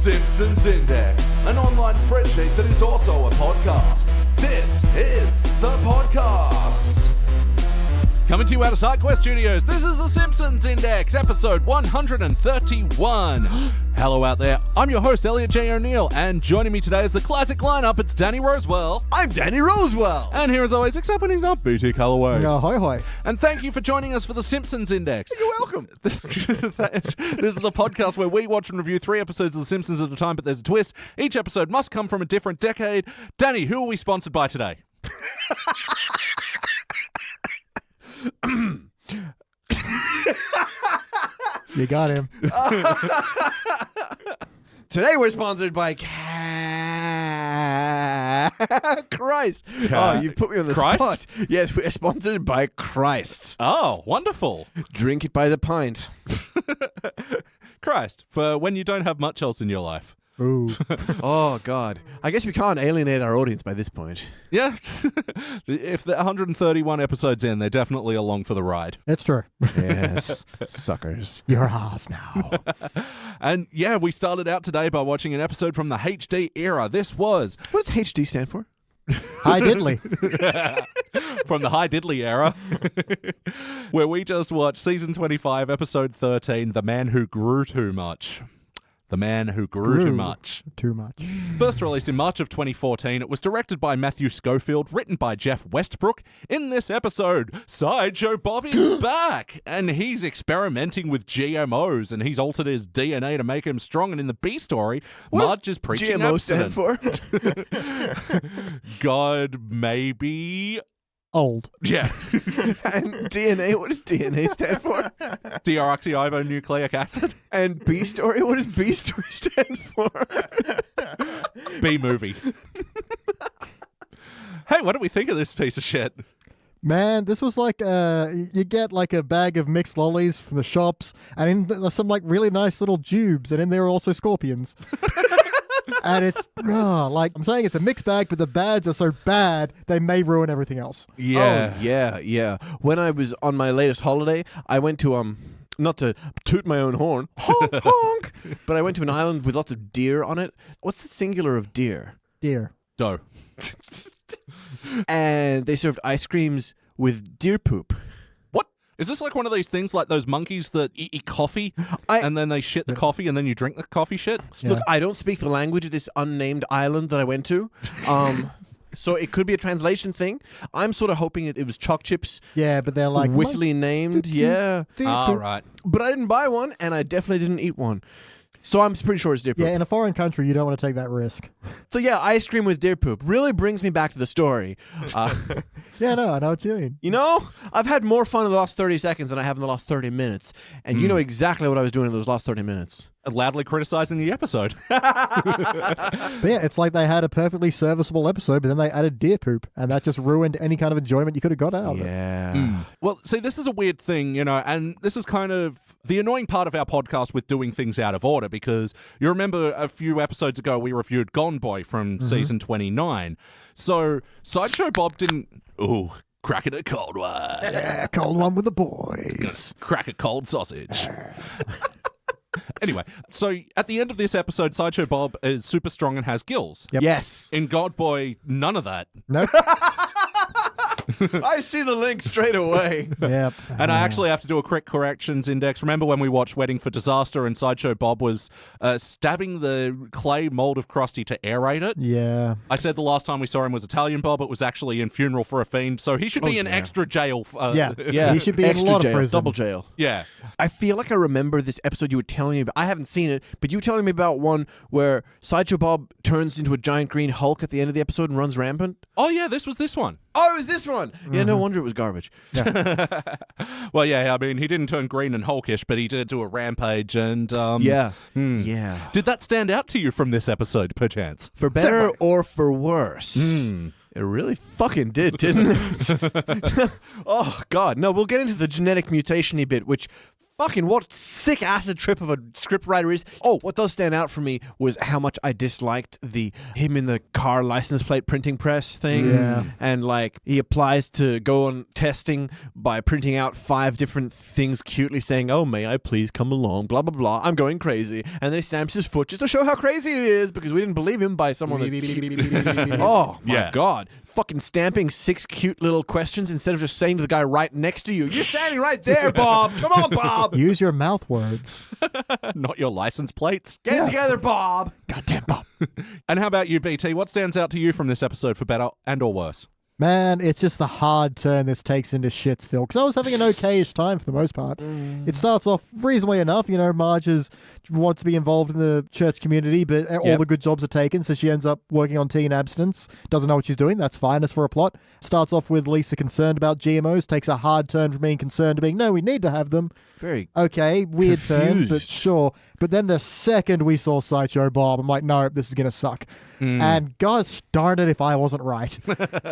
Simpsons Index, an online spreadsheet that is also a podcast. This is the podcast. Coming to you out of SideQuest Studios, this is the Simpsons Index, episode 131. Hello out there, I'm your host, Elliot Jay O'Neill, and joining me today is the classic lineup. It's Danny Rosewell. I'm Danny Rosewell. And here as always, except when he's not, BT Calloway. No, hoi hoi. And thank you for joining us for the Simpsons Index. You're welcome. This is the podcast where we watch and review 3 episodes of The Simpsons at a time, but there's a twist. Each episode must come from a different decade. Danny, who are we sponsored by today? You got him. Today we're sponsored by Christ. Oh, you've put me on the Christ? spot. Yes, we're sponsored by Christ. Oh, wonderful. Drink it by the pint. Christ, for when you don't have much else in your life. Ooh. Oh, God. I guess we can't alienate our audience by this point. Yeah. If they're 131 episodes in, they're definitely along for the ride. It's true. Yes. Suckers. You're ours now. And yeah, we started out today by watching an episode from the HD era. This was What does HD stand for? Hi diddly. from the High Diddley era, where we just watched season 25, episode 13, The Man Who Grew Too Much. The Man Who Grew Too Much. Too much. First released in March of 2014, it was directed by Matthew Schofield, written by Jeff Westbrook. In this episode, Sideshow Bob is back, and he's experimenting with GMOs, and he's altered his DNA to make him strong. And in the B story, Marge is preaching GMO abstinence. stand for? God, maybe... Old. Yeah. And DNA, what does DNA stand for? Deoxyribonucleic acid. And B story, what does B story stand for? B movie. Hey, what do we think of this piece of shit? Man, this was like you get like a bag of mixed lollies from the shops, and in some like really nice little tubes, and in there are also scorpions. And it's like I'm saying, it's a mixed bag, but the bads are so bad they may ruin everything else. Yeah. Oh, yeah. When I was on my latest holiday, I went to not to toot my own horn, honk, honk, but I went to an island with lots of deer on it. What's the singular of deer? Dear. Dough. And they served ice creams with deer poop. What? Is this like one of these things like those monkeys that eat coffee I- and then they shit the coffee and then you drink the coffee shit? Yeah. Look, I don't speak the language of this unnamed island that I went to. So it could be a translation thing. I'm sort of hoping it was chalk chips, Yeah, but they're like wittily named. Yeah. All right. But I didn't buy one, and I definitely didn't eat one. So I'm pretty sure it's deer poop. Yeah, in a foreign country, you don't want to take that risk. So yeah, ice cream with deer poop really brings me back to the story. Yeah, no, I know what you mean. You know, I've had more fun in the last 30 seconds than I have in the last 30 minutes. And you know exactly what I was doing in those last 30 minutes. Loudly criticizing the episode. But yeah, it's like they had a perfectly serviceable episode, but then they added deer poop, and that just ruined any kind of enjoyment you could have got out of it. Yeah. Well, see, this is a weird thing, you know, and this is kind of the annoying part of our podcast with doing things out of order, because you remember a few episodes ago we reviewed Gone Boy from season 29. So Sideshow Bob didn't... Ooh, cracking a cold one. Yeah, cold one with the boys. Crack a cold sausage. Anyway, so at the end of this episode, Sideshow Bob is super strong and has gills. Yep. Yes. In God Boy, none of that. Nope. I see the link straight away. Yep. And I actually have to do a quick corrections index. Remember when we watched Wedding for Disaster and Sideshow Bob was stabbing the clay mold of Krusty to aerate it? Yeah. I said the last time we saw him was Italian Bob. It was actually in Funeral for a Fiend, so he should be in extra jail. Yeah. He should be in a Extra lot jail, of prison. double jail. Yeah. I feel like I remember this episode you were telling me about. I haven't seen it, but you were telling me about one where Sideshow Bob turns into a giant green Hulk at the end of the episode and runs rampant. Oh, yeah, this was this one. Oh, it was this one. Yeah, no wonder it was garbage. Well, yeah, I mean, he didn't turn green and hulkish, but he did do a rampage, and... Yeah. Did that stand out to you from this episode, perchance? For better or for worse. It really fucking did, didn't it? Oh, God. No, we'll get into the genetic mutation-y bit, which Fucking what sick acid trip of a scriptwriter is. Oh, what does stand out for me was how much I disliked him in the car license plate printing press thing. Yeah. And like he applies to go on testing by printing out 5 different things cutely saying, "Oh, may I please come along, blah, blah, blah. I'm going crazy." And then he stamps his foot just to show how crazy he is because we didn't believe him by someone that... Oh, my God. Fucking stamping 6 cute little questions instead of just saying to the guy right next to you, "You're standing right there, Bob. Come on, Bob." Use your mouth words. Not your license plates. Get it together, Bob. Goddamn Bob. And how about you, BT? What stands out to you from this episode for better and or worse? Man, it's just the hard turn this takes into Shitsville. Because I was having an okay-ish time for the most part. It starts off reasonably enough. You know, Marge wants to be involved in the church community, but all the good jobs are taken, so she ends up working on teen abstinence. Doesn't know what she's doing. That's fine. As for a plot. Starts off with Lisa concerned about GMOs. Takes a hard turn from being concerned to being, no, we need to have them. Very okay, weird turn, but confused. sure. But then the second we saw Sideshow Bob, I'm like, no, this is going to suck. And gosh darn it if I wasn't right.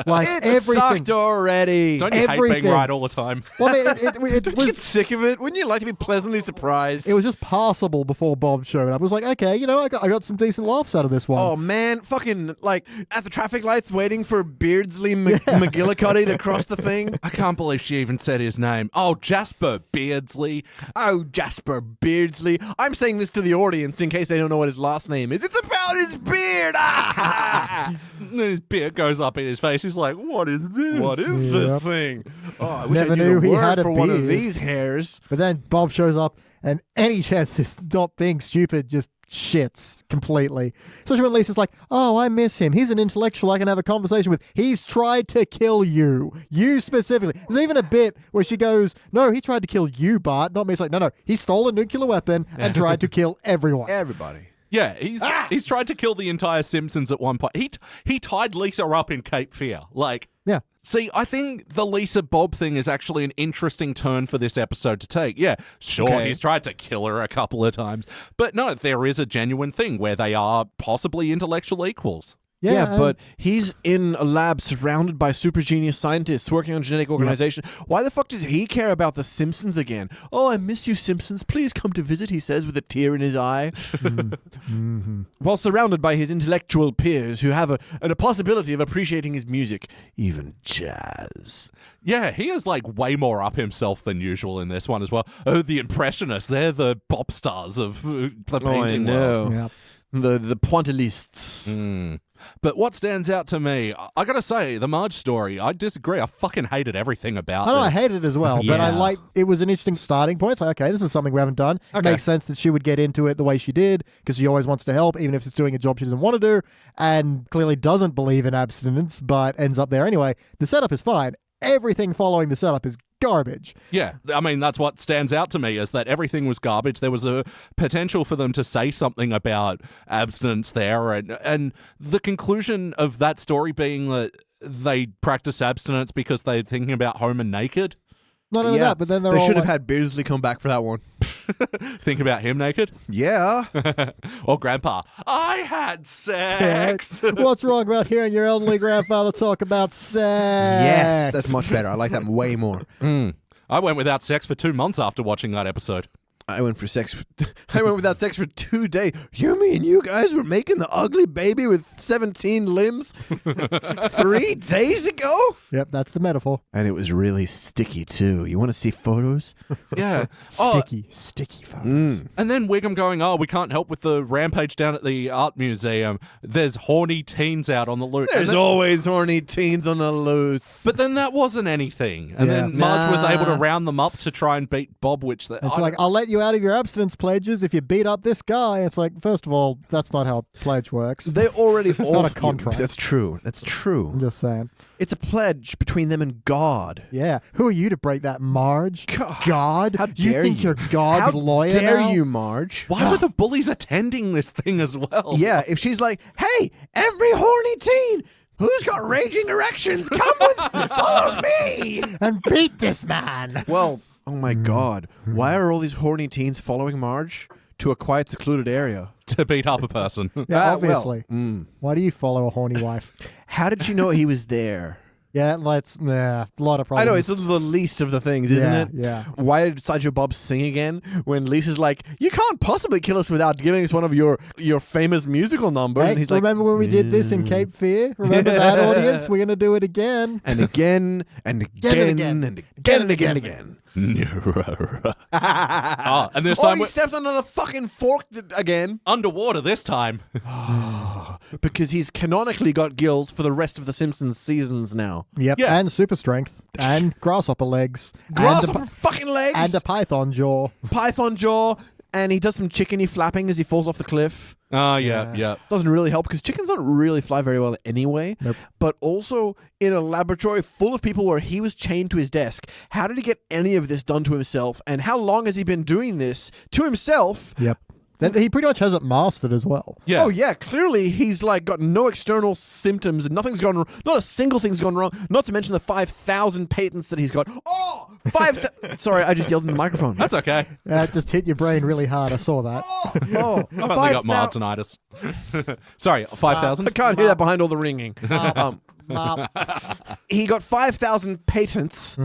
Like It everything. sucked already. Don't you hate Everything. being right all the time? Well, I mean, it Get was sick of it. Wouldn't you like to be pleasantly surprised? it was just passable before Bob showed up. I was like, okay, you know, I got some decent laughs out of this one. Oh man, fucking like at the traffic lights waiting for Beardsley McGillicuddy to cross the thing. I can't believe she even said his name. Oh, Jasper Beardsley. Oh, Jasper Beardsley. I'm saying this to the audience in case they don't know what his last name is. It's about his beard. And then his beard goes up in his face. He's like, what is this? What is Yep. this thing? Oh, I wish Never I knew knew the he word had a for one of beard. these hairs. But then Bob shows up, and any chance this not being stupid just shits completely. Especially when Lisa's like, oh, I miss him. He's an intellectual I can have a conversation with. He's tried to kill you. You specifically. There's even a bit where she goes, no, he tried to kill you, Bart. Not me. It's like, no, he stole a nuclear weapon and tried to kill everyone. Everybody. Yeah, he's tried to kill the entire Simpsons at one point. He tied Lisa up in Cape Fear. Like, Yeah. see, I think the Lisa Bob thing is actually an interesting turn for this episode to take. Yeah, sure, Okay. he's tried to kill her a couple of times. But no, there is a genuine thing where they are possibly intellectual equals. Yeah, and- but he's in a lab surrounded by super genius scientists working on genetic organization. Why the fuck does he care about the Simpsons again? Oh, I miss you, Simpsons. Please come to visit, he says with a tear in his eye. While surrounded by his intellectual peers who have a possibility of appreciating his music, even jazz. Yeah, he is like way more up himself than usual in this one as well. Oh, the Impressionists, they're the pop stars of the painting world. Yeah. The pointillists. But what stands out to me, I gotta say, the Marge story, I disagree. I fucking hated everything about I know, I this. hate it as well, but I Yeah. like it was an interesting starting point. It's like, okay, this is something we haven't done. It makes sense that she would get into it the way she did because she always wants to help, even if it's doing a job she doesn't want to do, and clearly doesn't believe in abstinence, but ends up there anyway. The setup is fine. Everything following the setup is garbage. Yeah, I mean, that's what stands out to me is that everything was garbage. There was a potential for them to say something about abstinence there, and the conclusion of that story being that they practice abstinence because they're thinking about home and naked. Not only that, but then they're they all should have like, had Beardsley come back for that one. Think about him naked? Yeah. Or Grandpa, I had sex. What's wrong about hearing your elderly grandfather talk about sex? Yes, that's much better. I like that way more. I went without sex for 2 months after watching that episode. I went without sex for 2 days. You mean you guys were making the ugly baby with 17 limbs 3 days ago? Yep, that's the metaphor. And it was really sticky too. You want to see photos? Yeah. Sticky photos. And then Wiggum going, oh, we can't help with the rampage down at the art museum. There's horny teens out on the loose. There's And then- always horny teens on the loose. But then that wasn't anything. And Yeah. then Marge was able to Nah. round them up to try and beat Bob, which... It's like, I'll let you out of your abstinence pledges if you beat up this guy. It's like, first of all, that's not how a pledge works. They already not a contract. That's true. That's I'm true. just saying. It's a pledge between them and God. Yeah. Who are you to break that, Marge? God? How you dare think you? you're God's How lawyer dare now? you, Marge? why were the bullies attending this thing as well? Yeah, if she's like, hey, every horny teen who's got raging erections, come with, follow me. And beat this man. Well, oh my God. Why are all these horny teens following Marge to a quiet, secluded area? To beat up a person. Yeah, well, obviously. Why do you follow a horny wife? How did she know he was there? Yeah, a lot of problems. I know, it's the least of the things, isn't it? Yeah. Why did Sideshow Bob sing again when Lisa's like, you can't possibly kill us without giving us one of your famous musical numbers? Hey, And he's like, remember when we did this in Cape Fear? Remember that, audience? We're going to do it again. and again, and again, and again, and again, and again. And this Oh, time he we're stepped on another fucking fork again. underwater this time. Because he's canonically got gills for the rest of the Simpsons seasons now. Yep. Yeah. And super strength. And grasshopper legs. Grasshopper fucking legs. And a python jaw. python jaw. And he does some chickeny flapping as he falls off the cliff. Oh, yeah. Doesn't really help because chickens don't really fly very well anyway. Nope. But also in a laboratory full of people where he was chained to his desk. How did he get any of this done to himself? And how long has he been doing this to himself? Yep. Then he pretty much has it mastered as well. Yeah. Oh yeah, clearly he's like got no external symptoms and nothing's gone wrong. Not a single thing's gone wrong. Not to mention the 5,000 patents that he's got. Oh, 5,000. Sorry, I just yelled in the microphone. That's okay. It just hit your brain really hard. I saw that. Oh, I've only got mild tinnitus. Sorry, 5,000? I can't hear that behind all the ringing. Mop. He got 5,000 patents,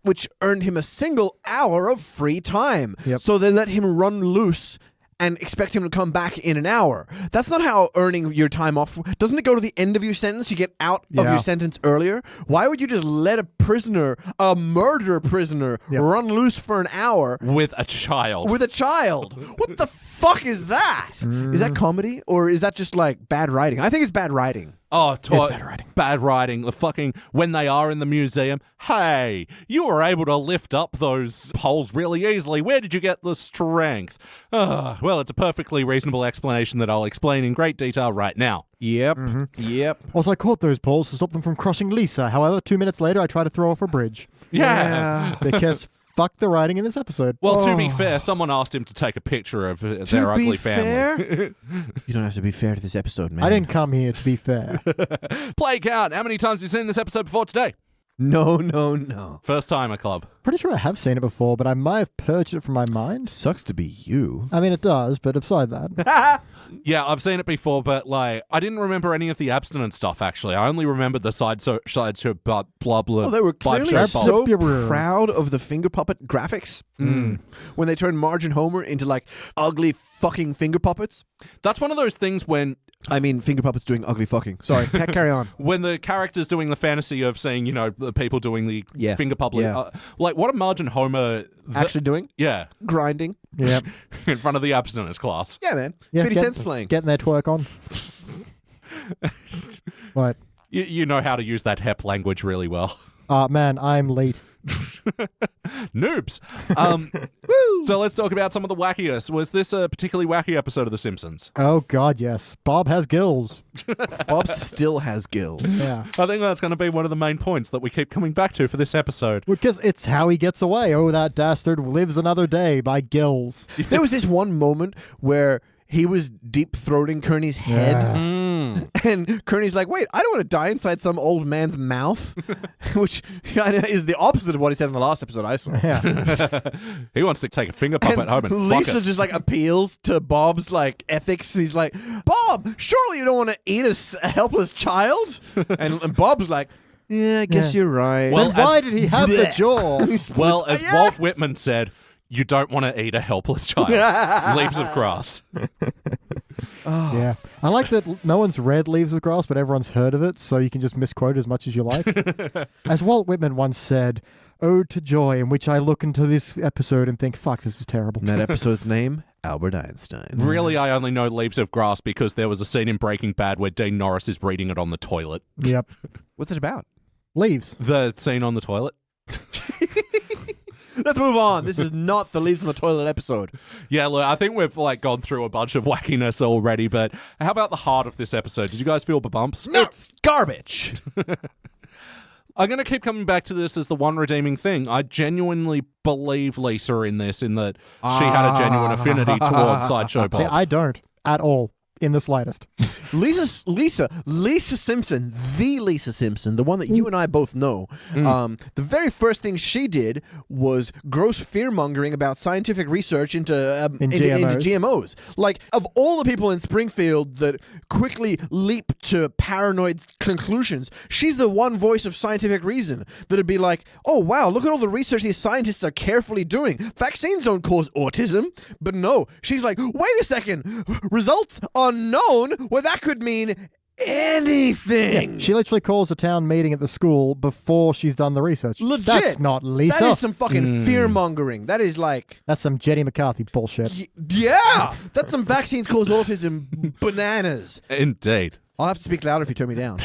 which earned him a single hour of free time. Yep. So they let him run loose and expect him to come back in an hour. That's not how earning your time off. Doesn't it go to the end of your sentence? You get out of Yeah. your sentence earlier? Why would you just let a prisoner, a murder prisoner, Yep. run loose for an hour With a child. with a child? What the fuck is that? Is that comedy or is that just like bad writing? I think it's bad writing. Oh, bad writing. Bad writing. The fucking, when they are in the museum, hey, you were able to lift up those poles really easily. Where did you get the strength? Well, it's a perfectly reasonable explanation that I'll explain in great detail right now. Yep. Yep. Also, I caught those poles to stop them from crushing Lisa. However, 2 minutes later, I tried to throw off a bridge. Yeah. Because fuck the writing in this episode. Well, to be fair, someone asked him to take a picture of their ugly family. You don't have to be fair to this episode, man. I didn't come here to be fair. Play count. How many times have you seen this episode before today? No. First timer club. Pretty sure I have seen it before, but I might have purged it from my mind. Sucks to be you. I mean, it does, but beside that. Yeah, I've seen it before, but like I didn't remember any of the abstinence stuff. Actually, I only remembered the sideshow blah blah blah. Oh, they were clearly show so bulb. proud of the finger puppet graphics when they turned Marge and Homer into like ugly fucking finger puppets. That's one of those things when I mean, finger puppets doing ugly fucking. Sorry, carry on. when the character's doing the fantasy of seeing, you know, the people doing the Yeah. finger puppet. Yeah. Like what are Marge and Homer Actually doing yeah, grinding. Yep. in front of the abstinence class. Yeah, man. Yeah, 50 cents playing. Getting their twerk on. What? You know how to use that HEP language really well. Man, I'm late. Noobs. So let's talk about some of the wackiest. Was this a particularly wacky episode of The Simpsons? Oh, God, yes. Bob has gills. Bob still has gills. Yeah. I think that's going to be one of the main points that we keep coming back to for this episode. Because it's how he gets away. Oh, that dastard lives another day by gills. There was this one moment where he was deep-throating Kearney's head. Yeah. And Kearney's like, wait, I don't want to die inside some old man's mouth. Which is the opposite of what he said in the last episode I saw. Yeah. He wants to take a finger puppet home and Lisa fuck it. just like appeals to Bob's like ethics. He's like, Bob, surely you don't want to eat a helpless child? and Bob's like, yeah, I guess Yeah. you're right. Well, Then why did he have the Blech. jaw? Well, as Yes. Walt Whitman said, you don't want to eat a helpless child. Leaves of grass. Yeah. I like that no one's read Leaves of Grass, but everyone's heard of it, so you can just misquote as much as you like. As Walt Whitman once said, "Ode to joy in which I look into this episode and think, fuck, this is terrible." And that episode's name, Albert Einstein. Really, I only know Leaves of Grass because there was a scene in Breaking Bad where Dean Norris is reading it on the toilet. Yep. What's it about? Leaves. The scene on the toilet? Let's move on. This is not the Leaves on the Toilet episode. Yeah, look, I think we've like gone through a bunch of wackiness already, but how about the heart of this episode? Did you guys feel the bumps? It's garbage. I'm going to keep coming back to this as the one redeeming thing. I genuinely believe Lisa in this, in that she had a genuine affinity towards Sideshow See, Bob. I don't at all. in the slightest. Lisa Simpson, the Lisa Simpson, the one that you and I both know. The very first thing she did was gross fear-mongering about scientific research into GMOs. Like, of all the people in Springfield that quickly leap to paranoid conclusions, she's the one voice of scientific reason that'd be like, oh, wow, look at all the research these scientists are carefully doing. Vaccines don't cause autism. But no, she's like, wait a second, results unknown? Well, that could mean anything. Yeah, she literally calls a town meeting at the school before she's done the research. Legit. That's not Lisa. That is some fucking fear-mongering. That is like... That's some Jenny McCarthy bullshit. Yeah! That's some vaccines cause autism bananas. Indeed. I'll have to speak louder if you turn me down.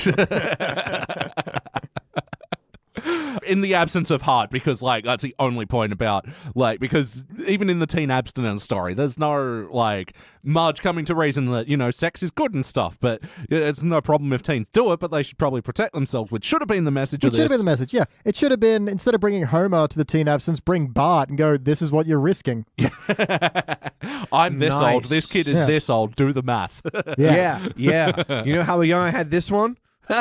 In the absence of heart, because like that's the only point about like, because even in the teen abstinence story, there's no like Marge coming to reason that, you know, sex is good and stuff, but it's no problem if teens do it, but they should probably protect themselves, which should have been the message of this. It should have been the message, yeah. It should have been, instead of bringing Homer to the teen abstinence, bring Bart and go, this is what you're risking. I'm this Nice. old, this kid is this old, do the math. Yeah. You know how young I had this one? So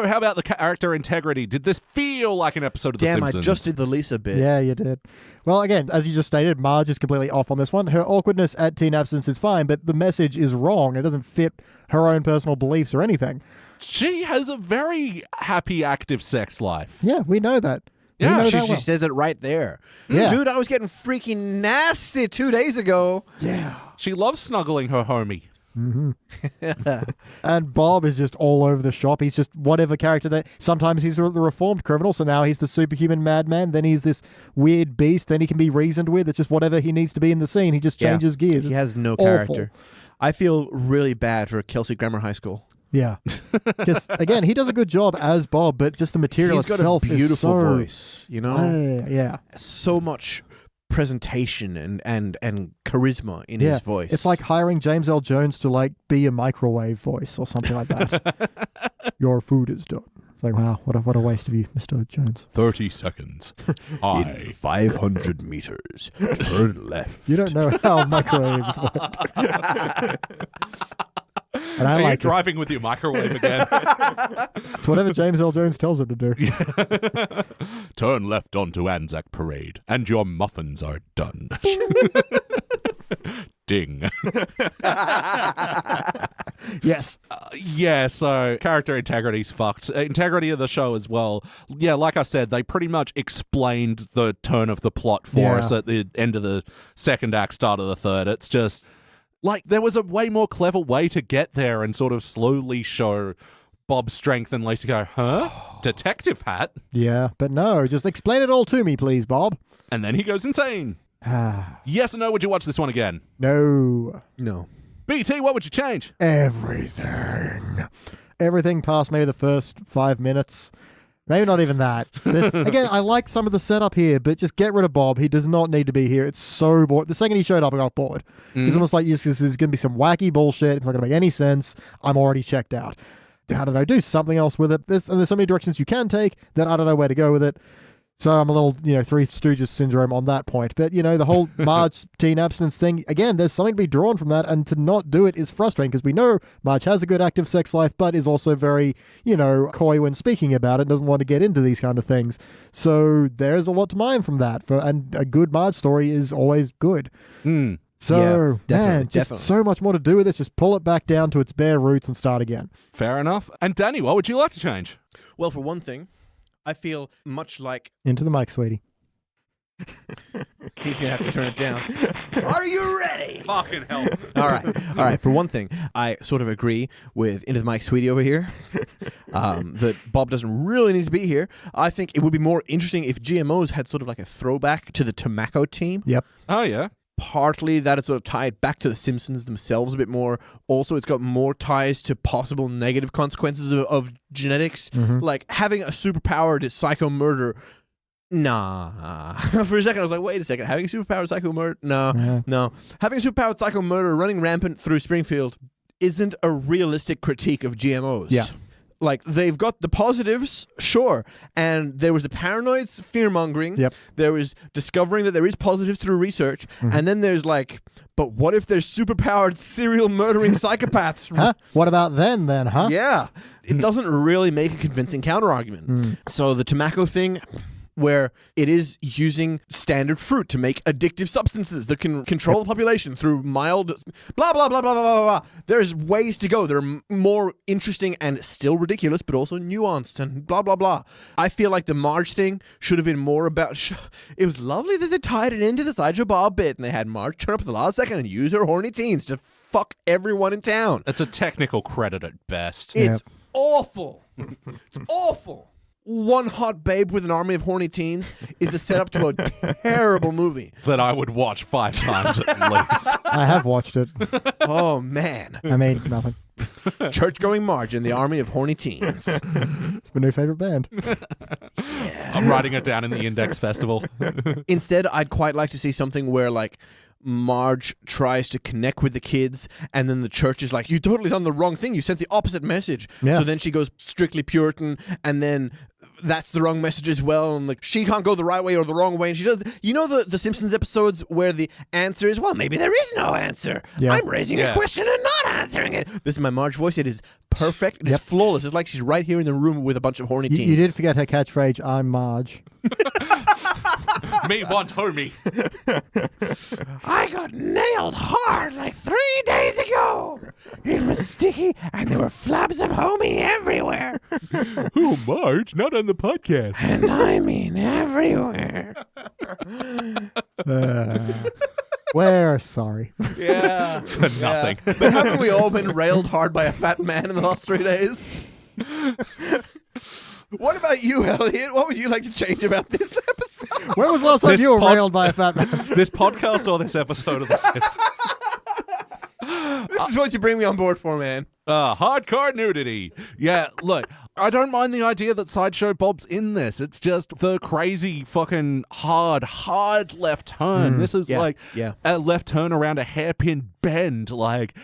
how about the character integrity? Did this feel like an episode of The Damn, Simpsons? I just did the Lisa bit. Yeah, you did. Well, again, as you just stated, Marge is completely off on this one. Her awkwardness at teen abstinence is fine, but the message is wrong. It doesn't fit her own personal beliefs or anything. She has a very happy, active sex life. Yeah, we know that. Yeah, we know She that well. says it right there. Yeah. Dude, I was getting freaking nasty 2 days ago. Yeah. She loves snuggling her homie. And Bob is just all over the shop. He's just whatever character that. Sometimes he's the reformed criminal, so now he's the superhuman madman. Then he's this weird beast. Then he can be reasoned with. It's just whatever he needs to be in the scene. He just changes gears. He It's has no awful. character. I feel really bad for Kelsey Grammar High School. Yeah. Because, again, he does a good job as Bob, but just the material He's got itself a beautiful is so... voice, you know? yeah. So much presentation and charisma in his voice. It's like hiring James L. Jones to like be a microwave voice or something like that. Your food is done. It's like, wow, what a waste of you, Mr. Jones. 30 seconds. in 500 meters, turn left. You don't know how microwaves work. And I Are you like it. driving with your microwave again? It's whatever James L. Jones tells him to do. Turn left onto Anzac Parade, and your muffins are done. Ding. Yes. Yeah, so character integrity's fucked. Integrity of the show as well. Yeah, like I said, they pretty much explained the turn of the plot for us at the end of the second act, start of the third. It's just... like, there was a way more clever way to get there and sort of slowly show Bob's strength, and Lisa go, huh? Detective hat? Yeah, but no, just explain it all to me, please, Bob. And then he goes insane. Yes or no, would you watch this one again? No. BT, what would you change? Everything. Everything past maybe the first 5 minutes. Maybe not even that. Again, I like some of the setup here, but just get rid of Bob. He does not need to be here. It's so bored. The second he showed up, I got bored. It's almost like this is going to be some wacky bullshit. It's not going to make any sense. I'm already checked out. I don't know. Do something else with it. There's so many directions you can take that I don't know where to go with it. So I'm a little, Three Stooges syndrome on that point. But, the whole Marge teen abstinence thing, again, there's something to be drawn from that. And to not do it is frustrating because we know Marge has a good active sex life, but is also very, coy when speaking about it, doesn't want to get into these kind of things. So there's a lot to mine from that. And a good Marge story is always good. So, definitely. so much more to do with this. Just pull it back down to its bare roots and start again. Fair enough. And Danny, what would you like to change? Well, for one thing, I feel much like... Into the mic, sweetie. He's going to have to turn it down. Are you ready? Fucking hell. All right. For one thing, I sort of agree with Into the Mic Sweetie over here that Bob doesn't really need to be here. I think it would be more interesting if GMOs had sort of like a throwback to the Tobacco team. Yep. Oh, yeah. Partly that it's sort of tied back to the Simpsons themselves a bit more. Also, it's got more ties to possible negative consequences of genetics. Like having a superpower to psycho murder. Nah. For a second, I was like, wait a second. Having a superpower to psycho murder? No. Having a superpower to psycho murder running rampant through Springfield isn't a realistic critique of GMOs. Yeah. Like, they've got the positives, sure. And there was the paranoids, fear-mongering. Yep. There was discovering that there is positives through research. And then there's like, but what if there's superpowered serial murdering psychopaths? Huh? What about then, huh? Yeah. It doesn't really make a convincing counterargument. So the tobacco thing, where it is using standard fruit to make addictive substances that can control the population through mild blah, blah, blah, blah, blah, blah, blah. There's ways to go. They're more interesting and still ridiculous, but also nuanced and blah, blah, blah. I feel like the Marge thing should have been more about... It was lovely that they tied it into the Sideshow Bob bit, and they had Marge turn up at the last second and use her horny teens to fuck everyone in town. It's a technical credit at best. It's awful. It's awful. One hot babe with an army of horny teens is a setup to a terrible movie. That I would watch 5 times at least. I have watched it. Oh, man. I mean, nothing. Church-going Marge and the army of horny teens. It's my new favorite band. I'm writing it down in the Index Festival. Instead, I'd quite like to see something where, like, Marge tries to connect with the kids, and then the church is like, "You've totally done the wrong thing. You sent the opposite message." Yeah. So then she goes strictly Puritan, and then that's the wrong message as well, and like she can't go the right way or the wrong way, and she does. You know the Simpsons episodes where the answer is, well, maybe there is no answer. Yeah. I'm raising a question and not answering it. This is my Marge voice. It is perfect. It is flawless. It's like she's right here in the room with a bunch of horny teens. You did forget her catchphrase, "I'm Marge." Me want homie. I got nailed hard like 3 days ago. It was sticky, and there were flabs of homie everywhere. Oh, Marge, not on the podcast. And I mean everywhere. We're sorry. Yeah. For nothing. But haven't we all been railed hard by a fat man in the last 3 days? What about you, Elliot? What would you like to change about this episode? When was the last time This you were pod- railed by a fat man? This podcast or this episode of The Simpsons? This is what you bring me on board for, man. Hardcore nudity. Yeah, look, I don't mind the idea that Sideshow Bob's in this. It's just the crazy fucking hard left turn. This is Yeah, like yeah. a left turn around a hairpin bend. Like,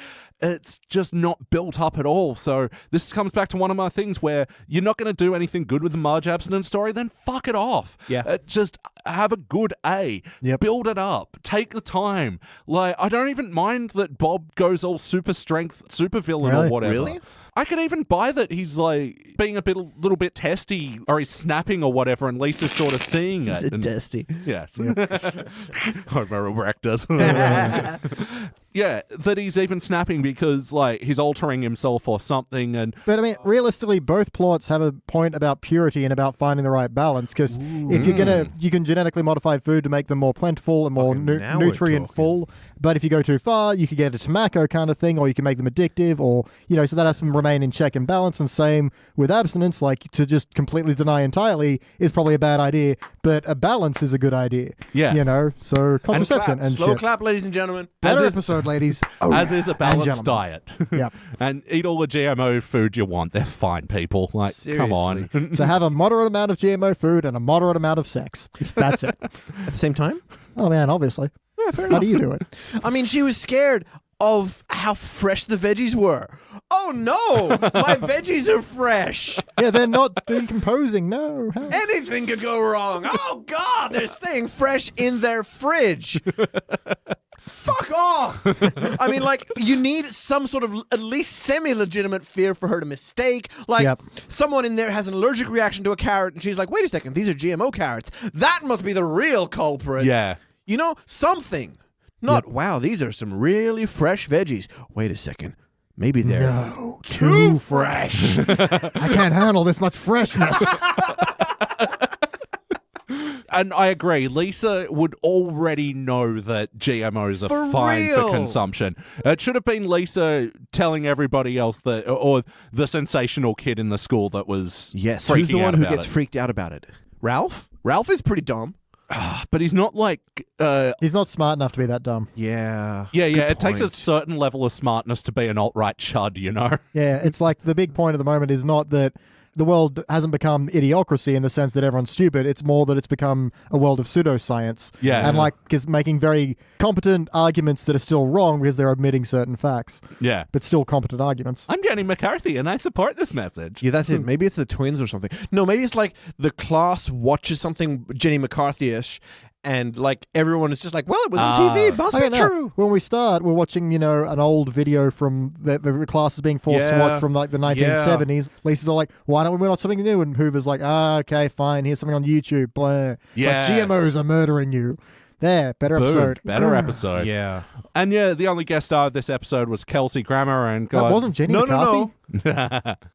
it's just not built up at all. So this comes back to one of my things where you're not going to do anything good with the Marge abstinence story, then fuck it off. Yeah. Just have a good A. Yep. Build it up. Take the time. Like, I don't even mind that Bob goes all super strength, super villain or Really? whatever. Really? I can even buy that he's like being a little bit testy, or he's snapping or whatever, and Lisa's sort of seeing it. And- testy. Yes. Homer erectus. Yeah, that he's even snapping because like he's altering himself or something, and But I mean, realistically, both plots have a point about purity and about finding the right balance. Because if you can genetically modify food to make them more plentiful and more now we're nutrient full. But if you go too far, you could get a tobacco kind of thing, or you can make them addictive, or so that has to remain in check and balance. And same with abstinence, like to just completely deny entirely is probably a bad idea, but a balance is a good idea. Yes. So contraception and Slow shit. clap, ladies and gentlemen. Better As is- episode, ladies. as is a balanced gentlemen. diet. Yep. And eat all the GMO food you want. They're fine, people. Like, come on. So have a moderate amount of GMO food and a moderate amount of sex. That's it. At the same time? Oh man, obviously. How do you do it? I mean, she was scared of how fresh the veggies were. Oh no, my veggies are fresh. Yeah, they're not decomposing. No. How? Anything could go wrong. Oh God, they're staying fresh in their fridge. Fuck off. I mean, like, you need some sort of at least semi-legitimate fear for her to mistake. Like, Yep. someone in there has an allergic reaction to a carrot, and she's like, wait a second, these are GMO carrots. That must be the real culprit. Yeah. You know, something. Not, wow, these are some really fresh veggies. Wait a second. Maybe they're No, too fresh. I can't handle this much freshness. And I agree. Lisa would already know that GMOs are For fine real. for consumption. It should have been Lisa telling everybody else that, or the sensational kid in the school that was Yes, freaking who's the out one who about gets it. freaked out about it? Ralph? Ralph is pretty dumb. But he's not like, He's not smart enough to be that dumb. Yeah. yeah. Good It takes a point. certain level of smartness to be an alt-right chud, you know? Yeah, it's like the big point of the moment is not that the world hasn't become idiocracy in the sense that everyone's stupid. It's more that it's become a world of pseudoscience. Yeah. And like, because making very competent arguments that are still wrong because they're omitting certain facts, Yeah. but still competent arguments. I'm Jenny McCarthy, and I support this message. Yeah, that's it. Maybe it's the twins or something. No, maybe it's like the class watches something Jenny McCarthy-ish, and like everyone is just like, well, it was on TV, must I be don't know. true. When we start, we're watching, an old video from the class is being forced to Yeah. watch from like the 1970s. Lisa's all like, why don't we watch something new? And Hoover's like, okay, fine. Here's something on YouTube. Blah. It's Yes. like GMOs are murdering you. There, better Boom. episode. Better episode. Yeah. And yeah, the only guest star of this episode was Kelsey Grammer, and That God, wasn't Jenny McCarthy.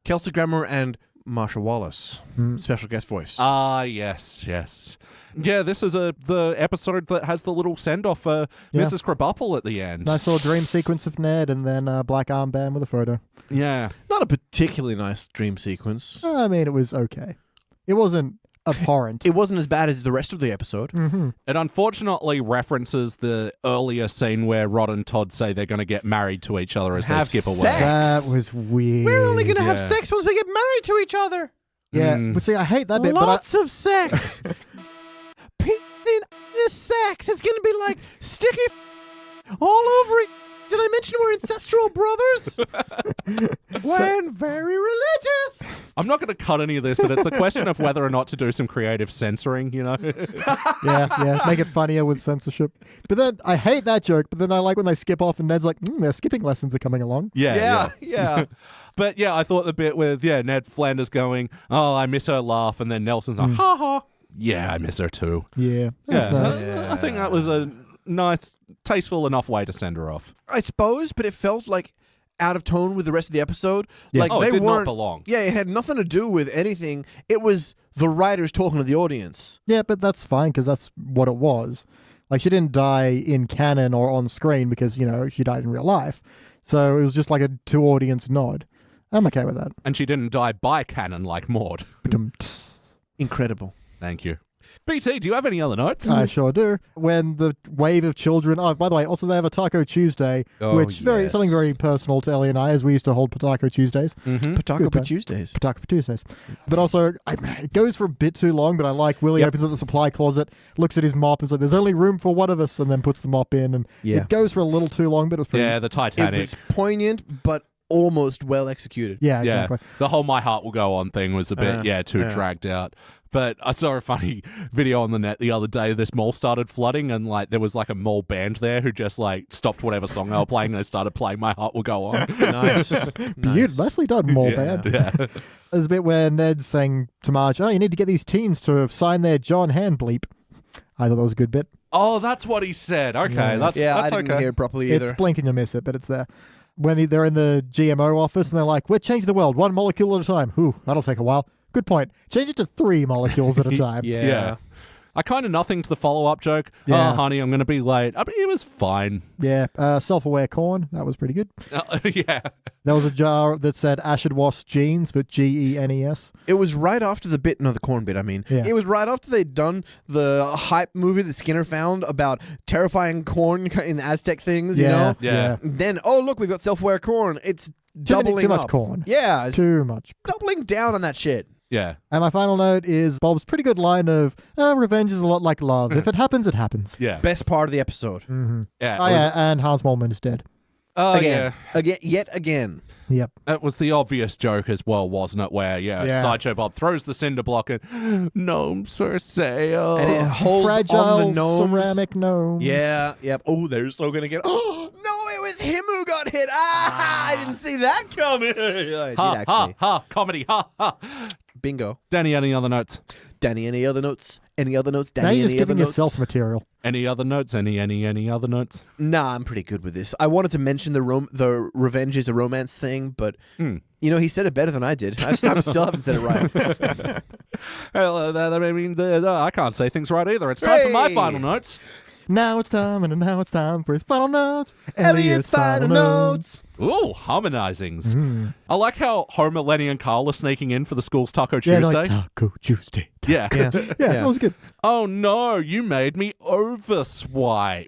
Kelsey Grammer and Marsha Wallace, special guest voice. Yes. Yeah, this is the episode that has the little send-off for Yeah. Mrs. Krabappel at the end. Nice little dream sequence of Ned and then a black armband with a photo. Yeah. Not a particularly nice dream sequence. I mean, it was okay. It wasn't abhorrent. It wasn't as bad as the rest of the episode. It unfortunately references the earlier scene where Rod and Todd say they're going to get married to each other as they Have skip away. sex. That was weird. We're only going to have Yeah. sex once we get married to each other. Yeah, Mm. but see, I hate that bit, but Lots of sex. This sex is going to be like sticky all over it. Did I mention we're ancestral brothers? We're very religious. I'm not going to cut any of this, but it's a question of whether or not to do some creative censoring, yeah, make it funnier with censorship. But then I hate that joke, but then I like when they skip off and Ned's like, their skipping lessons are coming along. Yeah. But yeah, I thought the bit with, Ned Flanders going, oh, I miss her laugh, and then Nelson's like, ha ha. Yeah, I miss her too. Yeah, that's nice. I think that was a nice, tasteful enough way to send her off. I suppose, but it felt like out of tone with the rest of the episode. Yeah. Like Oh, they it did not weren't belong. Yeah, it had nothing to do with anything. It was the writers talking to the audience. Yeah, but that's fine because that's what it was. Like, she didn't die in canon or on screen because, she died in real life. So it was just like a to-audience nod. I'm okay with that. And she didn't die by canon like Maud. Incredible. Thank you. BT, do you have any other notes? I sure do. When the wave of children... Oh, by the way, also they have a Taco Tuesday, Oh, which yes. something very personal to Ellie and I, as we used to hold Taco Tuesdays. Pataco Good time. Tuesdays. Taco Tuesdays. But also, it goes for a bit too long, but I like Willie opens up the supply closet, looks at his mop and says, there's only room for one of us, and then puts the mop in. And Yeah. it goes for a little too long, but it was pretty... Yeah, the It Titanic. was poignant, but almost well executed. Yeah, Yeah, exactly. the whole "My Heart Will Go On" thing was a bit, too dragged out. But I saw a funny video on the net the other day. This mall started flooding, and there was a mall band there who just stopped whatever song they were playing, and they started playing "My Heart Will Go On." Nice. Beautiful. Nicely done, Mall Band. Yeah. There's a bit where Ned's saying to Marge, you need to get these teens to sign their John Hand bleep. I thought that was a good bit. Oh, that's what he said. Okay, Yeah. that's I that's didn't okay. hear it properly It's either. blink and you miss it, but it's there. When they're in the GMO office and they're like, we're changing the world one molecule at a time. Ooh, that'll take a while. Good point. Change it to 3 molecules at a time. Yeah. I kind of nothing to the follow-up joke. Yeah. Oh, honey, I'm going to be late. I mean, it was fine. Yeah. Self-aware corn. That was pretty good. Yeah. There was a jar that said acid wash jeans, but GENES. It was right after the bit, no, the corn bit, I mean. Yeah. It was right after they'd done the hype movie that Skinner found about terrifying corn in the Aztec things, you know? Yeah. Then, oh, look, we've got self-aware corn. It's Too doubling much up. corn. Yeah, it's Too much. doubling down on that shit. Yeah. And my final note is Bob's pretty good line of, revenge is a lot like love. If it happens, it happens. Yeah. Best part of the episode. Mm-hmm. Yeah. Oh, yeah, and Hans Moleman is dead. Oh, Again. yeah. Again. Yet again. Yep. It was the obvious joke as well, wasn't it? Where, Yeah. Sideshow Bob throws the cinder block and gnomes for sale. And it holds Fragile on the gnomes. ceramic gnomes. Yeah, yep. Oh, they're so gonna get. Oh no, it was him who got hit. I didn't see that coming. I did ha, actually. ha, ha, comedy, ha, ha. Bingo. Danny, any other notes? Danny, any other notes? Any other notes? Now Danny, you're just any other giving notes? yourself material. Any other notes? Any other notes? Nah, I'm pretty good with this. I wanted to mention the revenge is a romance thing, but he said it better than I did. I still haven't said it right. I can't say things right either. It's time for my Hey! final notes. Now it's time, and now it's time for his final notes. Elliot's final notes. Ooh, harmonizings. Mm. I like how Homer, Lenny, and Carl are sneaking in for the school's Taco Yeah, Tuesday. like Taco Tuesday. Yeah. Yeah. Yeah, that was good. Oh no, you made me overswipe.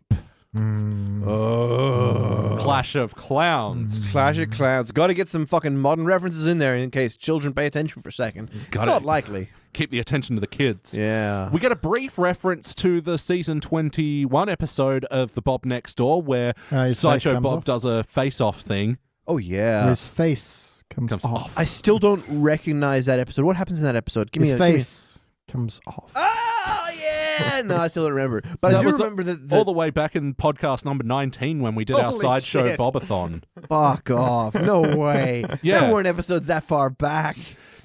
Oh. Clash of Clowns. Clash of Clowns. Got to get some fucking modern references in there in case children pay attention for a second. It's not likely. Keep the attention to the kids. Yeah. We get a brief reference to the season 21 episode of The Bob Next Door where His face Sideshow comes Bob off. does a face-off thing. Oh, yeah. His face comes off. I still don't recognize that episode. What happens in that episode? His face comes off. Oh, yeah. No, I still don't remember. But I That do was remember that. all the way back in podcast number 19 when we did our Holy Sideshow shit. Bobathon. Fuck off. No way. Yeah. There weren't episodes that far back.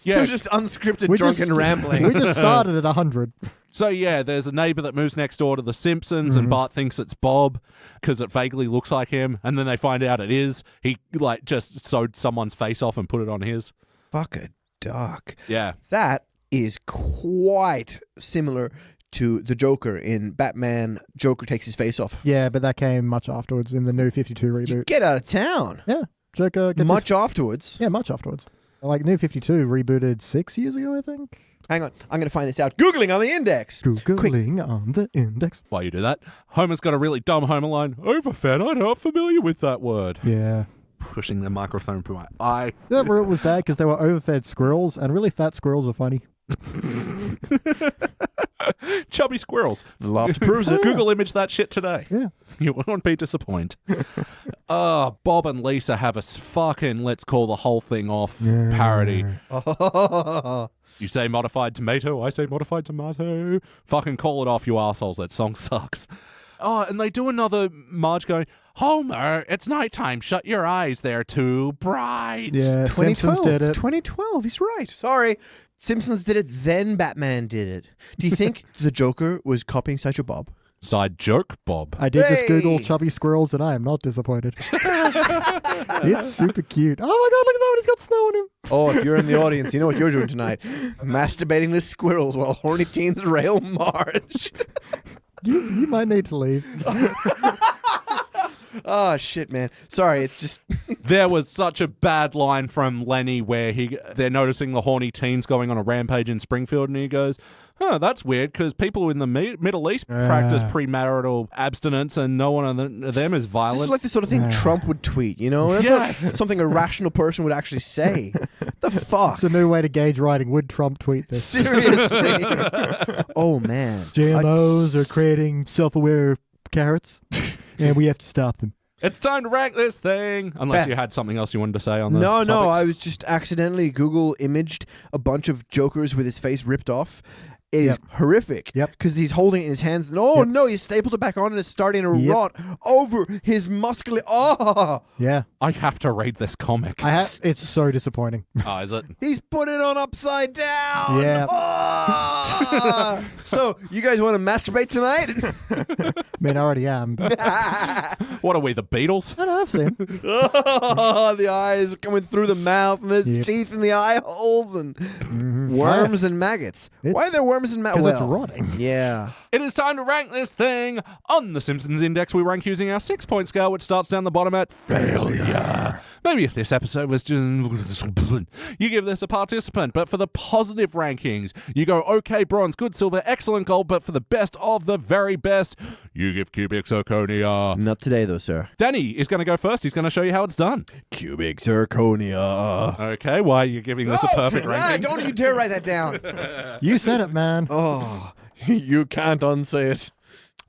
Yeah. It was just unscripted drunken rambling. We just started at 100. So yeah, there's a neighbor that moves next door to the Simpsons, and Bart thinks it's Bob because it vaguely looks like him, and then they find out it is. He just sewed someone's face off and put it on his. Fuck a duck. Yeah. That is quite similar to the Joker in Batman. Joker takes his face off. Yeah, but that came much afterwards in the new 52 reboot. Get out of town. Yeah, Joker gets Much afterwards. Yeah, much afterwards. Like New 52 rebooted 6 years ago, I think. Hang on. I'm going to find this out. Googling on the index. Googling on the index. While you do that, Homer's got a really dumb Homer line. Overfed, I'm not familiar with that word. Yeah. Pushing the microphone through my eye. That word was bad because they were overfed squirrels, and really fat squirrels are funny. Chubby squirrels. The loft proves it. Google image that shit today. Yeah. You won't be disappointed. Bob and Lisa have a fucking let's call the whole thing off parody. You say modified tomato, I say modified tomato. Fucking call it off, you assholes. That song sucks. Oh, and they do another Marge going, Homer, it's nighttime. Shut your eyes. They're too bright. Yeah, Simpsons did it. 2012. He's right. Sorry. Simpsons did it, then Batman did it. Do you think the Joker was copying Sideshow Bob? Side joke, Bob. I did just Google Hey! chubby squirrels, and I am not disappointed. It's super cute. Oh my god, look at that one. He's got snow on him. Oh, if you're in the audience, you know what you're doing tonight. Masturbating with squirrels while horny teens rail Marge. You might need to leave. Oh, shit, man. Sorry, it's just... There was such a bad line from Lenny where they're noticing the horny teens going on a rampage in Springfield, and he goes, that's weird because people in the Middle East practice premarital abstinence and no one of them is violent. This is like the sort of thing Trump would tweet, you know? That's not something a rational person would actually say. The fuck? It's a new way to gauge writing. Would Trump tweet this? Seriously? Oh, man. GMOs are creating self-aware carrots, and we have to stop them. It's time to rank this thing. Unless you had something else you wanted to say on the No, topics. I was just accidentally Google imaged a bunch of Jokers with his face ripped off. It is horrific. Yep. Because he's holding it in his hands. No, no, he's stapled it back on and it's starting to rot over his muscular... Oh! Yeah. I have to read this comic. It's so disappointing. Oh, is it? He's put it on upside down! Yeah. Oh! So, you guys want to masturbate tonight? I mean, I already am. But What are we, the Beatles? I know, I've seen. Oh, the eyes are coming through the mouth and there's teeth in the eye holes and worms and maggots. Why are there worms and maggots? Because it's rotting. Yeah. It is time to rank this thing. On the Simpsons Index, we rank using our 6-point scale, which starts down the bottom at failure. Maybe if this episode was just... you give this a participant, but for the positive rankings, you go okay, bronze, good, silver, excellent, gold, but for the best of the very best, you give cubic zirconia. Not today, though, sir. Danny is going to go first. He's going to show you how it's done. Cubic zirconia. Okay, why are you giving this a perfect ranking? Don't you dare write that down. You said it, man. Oh, you can't unsay it.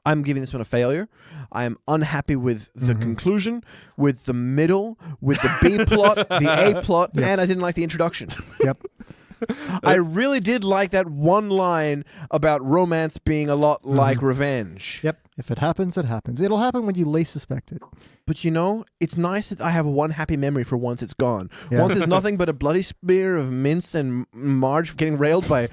I'm giving this one a failure. I am unhappy with the conclusion, with the middle, with the B plot, the A plot, and I didn't like the introduction. Yep. I really did like that one line about romance being a lot like revenge. Yep. If it happens, it happens. It'll happen when you least suspect it. But you know, it's nice that I have one happy memory for once it's gone. Yeah. Once it's nothing but a bloody smear of mince and Marge getting railed by...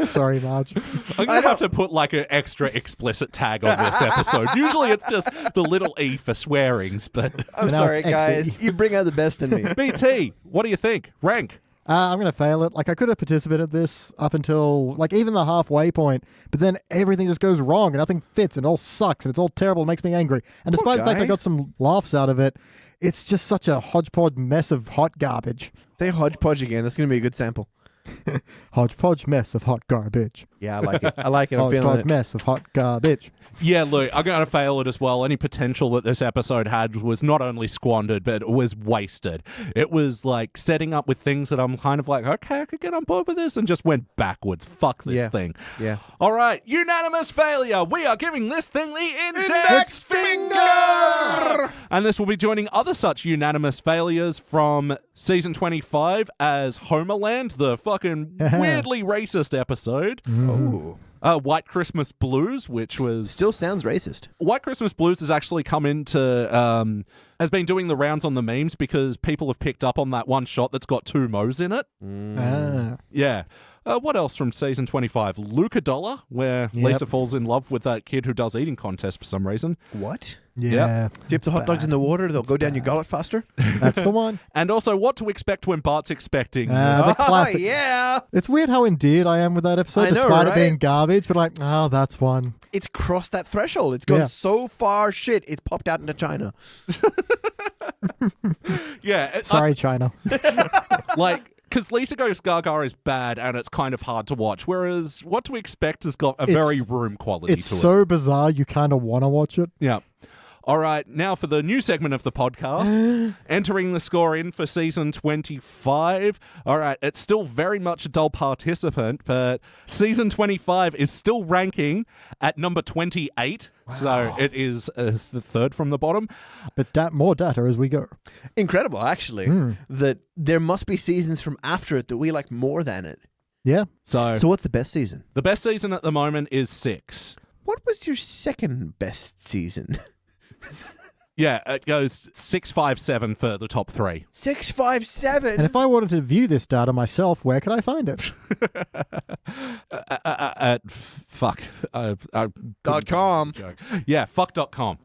Sorry, Marge. I'm going to have to put like an extra explicit tag on this episode. Usually it's just the little E for swearings, but... I'm now sorry, it's guys. You bring out the best in me. BT, what do you think? Rank. I'm going to fail it. Like, I could have participated in this up until, like, even the halfway point, but then everything just goes wrong and nothing fits and it all sucks and it's all terrible and makes me angry. And despite the fact I got some laughs out of it, it's just such a hodgepodge mess of hot garbage. Say hodgepodge again. That's going to be a good sample. Hodgepodge mess of hot garbage. Yeah, I like it. I like it. I'm feeling Hodgepodge it. mess of hot garbage. Yeah, look, I'm going to fail it as well. Any potential that this episode had was not only squandered, but it was wasted. It was like setting up with things that I'm kind of like, okay, I could get on board with this, and just went backwards. Fuck this thing. Yeah. All right, unanimous failure. We are giving this thing the index finger! And this will be joining other such unanimous failures from season 25 as Homerland, the fucking weirdly racist episode. Oh. White Christmas Blues, which was... Still sounds racist. White Christmas Blues has actually come into... has been doing the rounds on the memes because people have picked up on that one shot that's got 2 mo's in it. Yeah. What else from season 25? Luca Dollar, where Lisa falls in love with that kid who does eating contests for some reason. What? Yeah. Dip the hot dogs in the water, they'll go down your gullet faster? That's the one. And also, what to expect when Bart's expecting. The classic. Yeah! It's weird how endeared I am with that episode, I know, despite it right? being garbage, but like, oh, that's one. It's crossed that threshold. It's gone Yeah. so far shit, it's popped out into China. Yeah. Sorry, China. Like... Because Lisa Goes Gaga is bad and it's kind of hard to watch, whereas What to Expect has got a very room quality It's to it. so bizarre, you kind of want to watch it. Yeah. All right, now for the new segment of the podcast, entering the score in for season 25. All right, it's still very much a dull participant, but season 25 is still ranking at number 28. Wow. So it is the third from the bottom. But more data as we go. Incredible, actually, that there must be seasons from after it that we like more than it. Yeah. So So what's the best season? the best season at the moment is 6. What was your second best season? Yeah, it goes 6, 5, 7 for the top 3. 6, 5, 7. And if I wanted to view this data myself, where could I find it? Fuck. .com. Joke. Yeah, fuck.com.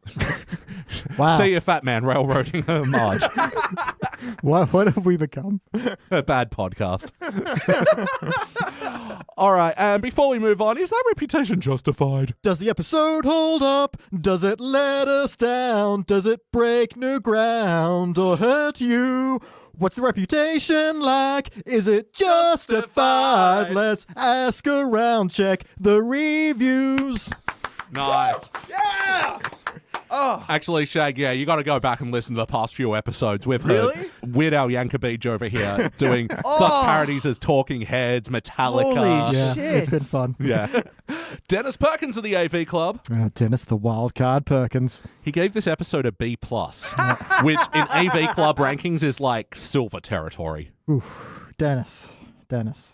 Wow. See a fat man railroading a Marge. What have we become? A bad podcast. All right, and before we move on, is that reputation justified? Does the episode hold up? Does it let us down? Does it break new ground or hurt you? What's the reputation like? Is it justified? Let's ask around, check the reviews. Nice. Yeah! Oh. Actually, Shag, yeah, you got to go back and listen to the past few episodes. We've heard Really? Weird Al Yankovic over here doing such parodies as Talking Heads, Metallica. Holy Yeah, shit. it's been fun. Yeah. Dennis Perkins of the AV Club. Dennis the Wildcard Perkins. He gave this episode a B+, which in AV Club rankings is like silver territory. Dennis.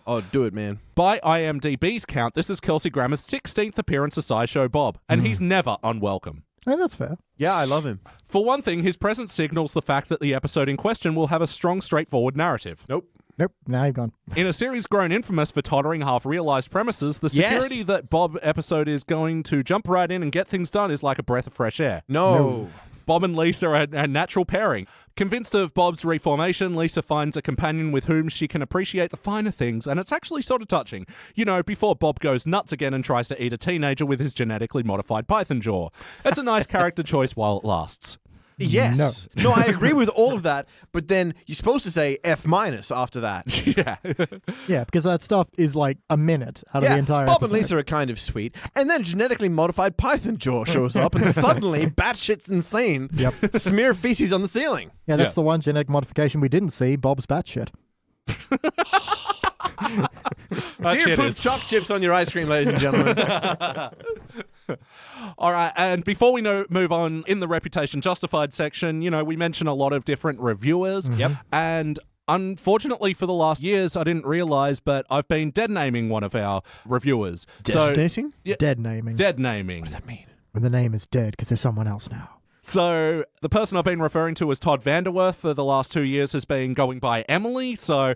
Oh, do it, man. By IMDb's count, this is Kelsey Grammer's 16th appearance as SciShow Bob, and he's never unwelcome. Oh, that's fair. Yeah, I love him. For one thing, his presence signals the fact that the episode in question will have a strong, straightforward narrative. Nope. Nope, now you've gone. In a series grown infamous for tottering half-realized premises, the Yes. security that Bob episode is going to jump right in and get things done is like a breath of fresh air. No. Bob and Lisa are a natural pairing. Convinced of Bob's reformation, Lisa finds a companion with whom she can appreciate the finer things, and it's actually sort of touching. You know, before Bob goes nuts again and tries to eat a teenager with his genetically modified python jaw. It's a nice character choice while it lasts. Yes. No, I agree with all of that, but then you're supposed to say F- after that. Yeah. Yeah, because that stuff is like a minute out of the entire Bob episode. and Lisa are kind of sweet. And then genetically modified python jaw shows up and suddenly batshit's insane. Yep. Smear feces on the ceiling. Yeah, that's Yeah. the one genetic modification we didn't see, Bob's batshit. Dear poop chopped chips on your ice cream, ladies and gentlemen. All right, and before we move on in the Reputation Justified section, you know, we mention a lot of different reviewers. Yep. And unfortunately for the last years, I didn't realize, but I've been dead naming one of our reviewers. Designating? Yeah. Dead naming. Dead naming. What does that mean? When the name is dead because there's someone else now. So the person I've been referring to as Todd Vanderwerth for the last 2 years has been going by Emily. So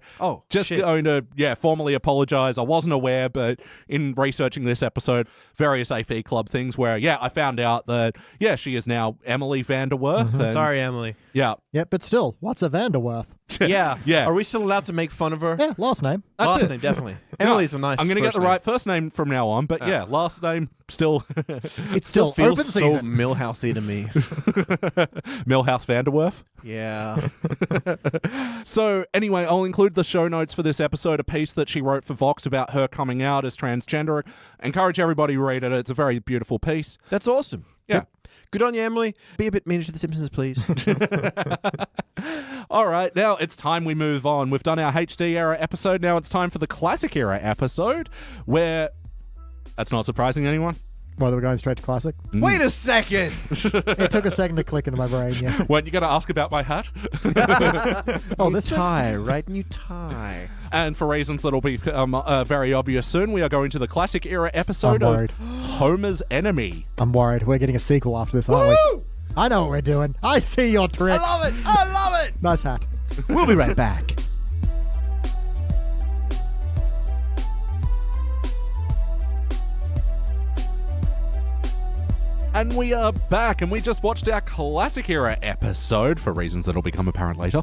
just shit. going to, formally apologize. I wasn't aware, but in researching this episode, various AV Club things where, I found out that, she is now Emily Vanderwerth. And, Sorry, Emily. Yeah. Yeah, but still, what's a Vanderworth? Yeah. Yeah. Are we still allowed to make fun of her? Yeah, last name. That's Last it. name, definitely. No, Emily's a nice I'm going to get first the name. right first name from now on, but yeah, last name still It still Still open feels so season. Millhousey to me. Millhouse Vanderwerf. Yeah. So anyway, I'll include the show notes for this episode, a piece that she wrote for Vox about her coming out as transgender. Encourage everybody to read it. It's a very beautiful piece. That's awesome. Yeah. Good on you, Emily. Be a bit meaner to the Simpsons, please. All right, now it's time we move on. We've done our HD era episode. Now it's time for the classic era episode where... That's not surprising anyone. Whether we're going straight to classic. Wait a second. It took a second to click into my brain, yeah. Weren't you going to ask about my hat? Oh, New this tie, right? New tie. And for reasons that'll be very obvious soon, we are going to the classic era episode I'm of worried. Homer's Enemy. I'm worried. We're getting a sequel after this, aren't we? I know what we're doing. I see your tricks. I love it. I love it. Nice hat. We'll be right back. And we are back, and we just watched our classic era episode, for reasons that'll become apparent later.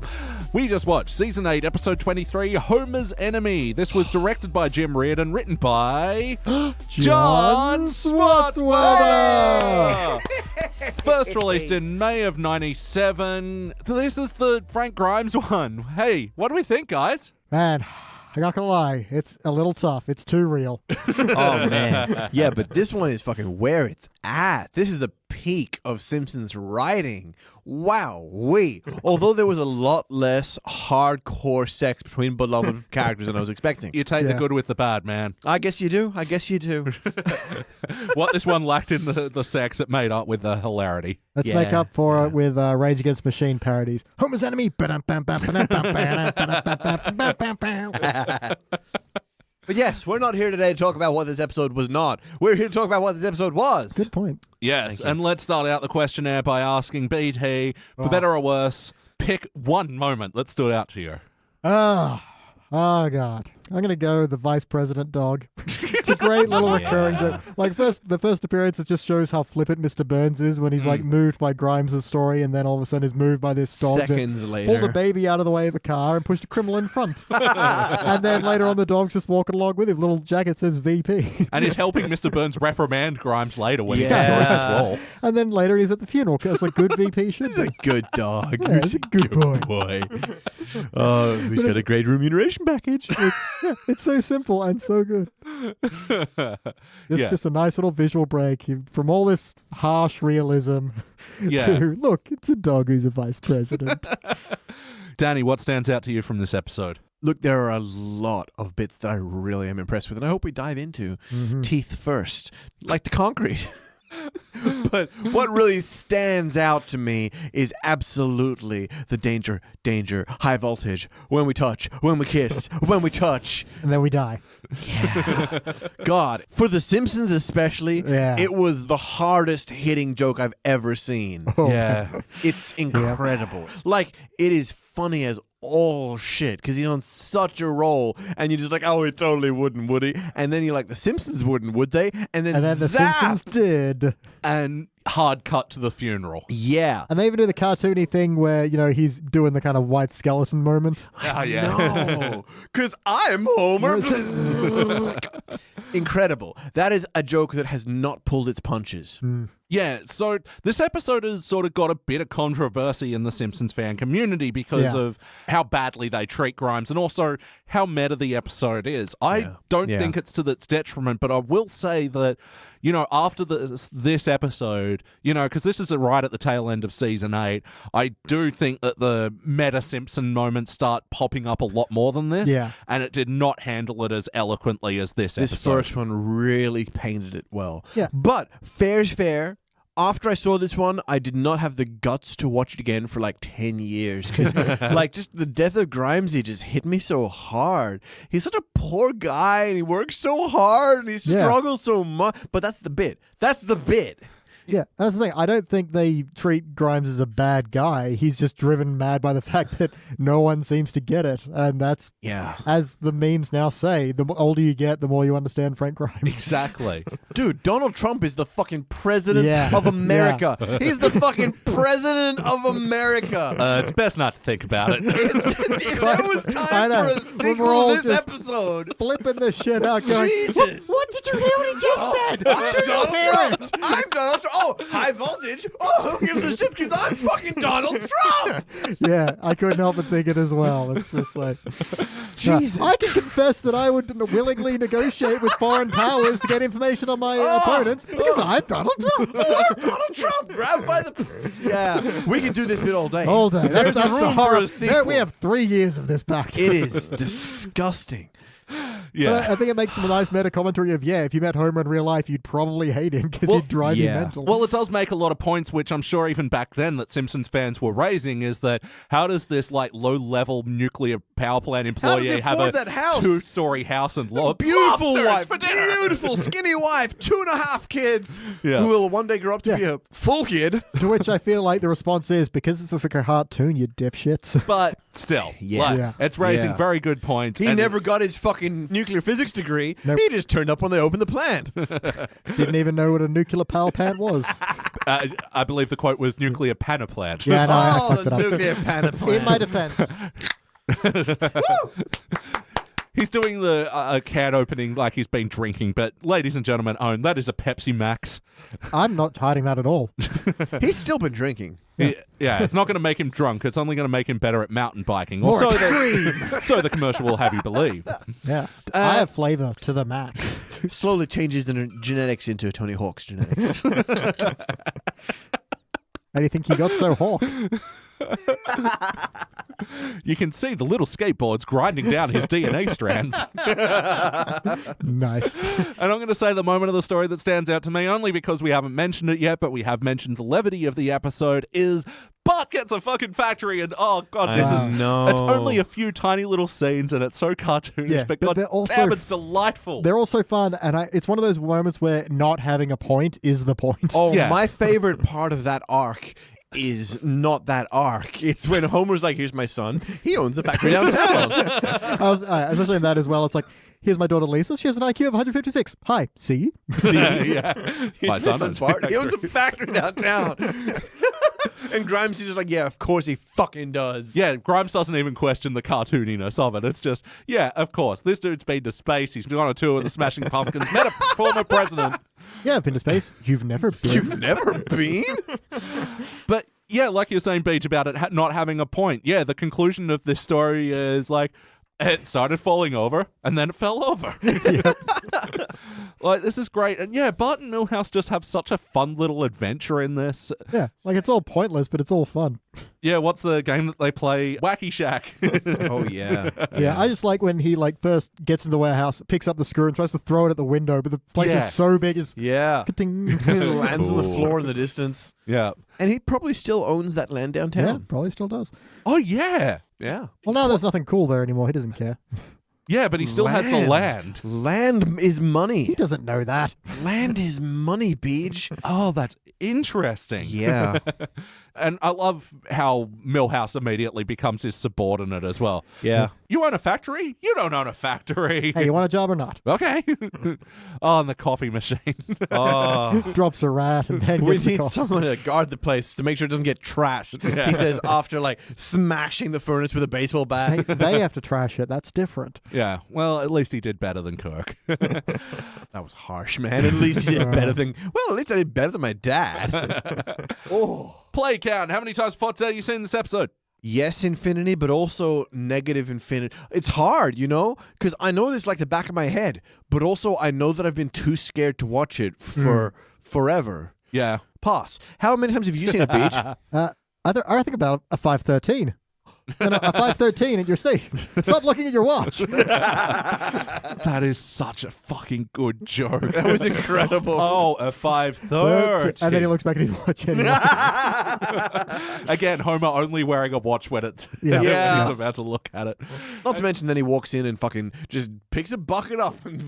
We just watched Season 8, Episode 23, Homer's Enemy. This was directed by Jim Reardon, written by John Swartzwelder! First released in May of 97. This is the Frank Grimes one. Hey, what do we think, guys? Man, I'm not gonna lie. It's a little tough. It's too real. Oh, man. Yeah, but this one is fucking where it's at. This is the peak of Simpsons writing. Wow-wee. Although there was a lot less hardcore sex between beloved characters than I was expecting. You take the Yeah. good with the bad, man. I guess you do. I guess you do. What this one lacked in the sex, it made up with the hilarity. Let's Yeah, make up for it with Rage Against the Machine parodies. Homer's Enemy. But yes, we're not here today to talk about what this episode was not. We're here to talk about what this episode was. Good point. Yes, and let's start out the questionnaire by asking BT, for better or worse, pick one moment that stood out to you. Oh God. I'm gonna go the Vice President dog. It's a great little recurring joke. Like the first appearance, it just shows how flippant Mr. Burns is when he's like moved by Grimes' story, and then all of a sudden is moved by this dog. Seconds that later. pulled a baby out of the way of a car and pushed a criminal in front. And then later on, the dog's just walking along with him. Little jacket says VP. And he's helping Mr. Burns reprimand Grimes later when he Yeah. destroys his wall. And then later he's at the funeral because a good VP should He's a be. good dog. Yeah, he's a good boy. boy. Oh, he's got a great remuneration package. It's so simple and so good. It's Yeah. just a nice little visual break from all this harsh realism Yeah. to, look, it's a dog who's a vice president. Danny, what stands out to you from this episode? Look, there are a lot of bits that I really am impressed with, and I hope we dive into teeth first, like the concrete. But what really stands out to me is absolutely the danger, high voltage, when we touch, when we kiss, when we touch. And then we die. Yeah. God, for The Simpsons especially, Yeah. it was the hardest hitting joke I've ever seen. Oh. Yeah. It's incredible. Like, it is funny as all shit because he's on such a roll, and you're just like, oh, he totally wouldn't, would he? And then you're like, the Simpsons wouldn't, would they? And then The zap! Simpsons did. And hard cut to the funeral. Yeah. And they even do the cartoony thing where, he's doing the kind of white skeleton moment. Oh, yeah. No, because I'm Homer. Incredible. That is a joke that has not pulled its punches. Yeah, so this episode has sort of got a bit of controversy in the Simpsons fan community because Yeah. of how badly they treat Grimes and also how meta the episode is. I don't think it's to its detriment, but I will say that, after this episode, because this is right at the tail end of Season 8, I do think that the meta Simpson moments start popping up a lot more than this, Yeah. and it did not handle it as eloquently as this This episode. first one really painted it well. Yeah. But fair's fair. After I saw this one, I did not have the guts to watch it again for like 10 years. Because, just the death of Grimesy just hit me so hard. He's such a poor guy, and he works so hard, and he struggles so much. But that's the bit. That's the bit. Yeah, that's the thing. I don't think they treat Grimes as a bad guy. He's just driven mad by the fact that no one seems to get it. And that's, as the memes now say, the older you get, the more you understand Frank Grimes. Exactly. Dude, Donald Trump is the fucking president Yeah. of America. He's the fucking president of America. It's best not to think about it. If there was I time know. for a When sequel we're all to this just episode. Flipping this shit out going, Jesus. What did you hear what he just said? I'm Did you Donald hear Trump. it? I'm Donald Trump. Oh, high voltage. Oh, who gives a shit? Because I'm fucking Donald Trump. Yeah, I couldn't help but think it as well. It's just like, Jesus. I can confess that I would willingly negotiate with foreign powers to get information on my opponents because I'm Donald Trump. Donald Trump grabbed by the. Yeah, we can do this bit all day. All day. There's That's the room for horror. a No, sequel. we have 3 years of this back. It is disgusting. Yeah. But I think it makes some nice meta commentary of, if you met Homer in real life, you'd probably hate him because he'd drive you mental. Well, it does make a lot of points, which I'm sure even back then that Simpsons fans were raising, is that how does this like low-level nuclear power plant employee it have afford a that house? 2-story house and Beautiful lobsters wife, for dinner? beautiful skinny wife, 2.5 kids Yeah. who will one day grow up to be a full kid. To which I feel like the response is, because it's just like a cartoon, you dipshits. But still, Yeah. it's raising Yeah. very good points. He and never got his fucking nuclear physics degree. Nope. He just turned up when they opened the plant. Didn't even know what a nuclear power plant was. I believe the quote was nuclear panoplant. Yeah, no, I fucked it up. nuclear plant. In my defense, He's doing the can opening like he's been drinking, but ladies and gentlemen, Owen, that is a Pepsi Max. I'm not hiding that at all. He's still been drinking. Yeah, it's not going to make him drunk. It's only going to make him better at mountain biking. More Or extreme. so the commercial will have you believe. Yeah. I have flavor to the max. Slowly changes the genetics into Tony Hawk's genetics. How do you think he got so hawk? You can see the little skateboards grinding down his DNA strands. Nice. And I'm going to say the moment of the story that stands out to me, only because we haven't mentioned it yet, but we have mentioned the levity of the episode, is Bart gets a fucking factory, and oh god, it's only a few tiny little scenes, and it's so cartoonish, Yeah, but but god they're also damn, it's delightful. They're also fun, and it's one of those moments where not having a point is the point. Oh, Yeah. my favorite part of that arc is not that arc. It's when Homer's like, here's my son. He owns a factory downtown. Especially in that as well. It's like, here's my daughter Lisa. She has an IQ of 156. Hi, see? Yeah. Here's My son son owns Bart. He owns a factory downtown. And Grimes is just like, yeah, of course he fucking does. Yeah, Grimes doesn't even question the cartooniness of it. It's just, yeah, of course. This dude's been to space. He's been on a tour with the Smashing Pumpkins. Met a former president. Yeah, I've been to space. You've never been. You've never been? But yeah, like you're saying, Beach, about it not having a point. Yeah, the conclusion of this story is like, it started falling over, and then it fell over. Like, this is great. And yeah, Bart and Milhouse just have such a fun little adventure in this. Yeah, like it's all pointless, but it's all fun. Yeah, what's the game that they play? Wacky Shack. Oh, yeah. Yeah, I just like when he first gets into the warehouse, picks up the screw and tries to throw it at the window, but the place Yeah. is so big. It's Yeah. ka-ting. It lands on the floor in the distance. Yeah. And he probably still owns that land Yeah, downtown. probably still does. Oh, yeah. Yeah. Well, now there's nothing cool there anymore. He doesn't care. Yeah, but he still has the land. Land is He money. doesn't know that. Land is money, Beej. Oh, that's interesting. Yeah. And I love how Milhouse immediately becomes his subordinate as well. Yeah. You own a factory? You don't own a factory. Hey, you want a job or not? Okay. Oh, and the coffee machine. Oh. Drops a rat and then We gets the need coffee. someone to guard the place to make sure it doesn't get trashed. Yeah. He says after smashing the furnace with a baseball bat. Hey, they have to trash it. That's different. Yeah, well, at least he did better than Kirk. That was harsh, man. At least he did better than. Well, at least I did better than my dad. Play count. How many times Potts have you seen this episode? Yes, infinity, but also negative infinity. It's hard, because I know this like the back of my head, but also I know that I've been too scared to watch it for forever. Yeah. Pass. How many times have you seen it, Beach? I think about a 513. And a 513 at your seat. Stop looking at your watch. That is such a fucking good joke. That was incredible. Oh, a 5:30. And then he looks back at his watch anyway. Again, Homer only wearing a watch when it's Yeah. Yeah. when he's about to look at it. Not to mention then he walks in and fucking just picks a bucket up and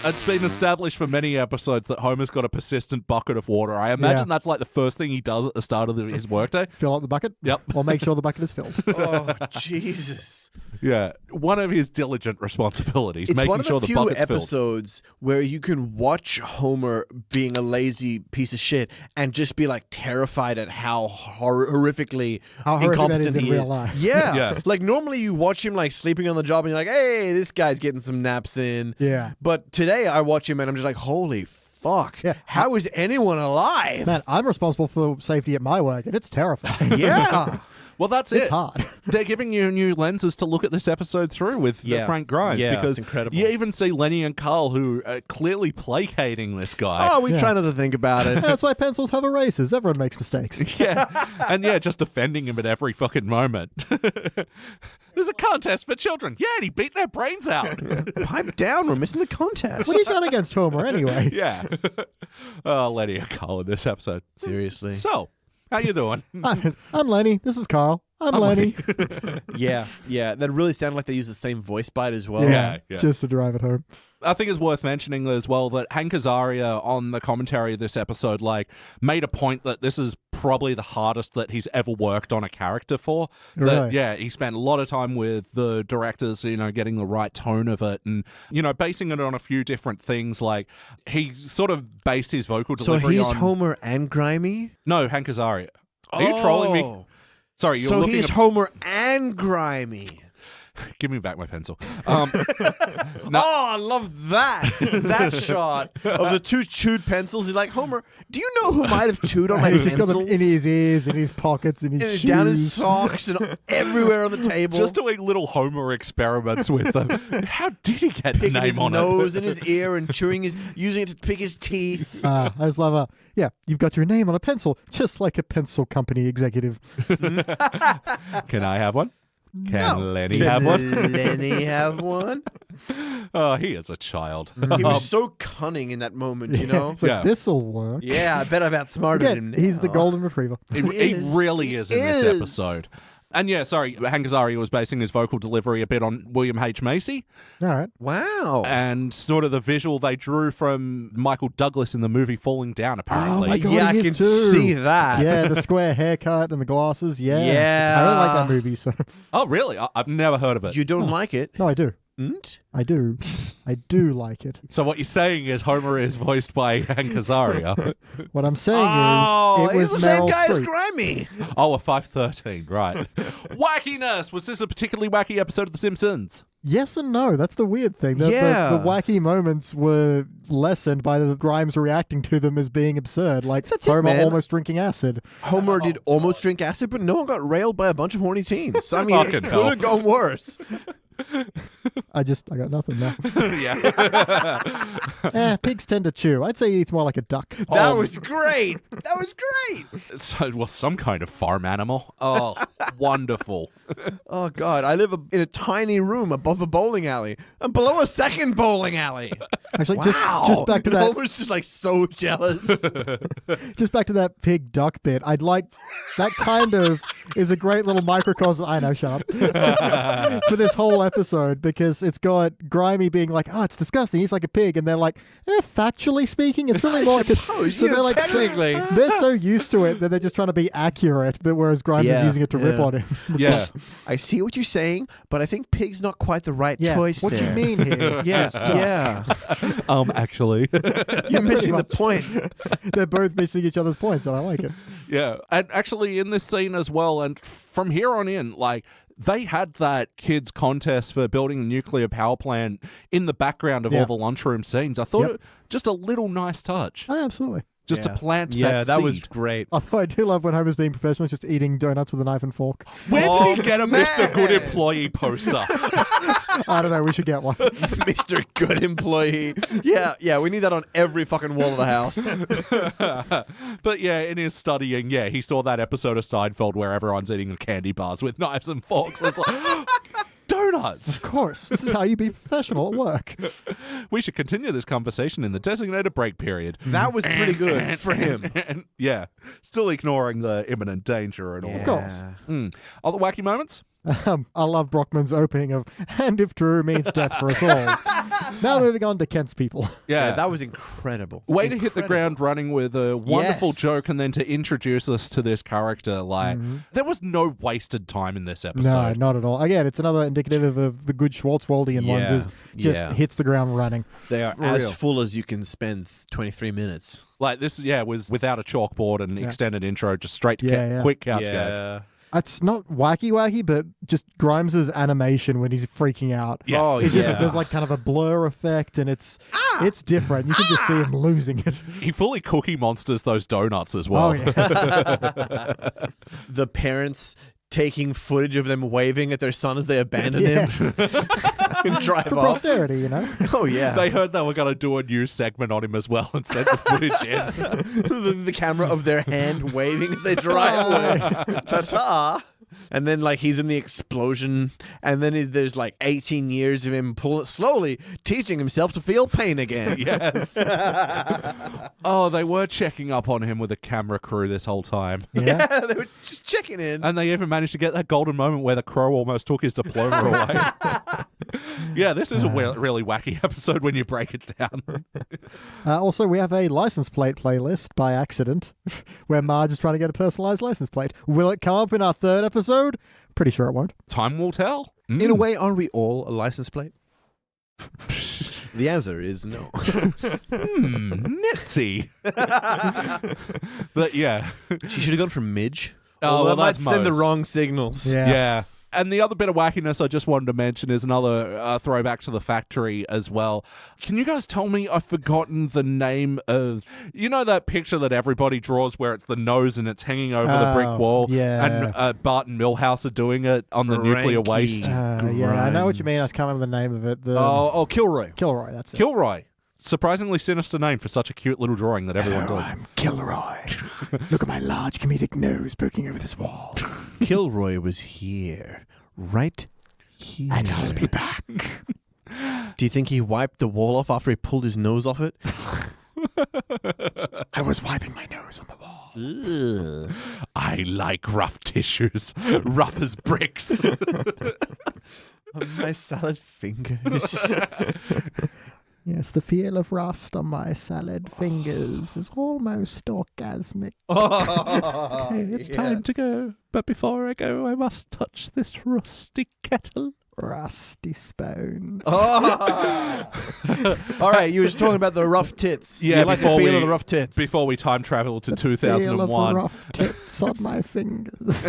It's been established for many episodes that Homer's got a persistent bucket of water. I imagine that's like the first thing he does at the start of his workday. Fill up the bucket? Yep. Or make sure the bucket is filled. Oh, Jesus. Yeah. One of his diligent responsibilities, It's making one of sure the the few bucket's filled. episodes where you can watch Homer being a lazy piece of shit and just be like terrified at how horrifically How horrific that incompetent is in he real is. life. Yeah. Yeah. Like normally you watch him like sleeping on the job and you're like, hey, this guy's getting some naps in. Yeah. But today I watch him and I'm just like, holy fuck. Yeah. How is anyone alive? Man, I'm responsible for safety at my work, and it's terrifying. Yeah. Well, that's It's it. hard. They're giving you new lenses to look at this episode through with Yeah. Frank Grimes. Yeah, because it's incredible. you even see Lenny and Carl who are clearly placating this guy. Oh, we Yeah. try not to think about it. That's why pencils have erasers. Everyone makes mistakes. Yeah. And just defending him at every fucking moment. There's a contest for children. Yeah, and he beat their brains out. Pipe down, we're missing the contest. What do you got against Homer anyway? Yeah. Oh, Lenny and Carl in this episode. Seriously. So, how you doing? I'm Lenny. This is Carl. I'm Lenny. Yeah. That really sounded like they used the same voice bite as well. Yeah. Just to drive it home. I think it's worth mentioning as well that Hank Azaria on the commentary of this episode made a point that this is probably the hardest that he's ever worked on a character for. That, Really? yeah, he spent a lot of time with the directors, getting the right tone of it and, basing it on a few different things. Like, he sort of based his vocal So delivery he's on... Homer and Grimy? No, Hank Azaria. Are you trolling me? Sorry, you're So looking he's at... Homer and Grimy. Give me back my pencil. Oh, I love that. That shot of the two chewed pencils. He's like, Homer, do you know who might have chewed on my He's just got pencils? them in his ears, in his pockets, in his And shoes. down his socks and everywhere on the table. Just doing little Homer experiments with them. How did he get the picking name his on nose it? and his ear and using it to pick his teeth. I just love yeah, you've got your name on a pencil, just like a pencil company executive. Can I have one? Can Lenny Can have one? Lenny have one? Oh, he is a child. He was so cunning in that moment, you know? It's like, Yeah. this'll work. Yeah, I bet I've outsmarted Again, him. he's the now. golden retriever. He is. really He is in this is. episode. And yeah, sorry, Hank Azaria was basing his vocal delivery a bit on William H. Macy All right. Wow. and sort of the visual they drew from Michael Douglas in the movie Falling Down, apparently. Oh my God, yeah, I he can is too. see that. Yeah, the square haircut and the glasses. Yeah. Yeah. I don't like that movie, so. Oh, really? I've never heard of it. You don't like it? No, I do. Mm? I do. I do like it. So what you're saying is Homer is voiced by Hank Azaria. What I'm saying Oh, is, it was he's the same Meryl guy as Streep. Grimy. Oh, a 513, right. Wackiness! Was this a particularly wacky episode of The Simpsons? Yes and no. That's the weird thing. Yeah. The wacky moments were lessened by the Grimes reacting to them as being absurd, like That's it, Homer man. almost drinking acid. Homer did almost drink acid, but no one got railed by a bunch of horny teens. I mean, Fucking it could hell. have gone worse. I got nothing now. Yeah. Pigs tend to chew. I'd say he eats more like a duck. That was great. That was great. So, well, some kind of farm animal. Oh, wonderful. Oh, God. I live in a tiny room above a bowling alley and below a second bowling alley. Actually, Wow. just back to that. Homer's just like so jealous. Just back to that pig duck bit. I'd like that kind of is a great little microcosm. I know, shut up. For this whole episode, because it's got Grimy being like, "Oh, it's disgusting. He's like a pig," and they're like, "Factually speaking, it's really more like a." suppose, So yeah, they're like, technically. they're so used to it that they're just trying to be accurate, but whereas Grimes is Yeah, using it to rip yeah. on him. Yeah. I see what you're saying, but I think pig's not quite the right Yeah. choice What there. you mean here? Yes, yeah. Actually. You're missing the point. They're both missing each other's points, and I like it. Yeah. And actually, in this scene as well, and from here on in, they had that kids contest for building a nuclear power plant in the background of Yeah. all the lunchroom scenes. I thought Yep. it just a little nice touch. Oh, absolutely. Just to plant Yeah, that was seed. great. Although I do love when Homer's being professional, just eating donuts with a knife and fork. Where did he get a man. Mr. Good Employee poster? I don't know. We should get one. Mr. Good Employee. Yeah, we need that on every fucking wall of the house. But yeah, in his studying, he saw that episode of Seinfeld where everyone's eating candy bars with knives and forks. It's like, donuts! Of course. This is how you be professional at work. We should continue this conversation in the designated break period. That was pretty good for him. Yeah, still ignoring the imminent danger and all. Of course. Other wacky moments? I love Brockman's opening of, and if true means death for us all. Now moving on to Kent's people. Yeah, that was incredible. Way to hit the ground running with a wonderful Yes. joke and then to introduce us to this character. Like, there was no wasted time in this episode. No, not at all. Again, it's another indicative of the good Schwartzwaldian ones. Is just hits the ground running. They are For as real. full as you can spend 23 minutes. Like this, was without a chalkboard and extended intro, just straight quick couch gag. It's not wacky, but just Grimes's animation when he's freaking out. Yeah. Oh, It's yeah. just there's like kind of a blur effect, and it's different. You can just see him losing it. He fully Cookie Monsters those donuts as well. Oh yeah. The parents taking footage of them waving at their son as they abandon Yes. him and drive For off. posterity, you know. Oh, yeah. They heard they were going to do a new segment on him as well and sent the footage in. the camera of their hand waving as they drive away. Ta-ta. And then, like, he's in the explosion, and then there's, like, 18 years of him slowly teaching himself to feel pain again. Yes. Oh, they were checking up on him with a camera crew this whole time. Yeah. They were just checking in. And they even managed to get that golden moment where the crow almost took his diploma away. Yeah, this is a really wacky episode when you break it down. Also, we have a license plate playlist by accident, where Marge is trying to get a personalized license plate. Will it come up in our third episode? Pretty sure it won't. Time will tell. In a way, aren't we all a license plate? The answer is no. Nitsy. But yeah. She should have gone for Midge. Oh, well, that might that's send the Moe's. wrong signals. Yeah. And the other bit of wackiness I just wanted to mention is another throwback to the factory as well. Can you guys tell me I've forgotten the name of... You know that picture that everybody draws where it's the nose and it's hanging over the brick wall? yeah. And Bart and Milhouse are doing it on the nuclear Frankie. waste. Yeah, I know what you mean. I just can't remember the name of it. Oh, Kilroy. Kilroy, that's it. Kilroy. Surprisingly sinister name for such a cute little drawing that everyone does. I'm Kilroy. Look at my large comedic nose poking over this wall. Kilroy was here. Right here. And I'll be back. Do you think he wiped the wall off after he pulled his nose off it? I was wiping my nose on the wall. Ugh. I like rough tissues. Rough as bricks. On my salad fingers. Yes, the feel of rust on my salad fingers is almost orgasmic. Okay, it's time to go. But before I go, I must touch this rusty kettle. Rusty spoons. All right, you were just talking about the rough tits. Yeah, you like the before feel we- of the rough tits. Before we time travel to Feel of 2001. rough tits on my fingers.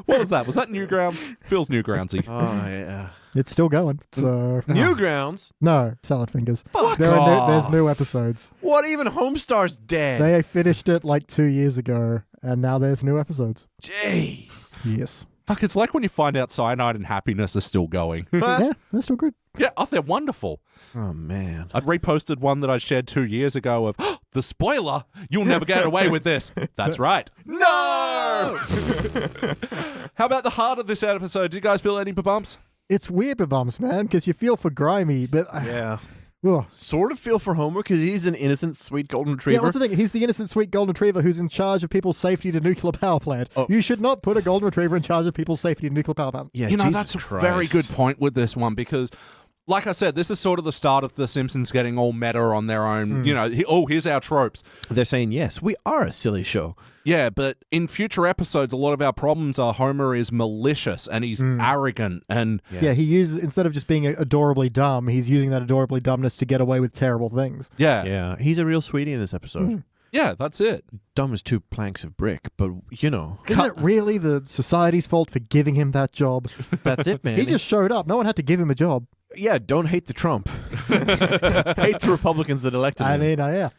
What was that? Was that Newgrounds? Feels Newgroundsy. Oh, yeah. It's still going. So Newgrounds? no, salad fingers. Fuck There's off. new episodes. What? Even Homestar's dead. They finished it like 2 years ago, and now there's new episodes. Jeez. Yes. Fuck, it's like when you find out Cyanide and Happiness are still going. Yeah, they're still good. Yeah, oh, they're wonderful. Oh, man. I reposted one that I shared 2 years ago of, the spoiler, you'll never get away with this. That's right. No! How about the heart of this episode? Did you guys feel any bumps? It's weird bumps, man, because you feel for Grimy, but Yeah. Ugh. Sort of feel for Homer because he's an innocent, sweet golden Yeah, retriever. that's the thing. He's the innocent, sweet golden retriever who's in charge of people's safety at a nuclear power plant. Oh. You should not put a golden retriever in charge of people's safety at a nuclear power plant. Yeah, You know, Jesus that's a Christ. very good point with this one because, like I said, this is sort of the start of The Simpsons getting all meta on their own. You know, here's our tropes. They're saying, yes, we are a silly show. Yeah, but in future episodes, a lot of our problems are Homer is malicious and he's arrogant and... Yeah, he uses, instead of just being adorably dumb, he's using that adorably dumbness to get away with terrible things. Yeah, Yeah, he's a real sweetie in this episode. yeah, that's it. Dumb as 2 planks of brick, but, you know. Isn't it really the society's fault for giving him that job? That's it, man. He just showed up. No one had to give him a job. Yeah, don't hate the Trump. Hate the Republicans that elected I him. mean, yeah.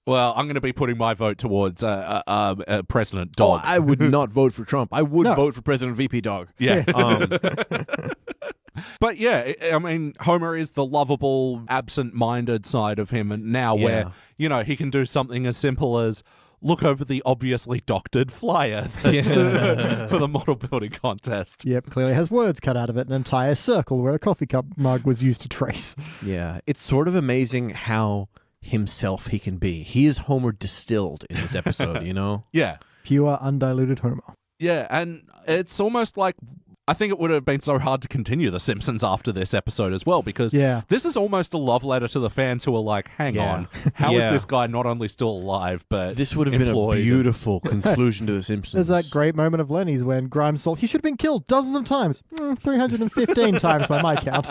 Well, I'm going to be putting my vote towards President Oh, Dog. I would not vote for Trump. I would No. vote for President VP Dog. Yeah. Um, But yeah, I mean, Homer is the lovable, absent-minded side of him and now Yeah. where, you know, he can do something as simple as look over the obviously doctored flyer that's, for the model building contest. Yep, clearly has words cut out of it, an entire circle where a coffee cup mug was used to trace. yeah, it's sort of amazing how himself he can be. He is Homer distilled in this episode, you know? Yeah. Pure, undiluted Homer. Yeah, and it's almost like I think it would have been so hard to continue The Simpsons after this episode as well, because this is almost a love letter to the fans who are like, hang on, how is this guy not only still alive, but this would have been a beautiful conclusion to The Simpsons. There's that great moment of Lenny's when Grimes thought he should have been killed dozens of times. 315 times by my count.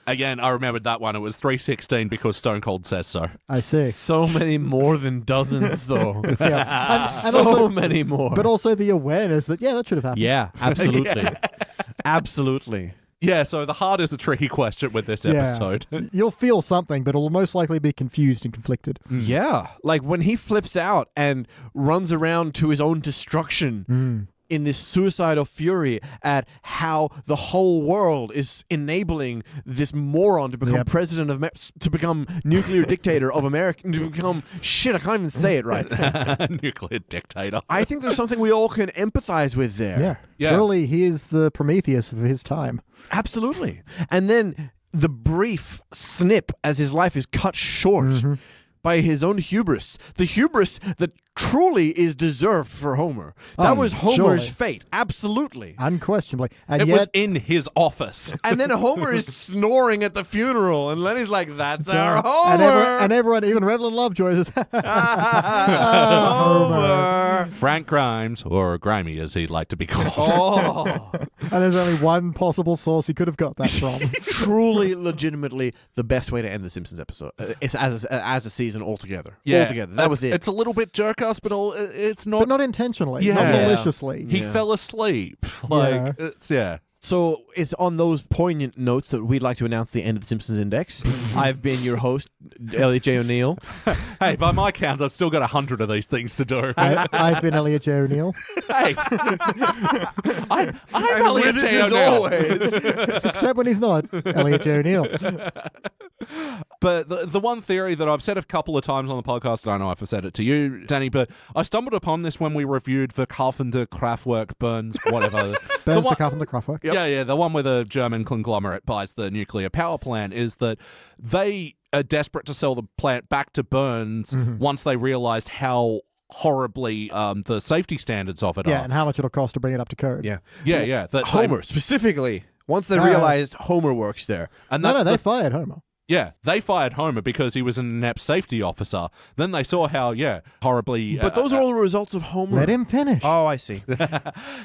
Again, I remembered that one. It was 316 because Stone Cold says so. I see. So many more than dozens, though. And so also, many more. But also the awareness that, that should have happened. Yeah, absolutely. Absolutely. Yeah, so the heart is a tricky question with this episode. You'll feel something, but it'll most likely be confused and conflicted. Yeah. Like when he flips out and runs around to his own destruction in this suicidal fury at how the whole world is enabling this moron to become president of to become nuclear dictator of America, to become shit, I can't even say it right. Nuclear dictator. I think there's something we all can empathize with there. Yeah. Surely he is the Prometheus of his time. Absolutely. And then the brief snip as his life is cut short by his own hubris. The hubris that truly is deserved for Homer. That was Homer's fate. Absolutely. Unquestionably. And it yet, was in his office. And then Homer is snoring at the funeral, and Lenny's like, that's our Homer. And everyone, even Reverend Lovejoy, says, Homer. Frank Grimes, or Grimy as he'd like to be called. And there's only one possible source he could have got that from. Truly, legitimately, the best way to end the Simpsons episode. It's as a season altogether. Yeah, altogether. That was it. It's a little bit jerk-ass, but it's not... But not intentionally. Yeah. Not maliciously. He fell asleep. Like, So it's on those poignant notes that we'd like to announce the end of the Simpsons Index. I've been your host, Elliot Jay O'Neill. Hey, by my count, I've still got 100 of these things to do. I've been Elliot Jay O'Neill. Hey, I'm Elliot Jay O'Neill. Except when he's not. Elliot Jay O'Neill. But the one theory that I've said a couple of times on the podcast, I don't know if I said it to you, Danny, but I stumbled upon this when we reviewed the Carpenter Kraftwerk Burns, whatever. Burns the Carpenter Kraftwerk. Yep. Yeah, the one where the German conglomerate buys the nuclear power plant, is that they are desperate to sell the plant back to Burns once they realized how horribly the safety standards of it are. Yeah, and how much it'll cost to bring it up to code. Yeah. That Homer, specifically. Once they realized Homer works there. And they fired Homer. Yeah, they fired Homer because he was an inept safety officer. Then they saw how, horribly... But those are all the results of Homer. Let him finish. Oh, I see.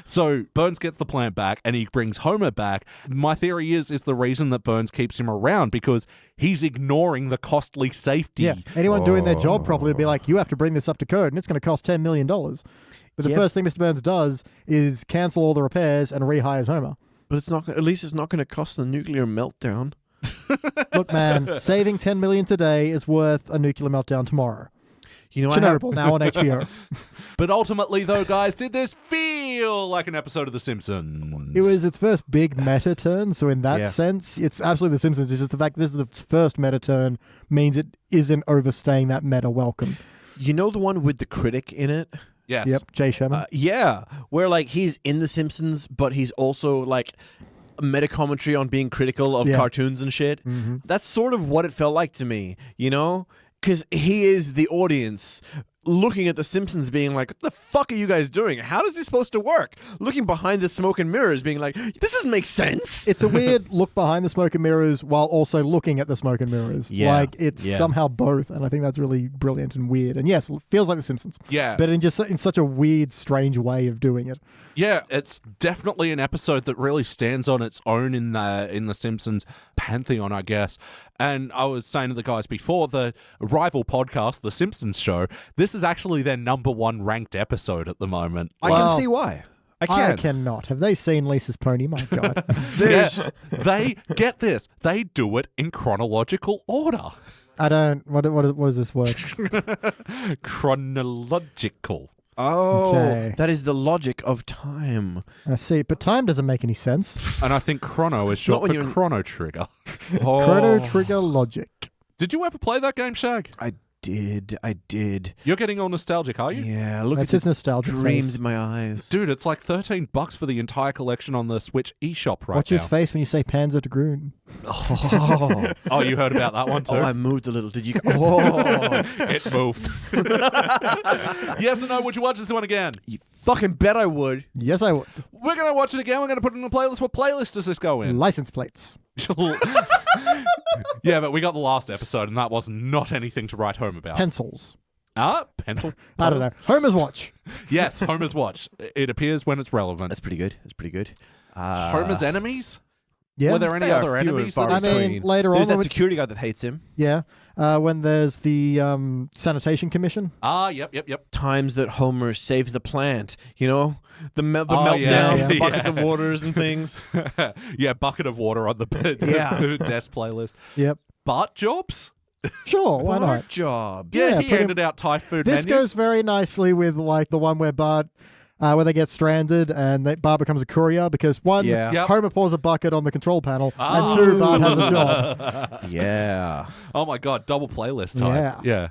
So Burns gets the plant back and he brings Homer back. My theory is the reason that Burns keeps him around because he's ignoring the costly safety. Yeah, anyone doing their job properly would be like, you have to bring this up to code and it's going to cost $10 million. But the first thing Mr. Burns does is cancel all the repairs and rehires Homer. But it's not. At least it's not going to cost the nuclear meltdown. Look, man, saving $10 million today is worth a nuclear meltdown tomorrow. You know, Chernobyl, now on HBO. But ultimately, though, guys, did this feel like an episode of The Simpsons? It was its first big meta turn, so in that sense, it's absolutely The Simpsons. It's just the fact this is its first meta turn means it isn't overstaying that meta welcome. You know the one with the critic in it? Yes. Yep, Jay Sherman. Where like he's in The Simpsons, but he's also like meta commentary on being critical of cartoons and shit. That's sort of what it felt like to me, you know? Because he is the audience looking at The Simpsons being like, what the fuck are you guys doing? How is this supposed to work? Looking behind the smoke and mirrors being like, this doesn't make sense. It's a weird look behind the smoke and mirrors while also looking at the smoke and mirrors. Yeah. Like, it's somehow both, and I think that's really brilliant and weird. And yes, it feels like The Simpsons. Yeah. But in such a weird, strange way of doing it. Yeah, it's definitely an episode that really stands on its own in the Simpsons pantheon, I guess. And I was saying to the guys before, the rival podcast, The Simpsons Show, this is actually their #1 ranked episode at the moment. I can see why. I cannot. Have they seen Lisa's Pony? My God. They get this. They do it in chronological order. I don't. What is this word? Chronological. Oh, Okay. that is the logic of time. I see, but time doesn't make any sense. And I think chrono is short Not when for you're- Chrono Trigger. Chrono Trigger logic. Did you ever play that game, Shag? I did. You're getting all nostalgic, are you? Yeah, look That's at his nostalgic dreams face. in my eyes. Dude, it's like $13 for the entire collection on the Switch eShop right Watch now. his face when you say Panzer de Grün. Oh, Oh, you heard about that one too? I moved a little. Did you? Oh, It moved. Yes or no, would you watch this one again? you fucking bet I would. Yes, I would. We're going to watch it again. We're going to put it in a playlist. What playlist does this go in? License plates. Yeah, but we got the last episode, and that was not anything to write home about. Pencils. Pencil? I don't know. Homer's watch. Yes, Homer's watch. It appears when it's relevant. That's pretty good. Homer's enemies? Yeah. Were there any There are other few and enemies? far that- I mean, between. later There's on, that security guard that hates him. yeah, when there's the sanitation commission. Yep. Times that Homer saves the plant, the meltdown, yeah. the buckets Yeah. of waters and things. Yeah, bucket of water on the Yeah. desk playlist. Yep. Bart jobs? Sure, why not? Bart job. Yeah, Yeah, he pretty- handed out Thai food This menus. goes very nicely with like the one where Bart, where they get stranded and Bart becomes a courier because one, Yeah. Yep. Homer pours a bucket on the control panel, Oh. and two, Bart has a job. Yeah. Oh my god, double playlist time. Yeah.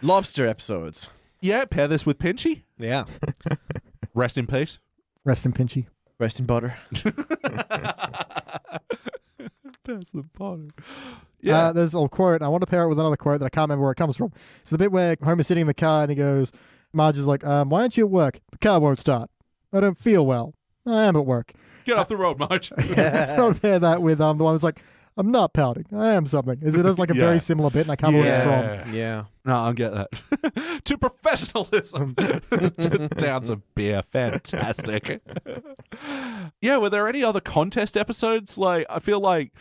Lobster episodes. Yeah, pair this with Pinchy. Yeah. Rest in peace. Rest in Pinchy. Rest in butter. Pass the bottom. Yeah. There's a quote. I want to pair it with another quote that I can't remember where it comes from. It's the bit where Homer's sitting in the car and he goes, Marge is like, why aren't you at work? The car won't start. I don't feel well. I am at work. Get off the road, Marge. I'll pair that with the one who's like, I'm not pouting. I am something. It does like a Yeah. very similar bit and I can't remember where it's from. Yeah. No, I get that. To professionalism. Down to beer. Fantastic. Yeah, were there any other contest episodes? Like, I feel like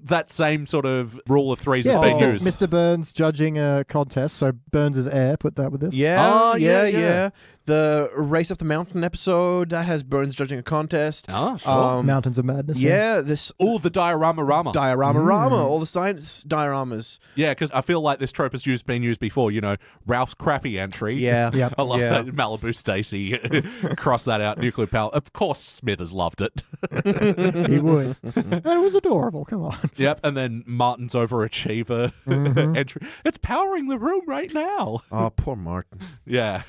that same sort of rule of threes is Yeah, being Mr. used. Mr. Burns judging a contest, so Burns is air. Put that with this. Yeah, Oh, yeah. The Race Up the Mountain episode, that has Burns judging a contest. Oh, sure. Mountains of Madness. Yeah, this Oh, the diorama rama. diorama-rama, all the science dioramas. Yeah, because I feel like this trope has been used before. Ralph's crappy entry. Yeah. Yep. I love Yeah. that. Malibu Stacy. Cross that out. Nuclear power. Of course, Smithers loved it. He would. And it was adorable. Come on. Yep. And then Martin's overachiever entry. It's powering the room right now. Oh, poor Martin. Yeah.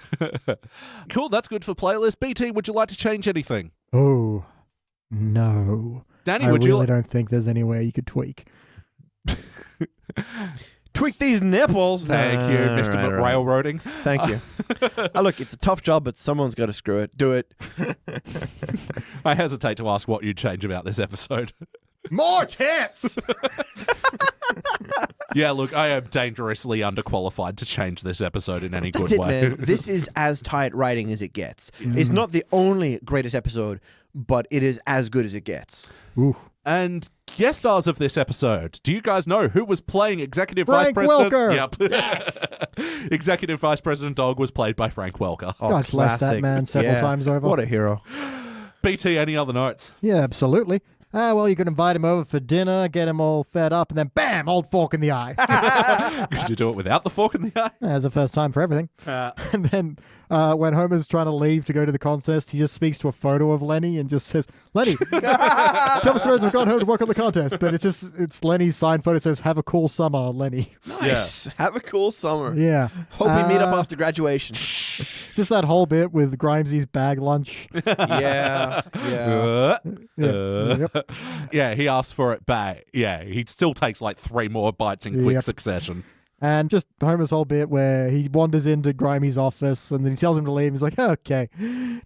Cool. That's good for playlist. BT, would you like to change anything? Oh, no. Danny, I would really you? don't think there's anywhere you could tweak. Tweak these nipples. Thank you, All Mr. right. Railroading. Thank you. Look, it's a tough job, but someone's got to screw it. Do it. I hesitate to ask what you'd change about this episode. More tits! Yeah, look, I am dangerously underqualified to change this episode in any That's good it, way. man. This is as tight writing as it gets. It's not the only greatest episode, but it is as good as it gets. Ooh. And guest stars of this episode, do you guys know who was playing Executive Frank Vice President? Welker. Yep. Yes. Executive Vice President Dog was played by Frank Welker. Oh, God bless that classic. man several Yeah. times over. What a hero. BT, any other notes? Yeah, absolutely. Well, you could invite him over for dinner, get him all fed up, and then bam, old fork in the eye. Could you do it without the fork in the eye? That's the first time for everything. And then when Homer's trying to leave to go to the contest, he just speaks to a photo of Lenny and just says, Lenny, tell stories I've gone home to work on the contest. But it's Lenny's signed photo says, have a cool summer, Lenny. Nice. Have a cool summer. Yeah. Hope we meet up after graduation. Just that whole bit with Grimesy's bag lunch. Yeah. Yep. Yeah, he asks for it back. Yeah, he still takes like 3 more bites in quick Yep. succession. And just Homer's whole bit where he wanders into Grimey's office and then he tells him to leave. He's like, okay,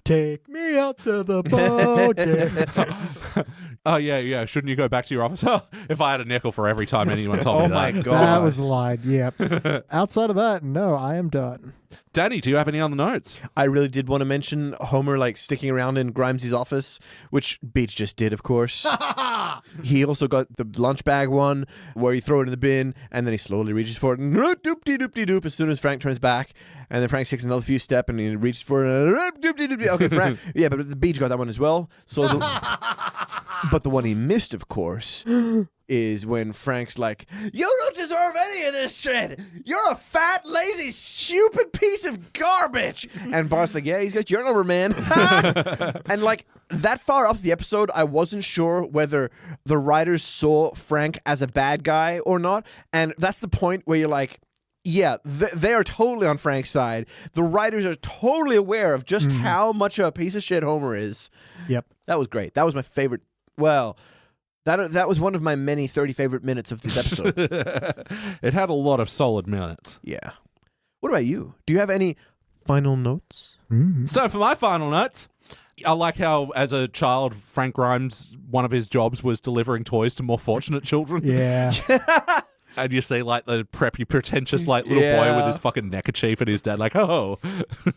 take me out to the ball game. Oh, yeah. Shouldn't you go back to your office? Oh, if I had a nickel for every time anyone told Oh me my that. God. That was the line. Yep. Outside of that, no, I am done. Danny, do you have any other notes? I really did want to mention Homer like sticking around in Grimesy's office, which Beach just did, of course. He also got the lunch bag one where you throw it in the bin and then he slowly reaches for it and doop-de-doop-de-doop as soon as Frank turns back. And then Frank takes another few steps and he reaches for it. Okay, Frank. Yeah, but the Beach got that one as well. So but the one he missed, of course, is when Frank's like, you don't deserve any of this shit. You're a fat, lazy, stupid piece of garbage. And Bart's like, yeah, he's got your number, man. And like that far up the episode, I wasn't sure whether the writers saw Frank as a bad guy or not. And that's the point where you're like, yeah, they are totally on Frank's side. The writers are totally aware of just how much of a piece of shit Homer is. Yep. That was great. That was my favorite. Well, that was one of my many 30 favorite minutes of this episode. It had a lot of solid minutes. Yeah. What about you? Do you have any final notes? It's time for my final notes. I like how, as a child, Frank Grimes, one of his jobs was delivering toys to more fortunate children. Yeah. And you see, like, the preppy, pretentious, like, little boy with his fucking neckerchief and his dad like, oh.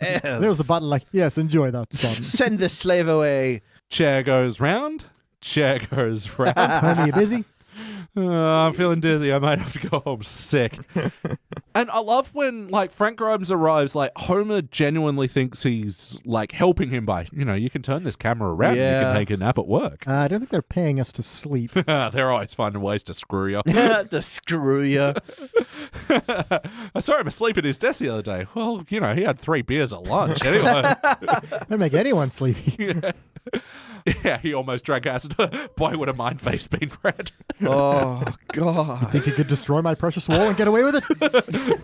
There was the button like, yes, enjoy that, son. Send the slave away. Chair goes round. Chair goes round. Homie, you busy? I'm feeling dizzy. I might have to go home sick. And I love when, like, Frank Grimes arrives, like, Homer genuinely thinks he's, like, helping him by, you can turn this camera around and you can take a nap at work. I don't think they're paying us to sleep. They're always finding ways to screw you. To screw you. I saw him asleep at his desk the other day. Well, he had 3 beers at lunch anyway. They make anyone sleepy. Yeah, he almost drank acid. Boy, would have my face been red. Oh, God. Think you could destroy my precious wall and get away with it?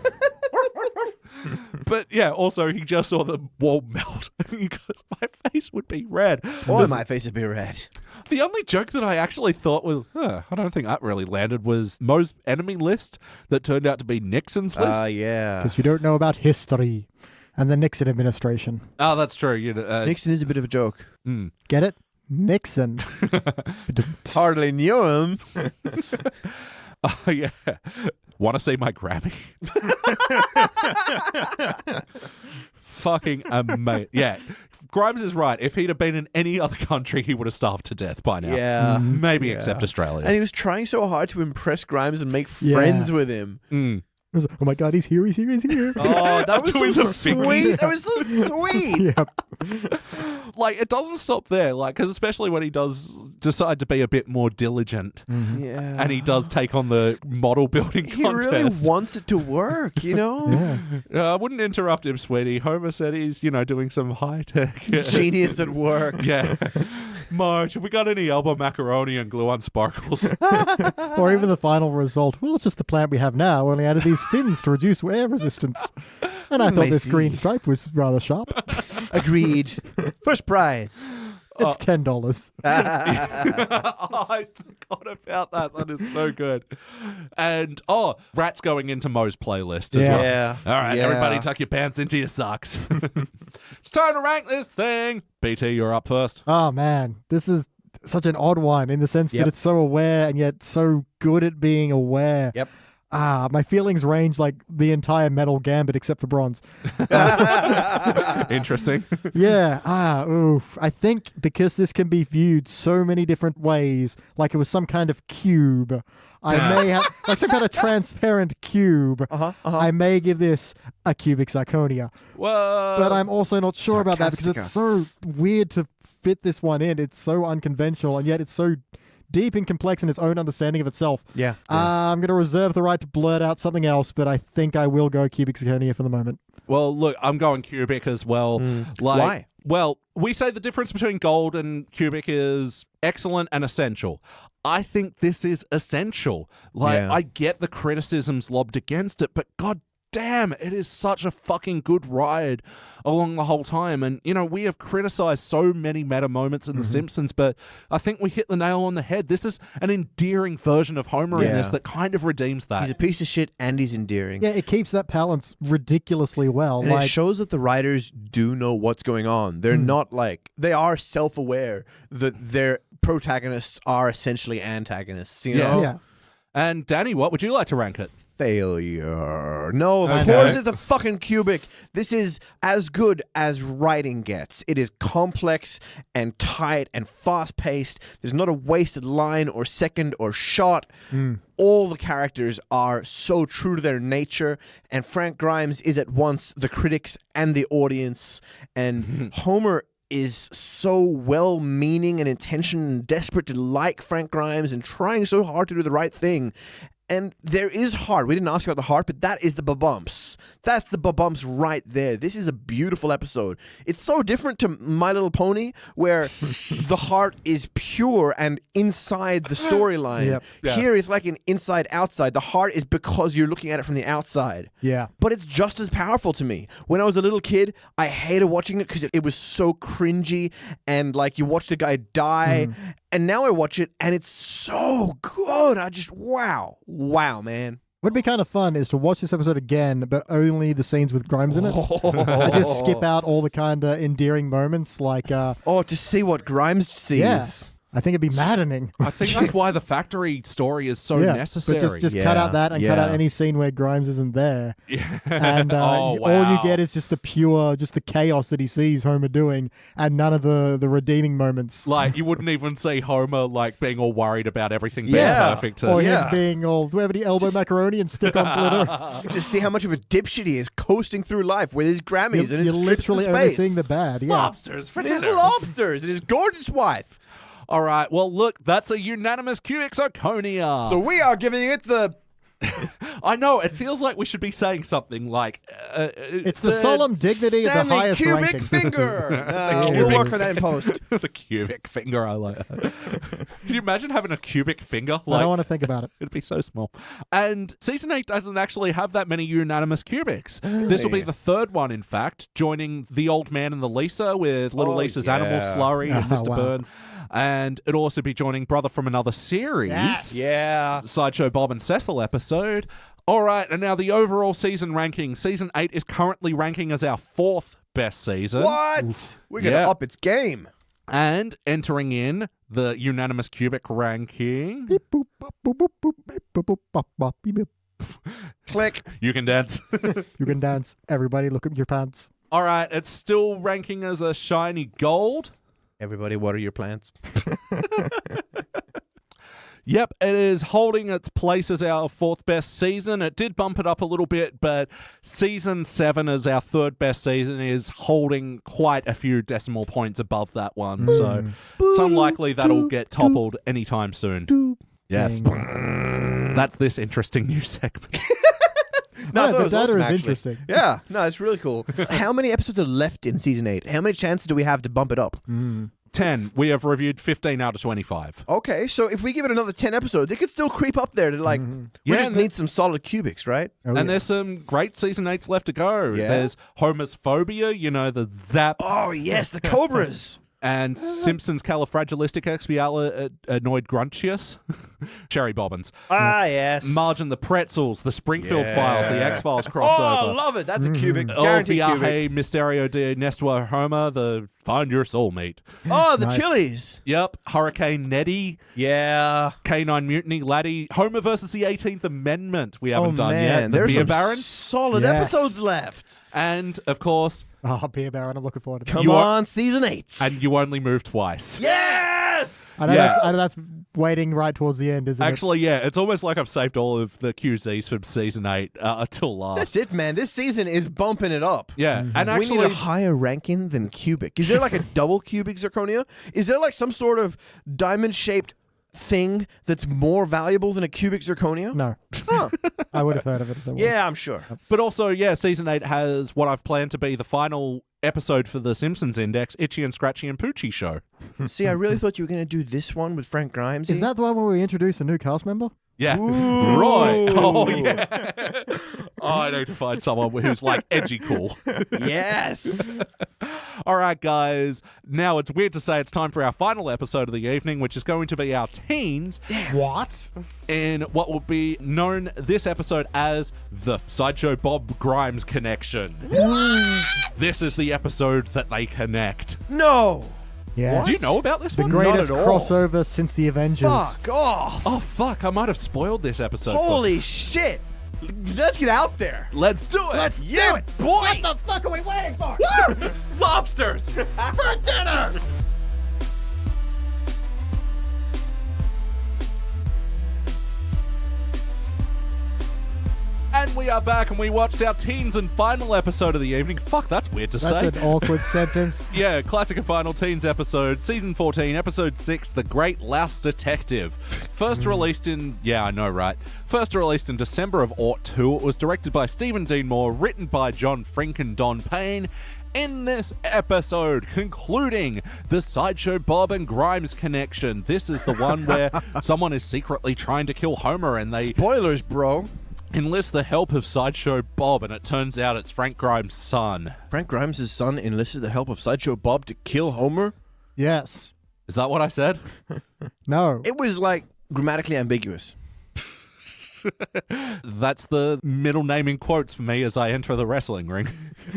But yeah, also he just saw the wall melt. And he goes, my face would be red. Or my face would be red. The only joke that I actually thought was, I don't think that really landed, was Moe's enemy list that turned out to be Nixon's list. Yeah. Because you don't know about history and the Nixon administration. Oh, that's true. Nixon is a bit of a joke. Get it? Nixon. Hardly knew him. Oh, yeah. Want to see my Grammy? Fucking amazing. Yeah. Grimes is right. If he'd have been in any other country, he would have starved to death by now. Yeah. Maybe except Australia. And he was trying so hard to impress Grimes and make friends with him. It was, oh my God, he's here. Oh, that was doing so the fingers. sweet. That was so sweet. Yep. Like, it doesn't stop there. Like, because especially when he does decide to be a bit more diligent. Yeah. And he does take on the model building He contest. really wants it to work, Yeah. I wouldn't interrupt him, sweetie. Homer said he's, doing some high-tech... Genius at work. Yeah. Marge, have we got any elbow macaroni and glue on sparkles? Or even the final result. Well, it's just the plant we have now, only added these fins to reduce air resistance. And I thought this green stripe was rather sharp. Agreed. First prize. It's $10. I forgot about that. That is so good. And, Rat's going into Moe's playlist as well. Yeah. All right, everybody tuck your pants into your socks. It's time to rank this thing. BT, you're up first. Oh, man. This is such an odd one in the sense that it's so aware and yet so good at being aware. Yep. My feelings range like the entire Metal Gambit except for bronze. Interesting. Yeah. Oof. I think because this can be viewed so many different ways, like it was some kind of cube, I may have, like some kind of transparent cube, I may give this a cubic zirconia. Whoa. But I'm also not sure about that because it's so weird to fit this one in. It's so unconventional, and yet it's so deep and complex in its own understanding of itself. Yeah. I'm going to reserve the right to blurt out something else, but I think I will go cubic zirconia for the moment. Well, look, I'm going cubic as well. Why? Well, we say the difference between gold and cubic is excellent and essential. I think this is essential. I get the criticisms lobbed against it, but god damn, it is such a fucking good ride along the whole time. And, we have criticized so many meta moments in The Simpsons, but I think we hit the nail on the head. This is an endearing version of Homer in this that kind of redeems that. He's a piece of shit and he's endearing. Yeah, it keeps that balance ridiculously well. And it shows that the writers do know what's going on. They're not they are self-aware that their protagonists are essentially antagonists, you know? Yeah. And Danny, what would you like to rank it? Failure. No, of course it's a fucking cubic. This is as good as writing gets. It is complex and tight and fast-paced. There's not a wasted line or second or shot. All the characters are so true to their nature, and Frank Grimes is at once the critics and the audience, and Homer is so well-meaning and intentioned and desperate to like Frank Grimes and trying so hard to do the right thing. And there is heart. We didn't ask about the heart, but that is the ba-bumps. That's the ba-bumps right there. This is a beautiful episode. It's so different to My Little Pony, where the heart is pure and inside the storyline. Yep. Yeah. Here it's like an inside-outside. The heart is because you're looking at it from the outside. Yeah. But it's just as powerful to me. When I was a little kid, I hated watching it because it was so cringy and like you watched a guy die. And now I watch it and it's so good. I just, wow, man. What'd be kind of fun is to watch this episode again, but only the scenes with Grimes in it. I just skip out all the kind of endearing moments, like to see what Grimes sees. Yeah. I think it'd be maddening. I think that's why the factory story is so necessary. But just cut out that and cut out any scene where Grimes isn't there. Yeah. And all you get is just the chaos that he sees Homer doing, and none of the redeeming moments. Like, you wouldn't even see Homer, like, being all worried about everything being perfect. Or him being all, do we have any elbow macaroni and stick on glitter? Just see how much of a dipshit he is coasting through life with his Grammys and his you're trips to literally space. only seeing the bad. Yeah. Lobsters for His dinner. lobsters and his gorgeous wife. All right, well, look, that's a unanimous cubic zirconia. So we are giving it the... I know, it feels like we should be saying something like... It's the solemn dignity of the Stanley highest cubic ranking. finger. We'll work for that in post. the cubic finger, I like that. Can you imagine having a cubic finger? I don't want to think about it. It'd be so small. And Season 8 doesn't actually have that many unanimous cubics. This will be the third one, in fact, joining The Old Man and the Lisa with Little Lisa's Animal Slurry and Mr. Wow. Burns. And it'll also be joining Brother from Another Series. Yes. Yeah. Sideshow Bob and Cecil episode. All right, and now the overall season ranking. Season 8 is currently ranking as our 4th best season. What? We're going to Yeah. up its game. And entering in the unanimous cubic ranking. Beep, boop, boop, boop, boop, boop, beep, boop, boop, bop, bop, beep, beep. Click. You can dance. You can dance. Everybody look at your pants. All right, it's still ranking as a shiny gold. Everybody, water your plants. Yep, it is holding its place as our 4th best season. It did bump it up a little bit, but season 7 as our 3rd best season is holding quite a few decimal points above that one. So it's unlikely that'll get toppled anytime soon. Yes. That's this interesting new segment. No, I thought it the was data awesome, is actually. interesting. Yeah, no, it's really cool. How many episodes are left in season 8? How many chances do we have to bump it up? 10. We have reviewed 15 out of 25. Okay, so if we give it another 10 episodes, it could still creep up there to like, we Yeah, just and need some solid cubics, right? Oh, And yeah. there's some great season 8s left to go. Yeah. There's Homer's Phobia, you know, the zap. Oh, yes, the Cobras. And Simpsons califragilisticexpialinoid gruntius. Cherry bobbins. Yes. Margin the Pretzels, the Springfield Yeah. Files, the X-Files Oh, crossover. love it. That's a cubic. El Guaranteed cubic. Viaje Misterio de Nestor Homer, the Find Your Soulmate. Oh, the Nice. chilies. Yep. Hurricane Nettie, Yeah. Canine Mutiny, Laddie, Homer versus the 18th Amendment we haven't done yet. The There's Beer some Baron. solid Yes. episodes left. And, of course, Oh, Beer Baron, I'm looking forward to that. Come You are- on, season 8. and You Only Move Twice. Yes! I know, Yeah. that's waiting right towards the end, isn't Actually, yeah, it's almost like I've saved all of the QZs from season 8 till last. That's it, man. This season is bumping it up. Yeah, and we actually, need a higher ranking than cubic. Is there like a double cubic zirconia? Is there like some sort of diamond-shaped thing that's more valuable than a cubic zirconia? it? No. Huh. I would have heard of it if there was. Yeah, I'm sure. but also, yeah, season 8 has what I've planned to be the final episode for the Simpsons Index, Itchy and Scratchy and Poochie show. See, I really thought you were going to do this one with Frank Grimes. Is that the one where we introduce a new cast member? Yeah, Ooh. Roy. Oh, yeah. Oh, I need to find someone who's like edgy cool. Yes. All right, guys. Now it's weird to say it's time for our final episode of the evening, which is going to be our teens. What? In what will be known this episode as the Sideshow Bob Grimes connection. This is the episode that they connect. No. Yeah. Do you know about this The one? greatest Not at all. crossover since the Avengers. Fuck off. Oh, fuck. I might have spoiled this episode. Holy shit. Let's get out there. Let's do it. Let's do it, boy! What the fuck are we waiting for? Lobsters. For dinner! And we are back, and we watched our teens and final episode of the evening. Fuck, that's weird to say. That's an awkward sentence. Yeah, classic and final teens episode, season 14, episode 6, The Great Louse Detective. First released in, yeah, I know, right? First released in December of '02. It was directed by Stephen Dean Moore, written by John Frink and Don Payne. In this episode, concluding the Sideshow Bob and Grimes connection. This is the one where someone is secretly trying to kill Homer, and they Spoilers, bro. enlist the help of Sideshow Bob, and it turns out it's Frank Grimes' son. Frank Grimes' son enlisted the help of Sideshow Bob to kill Homer? Yes. Is that what I said? No. It was like grammatically ambiguous. That's the middle name in quotes for me as I enter the wrestling ring.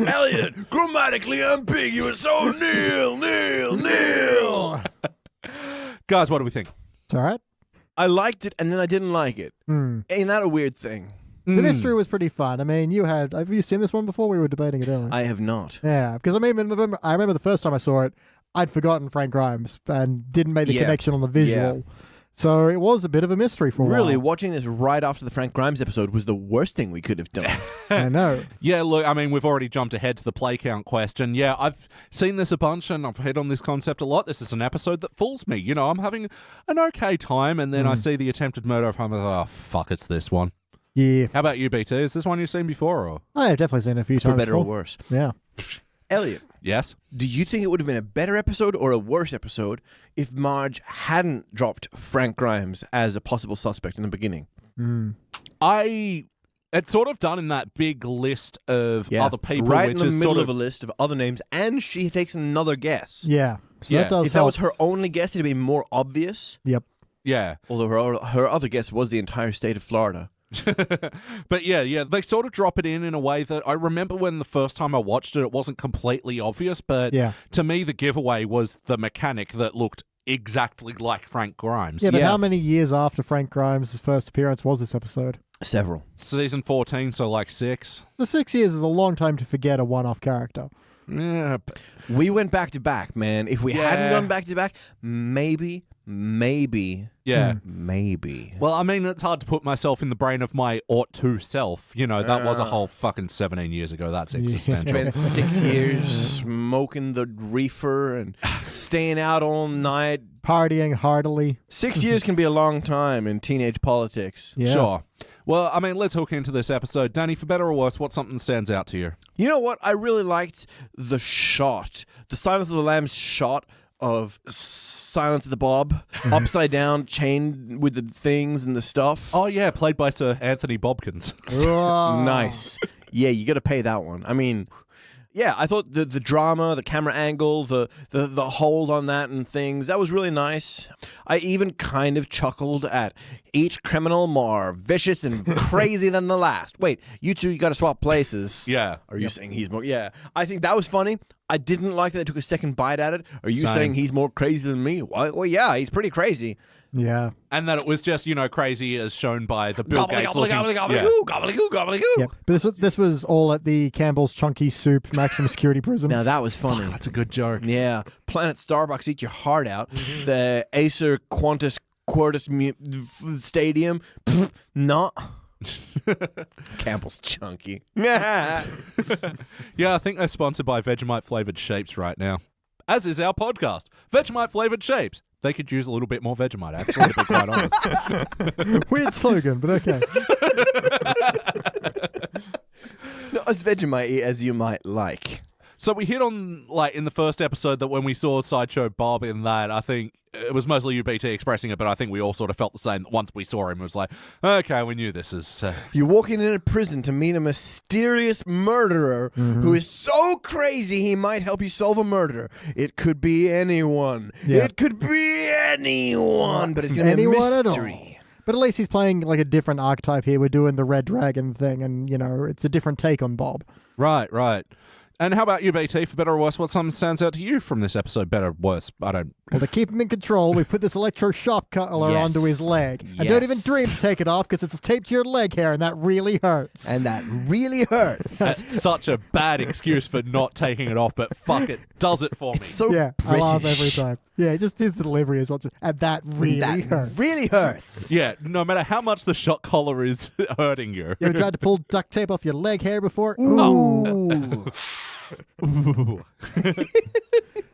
Elliot, grammatically ambiguous. O'Neill, Neil. Guys, what do we think? It's all right. I liked it, and then I didn't like it. Ain't that a weird thing? The mystery was pretty fun. I mean, have you seen this one before? We were debating it earlier. I have not. Yeah, because I remember the first time I saw it, I'd forgotten Frank Grimes and didn't make the connection on the visual. Yeah. So it was a bit of a mystery for a Really, while. watching this right after the Frank Grimes episode was the worst thing we could have done. I know. Yeah, look, I mean, we've already jumped ahead to the play count question. Yeah, I've seen this a bunch and I've hit on this concept a lot. This is an episode that fools me. You know, I'm having an okay time and then I see the attempted murder. I'm like, oh, fuck, it's this one. Yeah. How about you, BT? Is this one you've seen before? Or? I've definitely seen it a few For times better or before. worse. Yeah. Elliot, Yes? do you think it would have been a better episode or a worse episode if Marge hadn't dropped Frank Grimes as a possible suspect in the beginning? It's sort of done in that big list of other people, right which in the is middle sort of a list of other names, and she takes another guess. Yeah. So Yeah. that does If that help. was her only guess, it'd be more obvious. Yep. yeah. Although her other guess was the entire state of Florida. But yeah, they sort of drop it in a way that I remember when the first time I watched it, it wasn't completely obvious, but Yeah. to me, the giveaway was the mechanic that looked exactly like Frank Grimes. Yeah, but Yeah. how many years after Frank Grimes' first appearance was this episode? Several. Season 14, so like 6. The 6 years is a long time to forget a one-off character. Yeah, but We went back to back, man. If we hadn't Yeah. gone back to back, maybe. yeah. Maybe. Well, I mean, it's hard to put myself in the brain of my ought-to self. You know, that was a whole fucking 17 years ago. That's existential. Spent 6 years smoking the reefer and staying out all night. Partying heartily. 6 years can be a long time in teenage politics. Yeah. Sure. Well, I mean, let's hook into this episode. Danny, for better or worse, what's something that stands out to you? You know what? I really liked the shot. The Silence of the Lambs shot of Silence of the Bob, upside down, chained with the things and the stuff. Oh, yeah, played by Sir Anthony Bobkins. Oh. Nice. Yeah, you got to pay that one. I mean, yeah, I thought the drama, the camera angle, the hold on that and things, that was really nice. I even kind of chuckled at each criminal more vicious and crazy than the last. Wait, you two, you got to swap places. Yeah. Are you saying he's more? Yeah. I think that was funny. I didn't like that they took a second bite at it. Are you Same. saying he's more crazy than me? Well, yeah, he's pretty crazy. Yeah. And that it was just, you know, crazy as shown by the Bill Gates looking... Gobbledygoo. Yeah. But this was all at the Campbell's Chunky Soup maximum security prison. Now that was funny. That's a good joke. Yeah, Planet Starbucks eat your heart out. The Acer Qantas Quartus Stadium, not. Campbell's Chunky. Yeah, I think they're sponsored by Vegemite-flavored shapes right now. As is our podcast, Vegemite-flavored shapes. They could use a little bit more Vegemite, actually, to be quite honest. Weird slogan, but okay. Not as Vegemite as you might like. So we hit on, like, in the first episode that when we saw Sideshow Bob in that, I think it was mostly you, BT, expressing it, but I think we all sort of felt the same once we saw him. It was like, okay, we knew this is... You're walking in a prison to meet a mysterious murderer who is so crazy he might help you solve a murder. It could be anyone. Yeah. It could be anyone, but it's going to be a Anyone at all. mystery. But at least he's playing like a different archetype here. We're doing the Red Dragon thing, and, you know, it's a different take on Bob. Right. And how about you, BT, for better or worse? What something stands out to you from this episode? Better or worse? I don't... Well, to keep him in control, we put this electroshock collar Yes. onto his leg. And don't even dream to take it off because it's taped to your leg hair, and that really hurts. And that really hurts. That's such a bad excuse for not taking it off, but fuck it, does it for me. It's so yeah, British. I laugh every time. Yeah, just his delivery is what's... And that really That hurts. really hurts. Yeah, no matter how much the shock collar is hurting you. You ever tried to pull duct tape off your leg hair before? Ooh.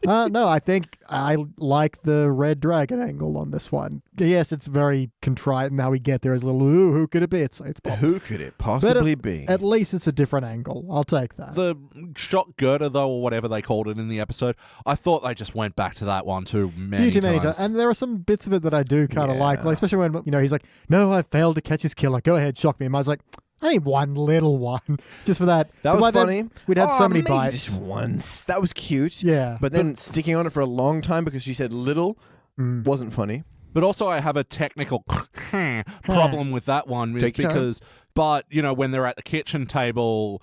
No, I think I like the Red Dragon angle on this one. Yes, it's very contrite, and how we get there is a little, ooh, who could it be? It's Bob. Who could it But possibly be? At least it's a different angle. I'll take that. The shock girder, though, or whatever they called it in the episode, I thought they just went back to that one too many times. And there are some bits of it that I do kind of like, especially when, you know, he's like, no, I failed to catch his killer. Go ahead, shock me. And I was like, I need one little one just for that. That But was by then, funny. we'd had so many maybe bites. Just once. That was cute. Yeah. But then sticking on it for a long time because she said little wasn't funny. But also I have a technical problem with that one is Take your time. because, but, you know, when they're at the kitchen table,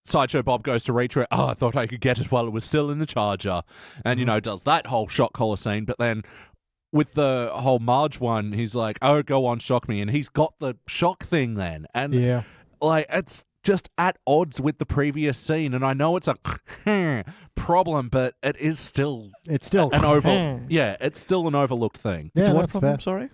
Sideshow Bob goes to reach for it. Oh, I thought I could get it while it was still in the charger. And, you know, does that whole shock collar scene. But then with the whole Marge one, he's like, oh, go on, shock me. And he's got the shock thing then. And, Yeah. like, it's just at odds with the previous scene. And I know it's a problem, but it is still It's still an yeah, it's still an overlooked thing. Yeah, What that's problem? fair. Sorry.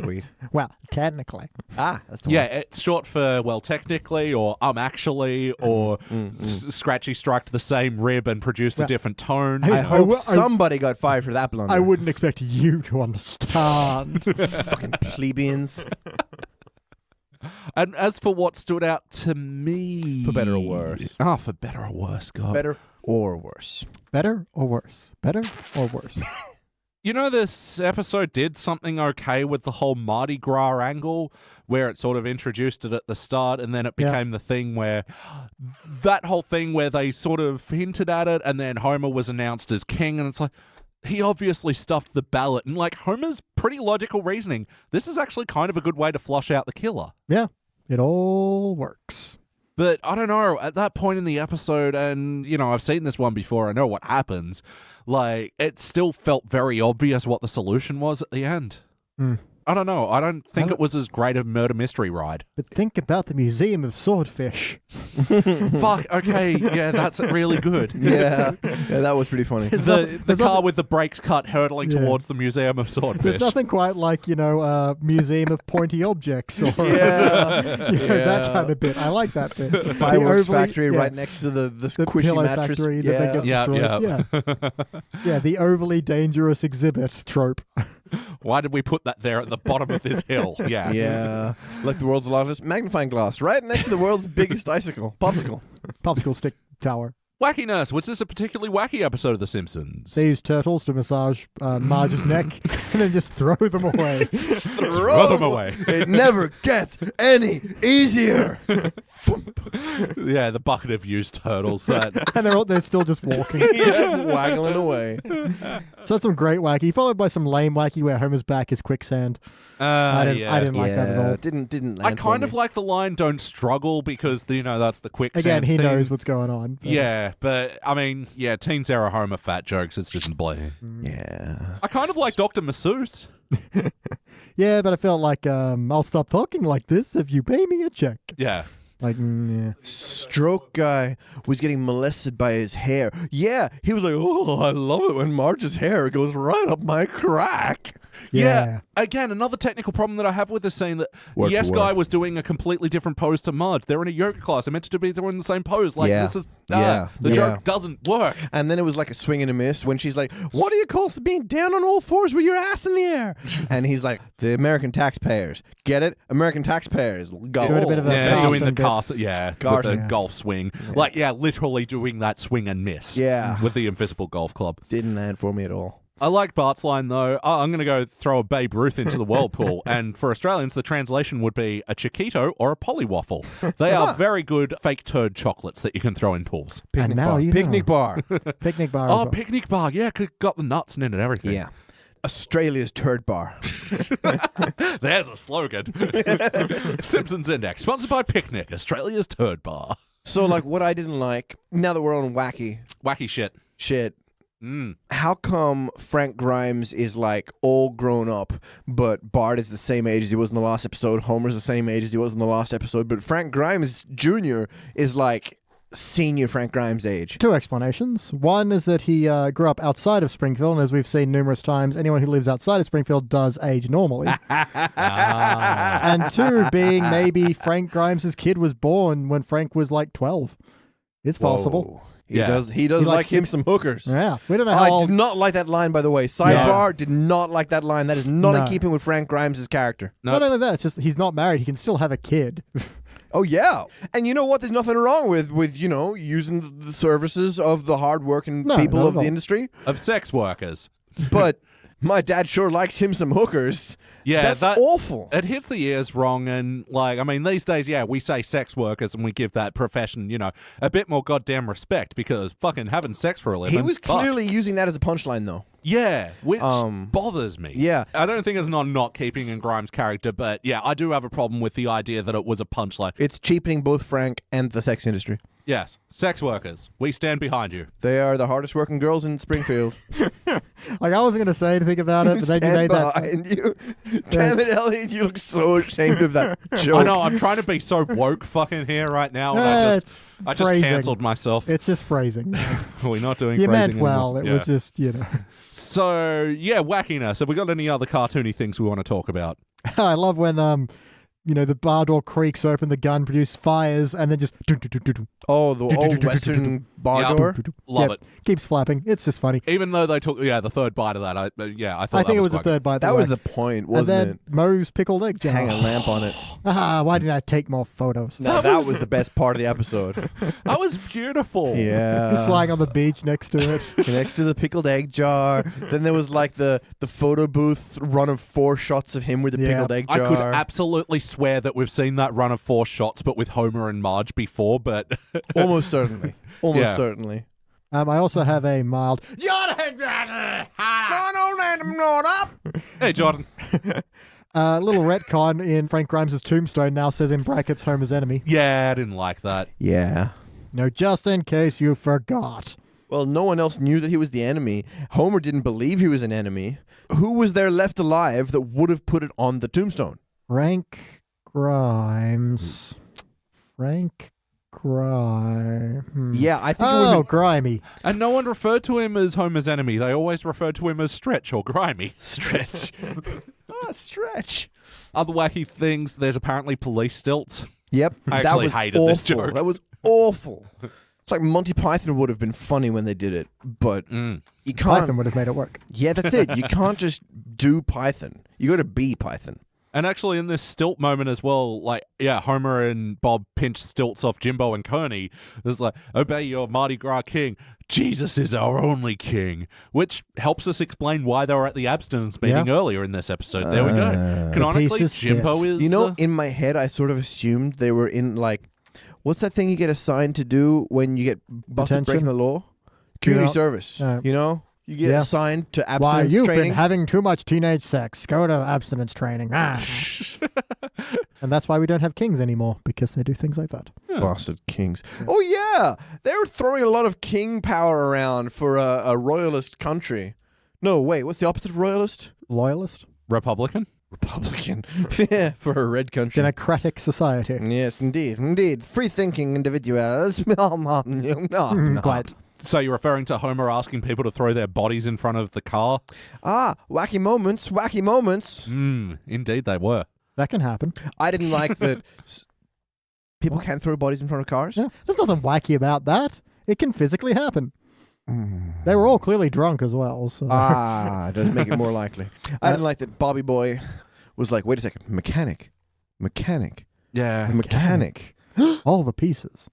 Sweet. Well, technically. That's the Yeah, it's short for, well, technically, or actually, or Scratchy struck the same rib and produced a different tone. I I hope w- I- somebody got fired for that blunder. I wouldn't expect you to understand. Fucking plebeians. And as for what stood out to me... For better or worse? Oh, for better or worse, God. Better or worse? Better or worse? Better or worse? You know, this episode did something okay with the whole Mardi Gras angle, where it sort of introduced it at the start, and then it became the thing where that whole thing where they sort of hinted at it, and then Homer was announced as king, and it's like, he obviously stuffed the ballot. And like, Homer's pretty logical reasoning. This is actually kind of a good way to flush out the killer. Yeah, it all works. But I don't know, at that point in the episode, and, you know, I've seen this one before, I know what happens, like, it still felt very obvious what the solution was at the end. I don't know. I don't think it was as great a murder mystery ride. But think about the Museum of Swordfish. Fuck, okay, yeah, that's really good. Yeah, that was pretty funny. The car with the brakes cut hurtling towards the Museum of Swordfish. There's nothing quite like, you know, Museum of Pointy Objects or that kind of bit. I like that bit. The fireworks overly- factory yeah, right next to the squishy pillow mattress. factory that they get Yeah, destroyed. Yeah, the overly dangerous exhibit trope. Why did we put that there at the bottom of this hill? Yeah. Yeah, like the world's largest magnifying glass, right next to the world's biggest popsicle. Popsicle stick tower. Wackiness. Was this a particularly wacky episode of The Simpsons? They use turtles to massage Marge's neck and then just throw them away. Throw them away. It never gets any easier. Yeah, the bucket of used turtles. That And they're still just walking. Yeah, waggling away. So that's some great wacky, followed by some lame wacky where Homer's back is quicksand. I didn't like that at all. Didn't land I kind for of me. like the line "Don't struggle" because you know that's the quicksand. Again, he thing. knows what's going on. Yeah, but I mean, yeah, Teen Sarah Homer fat jokes. It's just blah. Yeah. I kind of like Dr. Masseuse. Yeah, but I felt like I'll stop talking like this if you pay me a check. Yeah. Like, yeah. Stroke guy was getting molested by his hair. Yeah, he was like, oh, I love it when Marge's hair goes right up my crack. Yeah. Again, another technical problem that I have with this scene that Word Yes for Guy word. was doing a completely different pose to Marge. They're in a yoga class. They're meant to be doing the same pose. Like, Yeah. this is Yeah. the Yeah. joke doesn't work. And then it was like a swing and a miss when she's like, what do you call being down on all fours with your ass in the air? And he's like, the American taxpayers. Get it? American taxpayers. Go. Doing a bit of a Yeah, doing the Carson bit. cast, yeah, with the Carson. golf swing. Like, yeah, literally doing that swing and miss. Yeah. With the invisible golf club. Didn't land for me at all. I like Bart's line, though. Oh, I'm going to go throw a Babe Ruth into the whirlpool. And for Australians, the translation would be a Chiquito or a Polywaffle. They are very good fake turd chocolates that you can throw in pools. And now bar. you know. Picnic bar. Picnic bar. Oh, as well. picnic bar. Yeah, got the nuts in it and everything. Yeah. Australia's turd bar. There's a slogan. Simpsons Index, sponsored by Picnic, Australia's turd bar. So, like, what I didn't like, now that we're on wacky Wacky shit. shit, how come Frank Grimes is, like, all grown up, but Bart is the same age as he was in the last episode, Homer's the same age as he was in the last episode, but Frank Grimes Jr. is, like, senior Frank Grimes age? Two explanations. One is that he grew up outside of Springfield, and as we've seen numerous times, anyone who lives outside of Springfield does age normally. And two being maybe Frank Grimes' kid was born when Frank was like 12. It's possible. Whoa. He Yeah. does He like likes him six- some hookers. Yeah, we don't know how I old. did not like that line, by the way. Sidebar, did not like that line. That is not in No. keeping with Frank Grimes' character. No. Not only that, it's just he's not married. He can still have a kid. Oh, yeah. And you know what? There's nothing wrong with you know, using the services of the hardworking No, people not of at the all. industry. Of sex workers. But My dad sure likes him some hookers. Yeah, That's awful. It hits the ears wrong, and these days, we say sex workers and we give that profession, a bit more goddamn respect because fucking having sex for a living. He was fuck. clearly using that as a punchline, though. Yeah, which bothers me. Yeah. I don't think it's not keeping in Grimes' character, but yeah, I do have a problem with the idea that it was a punchline. It's cheapening both Frank and the sex industry. Yes, sex workers, we stand behind you. They are the hardest working girls in Springfield. Like, I wasn't going to say anything about it, but then you made that. Behind you. Damn it, Elliot, you look so ashamed of that joke. I know, I'm trying to be so woke fucking here right now, and It's I just phrasing. cancelled myself. It's just phrasing. We're not doing You phrasing meant well. anymore. It was just, So, yeah, wackiness. Have we got any other cartoony things we want to talk about? I love when, the bar door creaks open, the gun produces fires, and then just... Oh, the old Western bar Yeah. door? Love it. Keeps flapping. It's just funny. Even though they took, the third bite of that, I thought I think it was the quite good. third bite. That was the point, And wasn't then it? Moe's pickled egg jar. Hang a lamp on it. Why didn't I take more photos? No, that was the best part of the episode. That was beautiful. Yeah. It's lying on the beach next to it. Next to the pickled egg jar. Then there was like the photo booth run of 4 shots of him with the Yeah. pickled egg I jar. could absolutely swear that we've seen that run of 4 shots, but with Homer and Marge before, but... Almost certainly. Almost Yeah. certainly. I also have a mild... Hey, Jordan. little retcon in Frank Grimes' tombstone now says in brackets Homer's enemy. Yeah, I didn't like that. Yeah. Just in case you forgot. Well, no one else knew that he was the enemy. Homer didn't believe he was an enemy. Who was there left alive that would have put it on the tombstone? Frank Grimes. Yeah, I think it Oh, was Grimy. And no one referred to him as Homer's enemy. They always referred to him as Stretch or Grimy. Stretch. Stretch. Other wacky things, there's apparently police stilts. Yep. I that actually was hated awful. this joke. That was awful. It's like Monty Python would have been funny when they did it, but you can't. Python would have made it work. Yeah, that's it. You can't just do Python. You got to be Python. And actually, in this stilt moment as well, Homer and Bob pinch stilts off Jimbo and Kearney. It's like, obey your Mardi Gras king. Jesus is our only king. Which helps us explain why they were at the abstinence meeting earlier in this episode. There we go. Canonically, piece of Jimbo shit. is... You know, in my head, I sort of assumed they were in, like, what's that thing you get assigned to do when you get busted Detention? breaking the law? Community know, service. You know? You get Yeah. assigned to Why, abstinence you've training. been having too much teenage sex. Go to abstinence training. And that's why we don't have kings anymore, because they do things like that. Bastard kings. Oh, yeah. They were throwing a lot of king power around for a royalist country. No, wait. What's the opposite of royalist? Loyalist? Republican? Republican. Yeah, for a red country. Democratic society. Yes, indeed. Indeed. Free-thinking individuals. Quite. So you're referring to Homer asking people to throw their bodies in front of the car? Ah, wacky moments. Wacky moments. Indeed they were. That can happen. I didn't like that people can't throw bodies in front of cars. Yeah, there's nothing wacky about that. It can physically happen. They were all clearly drunk as well. So. Ah, it does make it more likely. I didn't like that Bobby Boy was like, wait a second, mechanic. Yeah. Mechanic. All the pieces.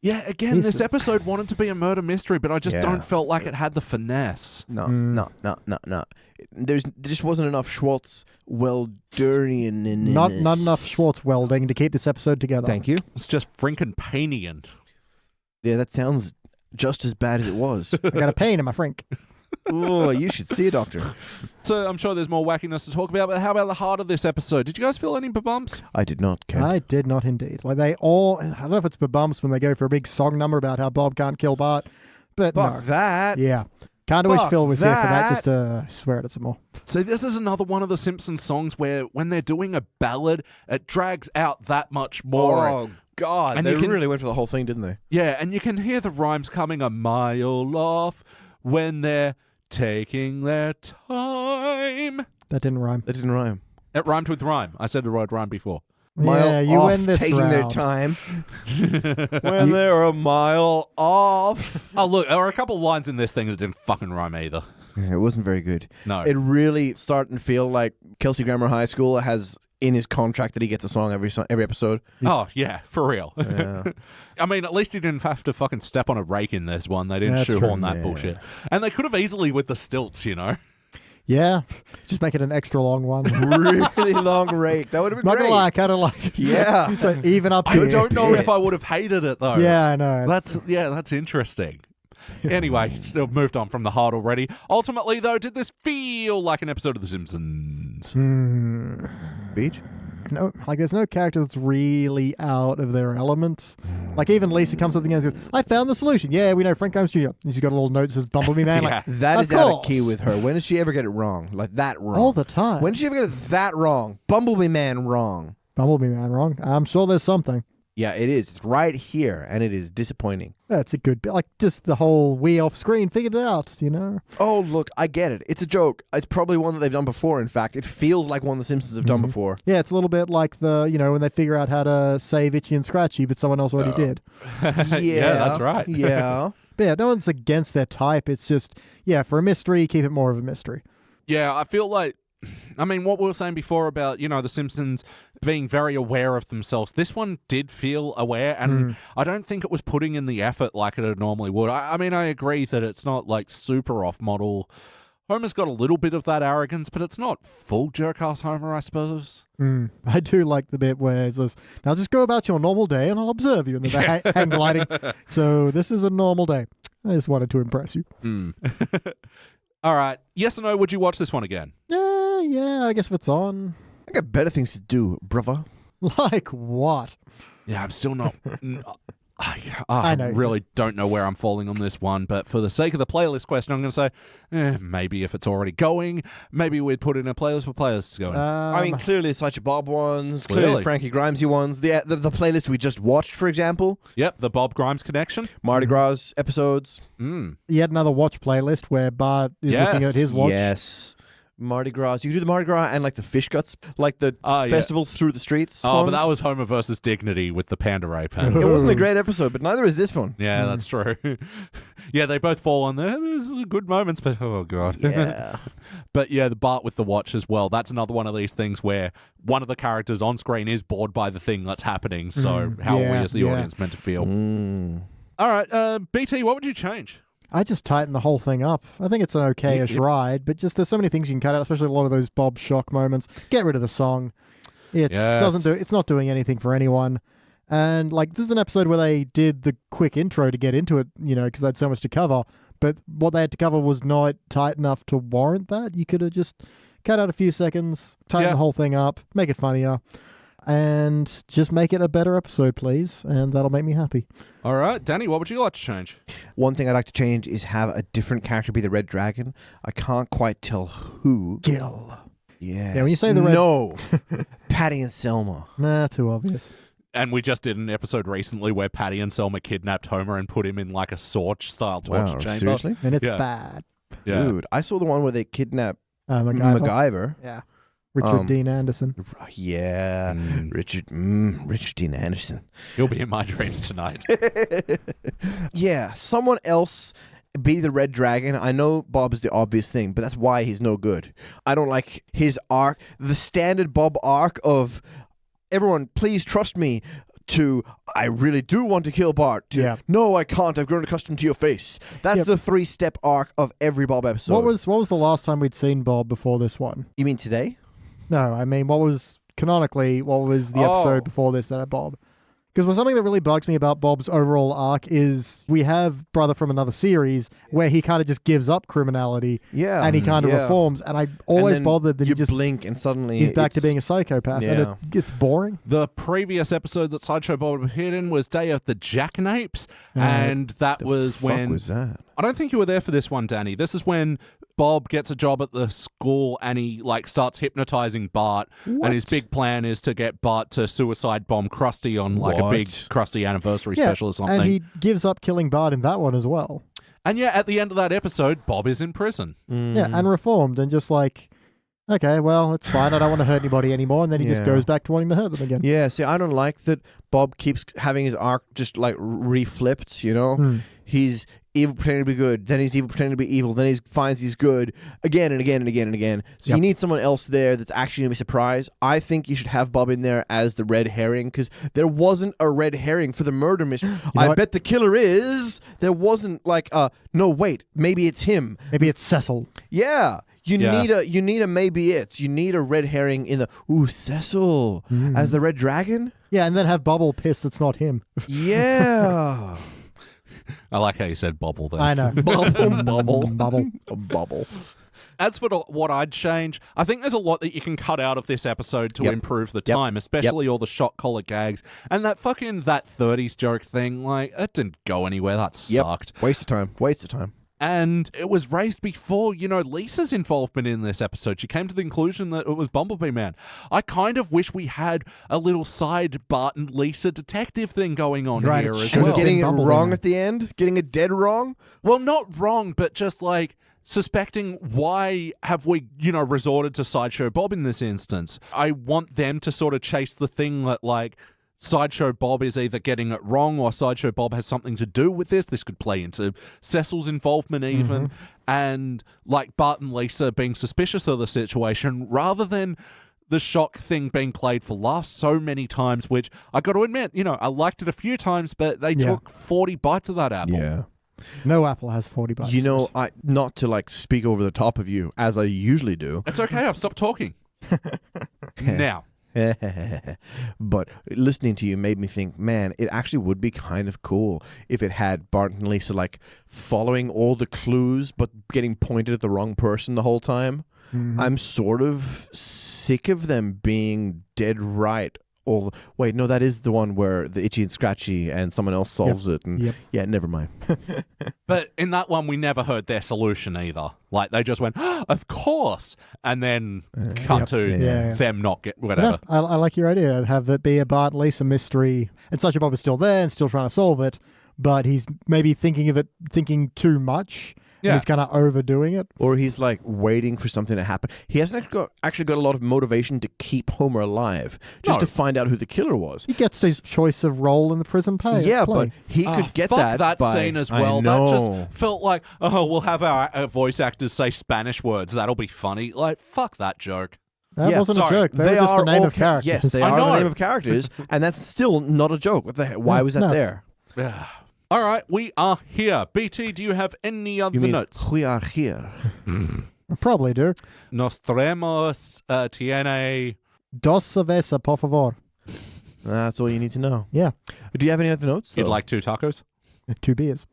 Yeah, again, this Pieces. episode wanted to be a murder mystery, but I just Yeah. don't felt like it had the finesse. No. There just wasn't enough Schwartz Welderian in Not this. enough Schwartz welding to keep this episode together. Thank you. It's just Frankenpainian. Yeah, that sounds just as bad as it was. I got a pain in my frink. Oh, you should see a doctor. So I'm sure there's more wackiness to talk about, but how about the heart of this episode? Did you guys feel any bumps? I did not, Ken. I did not indeed. Like they all, I don't know if it's the bumps when they go for a big song number about how Bob can't kill Bart, but Fuck no. that. Yeah. Can't wish Fuck Phil was here for that, that. just to swear at it some more. So this is another one of the Simpsons songs where when they're doing a ballad, it drags out that much more. Oh, God. And They you can- really went for the whole thing, didn't they? Yeah, and you can hear the rhymes coming a mile off when they're taking their time. That didn't rhyme. That didn't rhyme. It rhymed with rhyme. I said the word rhyme before. Yeah, you off, win this taking round. their time. When they're a mile off. Oh, look, there were a couple lines in this thing that didn't fucking rhyme either. Yeah, it wasn't very good. No. It really starting to feel like Kelsey Grammer High School has in his contract that he gets a song every episode. Oh, yeah, for real. Yeah. I mean, at least he didn't have to fucking step on a rake in this one. They didn't That's shoehorn true. that Yeah. bullshit. And they could have easily with the stilts, you know? Yeah, just make it an extra long one. Really long rake. That would have been Not great. gonna lie, kind of like Yeah. so even up I here. don't know if I would have hated it though. Yeah, I know. That's interesting. Anyway, still moved on from the heart already. Ultimately, though, did this feel like an episode of The Simpsons? Beach? No, like there's no character that's really out of their element. Like even Lisa comes up to the end and goes, "I found the solution." Yeah, we know Frank Holmes Jr. And she's got a little note that says "Bumblebee Man." Yeah. Like That of is out of course. key with her. When does she ever get it wrong? Like that wrong? All the time. When did she ever get it that wrong? Bumblebee Man wrong. Bumblebee Man wrong. I'm sure there's something. Yeah, it is. It's right here, and it is disappointing. That's a good bit. Like just the whole we off screen figured it out. You know. Oh, look, I get it. It's a joke. It's probably one that they've done before, in fact. It feels like one the Simpsons have done before. Yeah, it's a little bit like when they figure out how to save Itchy and Scratchy, but someone else already did. Yeah, that's right. Yeah. But yeah, no one's against their type. It's just, for a mystery, keep it more of a mystery. Yeah, I feel like, I mean, what we were saying before about, The Simpsons being very aware of themselves, this one did feel aware, and I don't think it was putting in the effort like it normally would. I mean, I agree that it's not like super off-model. Homer's got a little bit of that arrogance, but it's not full jerk-ass Homer, I suppose. I do like the bit where it says, "Now just go about your normal day and I'll observe you." And then they hang gliding. So this is a normal day. I just wanted to impress you. All right. Yes or no, would you watch this one again? Yeah, I guess if it's on. I got better things to do, brother. Like what? Yeah, I'm still not... I I know. really don't know where I'm falling on this one, but for the sake of the playlist question, I'm going to say, maybe if it's already going, maybe we'd put in a playlist with playlists going. I mean, clearly the Sideshow Bob ones, clearly Clearly. the Frankie Grimesy ones, the playlist we just watched, for example, Yep, the Bob Grimes connection. Mardi Gras episodes. Yet another watch playlist where Bart is looking Yes. at his watch. Yes. Mardi Gras. You could do the Mardi Gras and like the fish guts, like the Yeah. festivals through the streets. Oh, but ones. that was Homer versus Dignity with the panda rape. And It wasn't a great episode, but neither is this one. yeah, that's true. Yeah, they both fall on there. There's good moments, but oh god. Yeah. But yeah, the Bart with the watch as well. That's another one of these things where one of the characters on screen is bored by the thing that's happening. So how are we as the audience meant to feel? All right, BT, what would you change? I just tightened the whole thing up. I think it's an okay-ish ride, but just there's so many things you can cut out, especially a lot of those Bob shock moments. Get rid of the song. It's not doing anything for anyone. And like this is an episode where they did the quick intro to get into it, because they had so much to cover. But what they had to cover was not tight enough to warrant that. You could have just cut out a few seconds, tighten the whole thing up, make it funnier, and just make it a better episode, please. And that'll make me happy. All right, Danny, what would you like to change? One thing I'd like to change is have a different character be the Red Dragon. I can't quite tell who. Gil. Yes. Yeah, when you say the Red... No. Patty and Selma. Nah, too obvious. And we just did an episode recently where Patty and Selma kidnapped Homer and put him in like a Sorge-style torture chamber. Seriously? And it's Yeah. bad. Yeah. Dude, I saw the one where they kidnapped MacGyver. MacGyver. Yeah. Richard Dean Anderson. Yeah. Richard Dean Anderson. He'll be in my dreams tonight. Yeah, someone else be the Red Dragon. I know Bob is the obvious thing, but that's why he's no good. I don't like his arc, the standard Bob arc of everyone, please trust me, to I really do want to kill Bart, to no, I can't, I've grown accustomed to your face. That's the 3-step arc of every Bob episode. What was the last time we'd seen Bob before this one? You mean today? No, I mean, what was the episode before this that had Bob? Because something that really bugs me about Bob's overall arc is we have Brother from Another Series where he kind of just gives up criminality and he kind of reforms. And I always bothered that you he just blink and suddenly he's back to being a psychopath. And it's boring. The previous episode that Sideshow Bob appeared in was Day of the Jackanapes, and that was when... What was that? I don't think you were there for this one, Danny. This is when Bob gets a job at the school and he starts hypnotizing Bart. What? And his big plan is to get Bart to suicide bomb Krusty on a big Krusty anniversary special or something. And he gives up killing Bart in that one as well. And yeah, at the end of that episode, Bob is in prison. Yeah, and reformed and just like, okay, well, it's fine. I don't want to hurt anybody anymore. And then he just goes back to wanting to hurt them again. Yeah, see, I don't like that Bob keeps having his arc just reflipped, He's evil pretending to be good, then he's evil pretending to be evil, then he finds he's good again and again and again and again. So you need someone else there that's actually going to be surprised. I think you should have Bob in there as the red herring, because there wasn't a red herring for the murder mystery. I bet the killer is. There wasn't no, wait, maybe it's him. Maybe it's Cecil. Yeah. You Yeah. need a maybe it's. You need a red herring in the Cecil as the red dragon. Yeah, and then have Bubble pissed it's not him. Yeah. I like how you said bobble there. I know. Bubble. As for what I'd change, I think there's a lot that you can cut out of this episode to Yep. improve the Yep. time, especially all the shot collar gags and that 30s joke thing. Like, it didn't go anywhere. That sucked. Waste of time. And it was raised before, Lisa's involvement in this episode. She came to the conclusion that it was Bumblebee Man. I kind of wish we had a little side Bart and Lisa detective thing going on Right, here it as should have well. been Getting it Bumblebee wrong Man. at the end? Getting it dead wrong? Well, not wrong, but just like suspecting why have we, resorted to Sideshow Bob in this instance. I want them to sort of chase the thing that, like, Sideshow Bob is either getting it wrong or Sideshow Bob has something to do with this. This could play into Cecil's involvement even. And, like, Bart and Lisa being suspicious of the situation rather than the shock thing being played for laughs so many times, which I got to admit, I liked it a few times, but they took 40 bites of that apple. Yeah. No apple has 40 bucks. I not to like speak over the top of you as I usually do. It's okay. I've stopped talking. Now. But listening to you made me think, man, it actually would be kind of cool if it had Bart and Lisa like following all the clues but getting pointed at the wrong person the whole time. I'm sort of sick of them being dead right. Wait, no, that is the one where the Itchy and Scratchy and someone else solves it. And yeah, never mind. But in that one, we never heard their solution either. Like, they just went, of course, and then cut to them not get whatever. No, I like your idea. Have it be a Bart and Lisa mystery, and Sideshow Bob is still there and still trying to solve it, but he's maybe thinking too much. Yeah. And he's kind of overdoing it. Or he's like waiting for something to happen. He hasn't actually got a lot of motivation to keep Homer alive, just to find out who the killer was. He gets his choice of role in the prison play. Yeah, but he could get fuck that by, scene as I well. know. That just felt like, we'll have our voice actors say Spanish words. That'll be funny. Like, fuck that joke. That wasn't sorry. a joke. They were just the name of characters. Yes, they I are know. the name of characters, and that's still not a joke. What the heck? Why was that there? All right, we are here. BT, do you have any other You mean notes? we are here? I probably do. Nos traemos tiene... Dos cerveza, por favor. That's all you need to know. Yeah. Do you have any other notes? You'd though? like 2 tacos? 2 beers.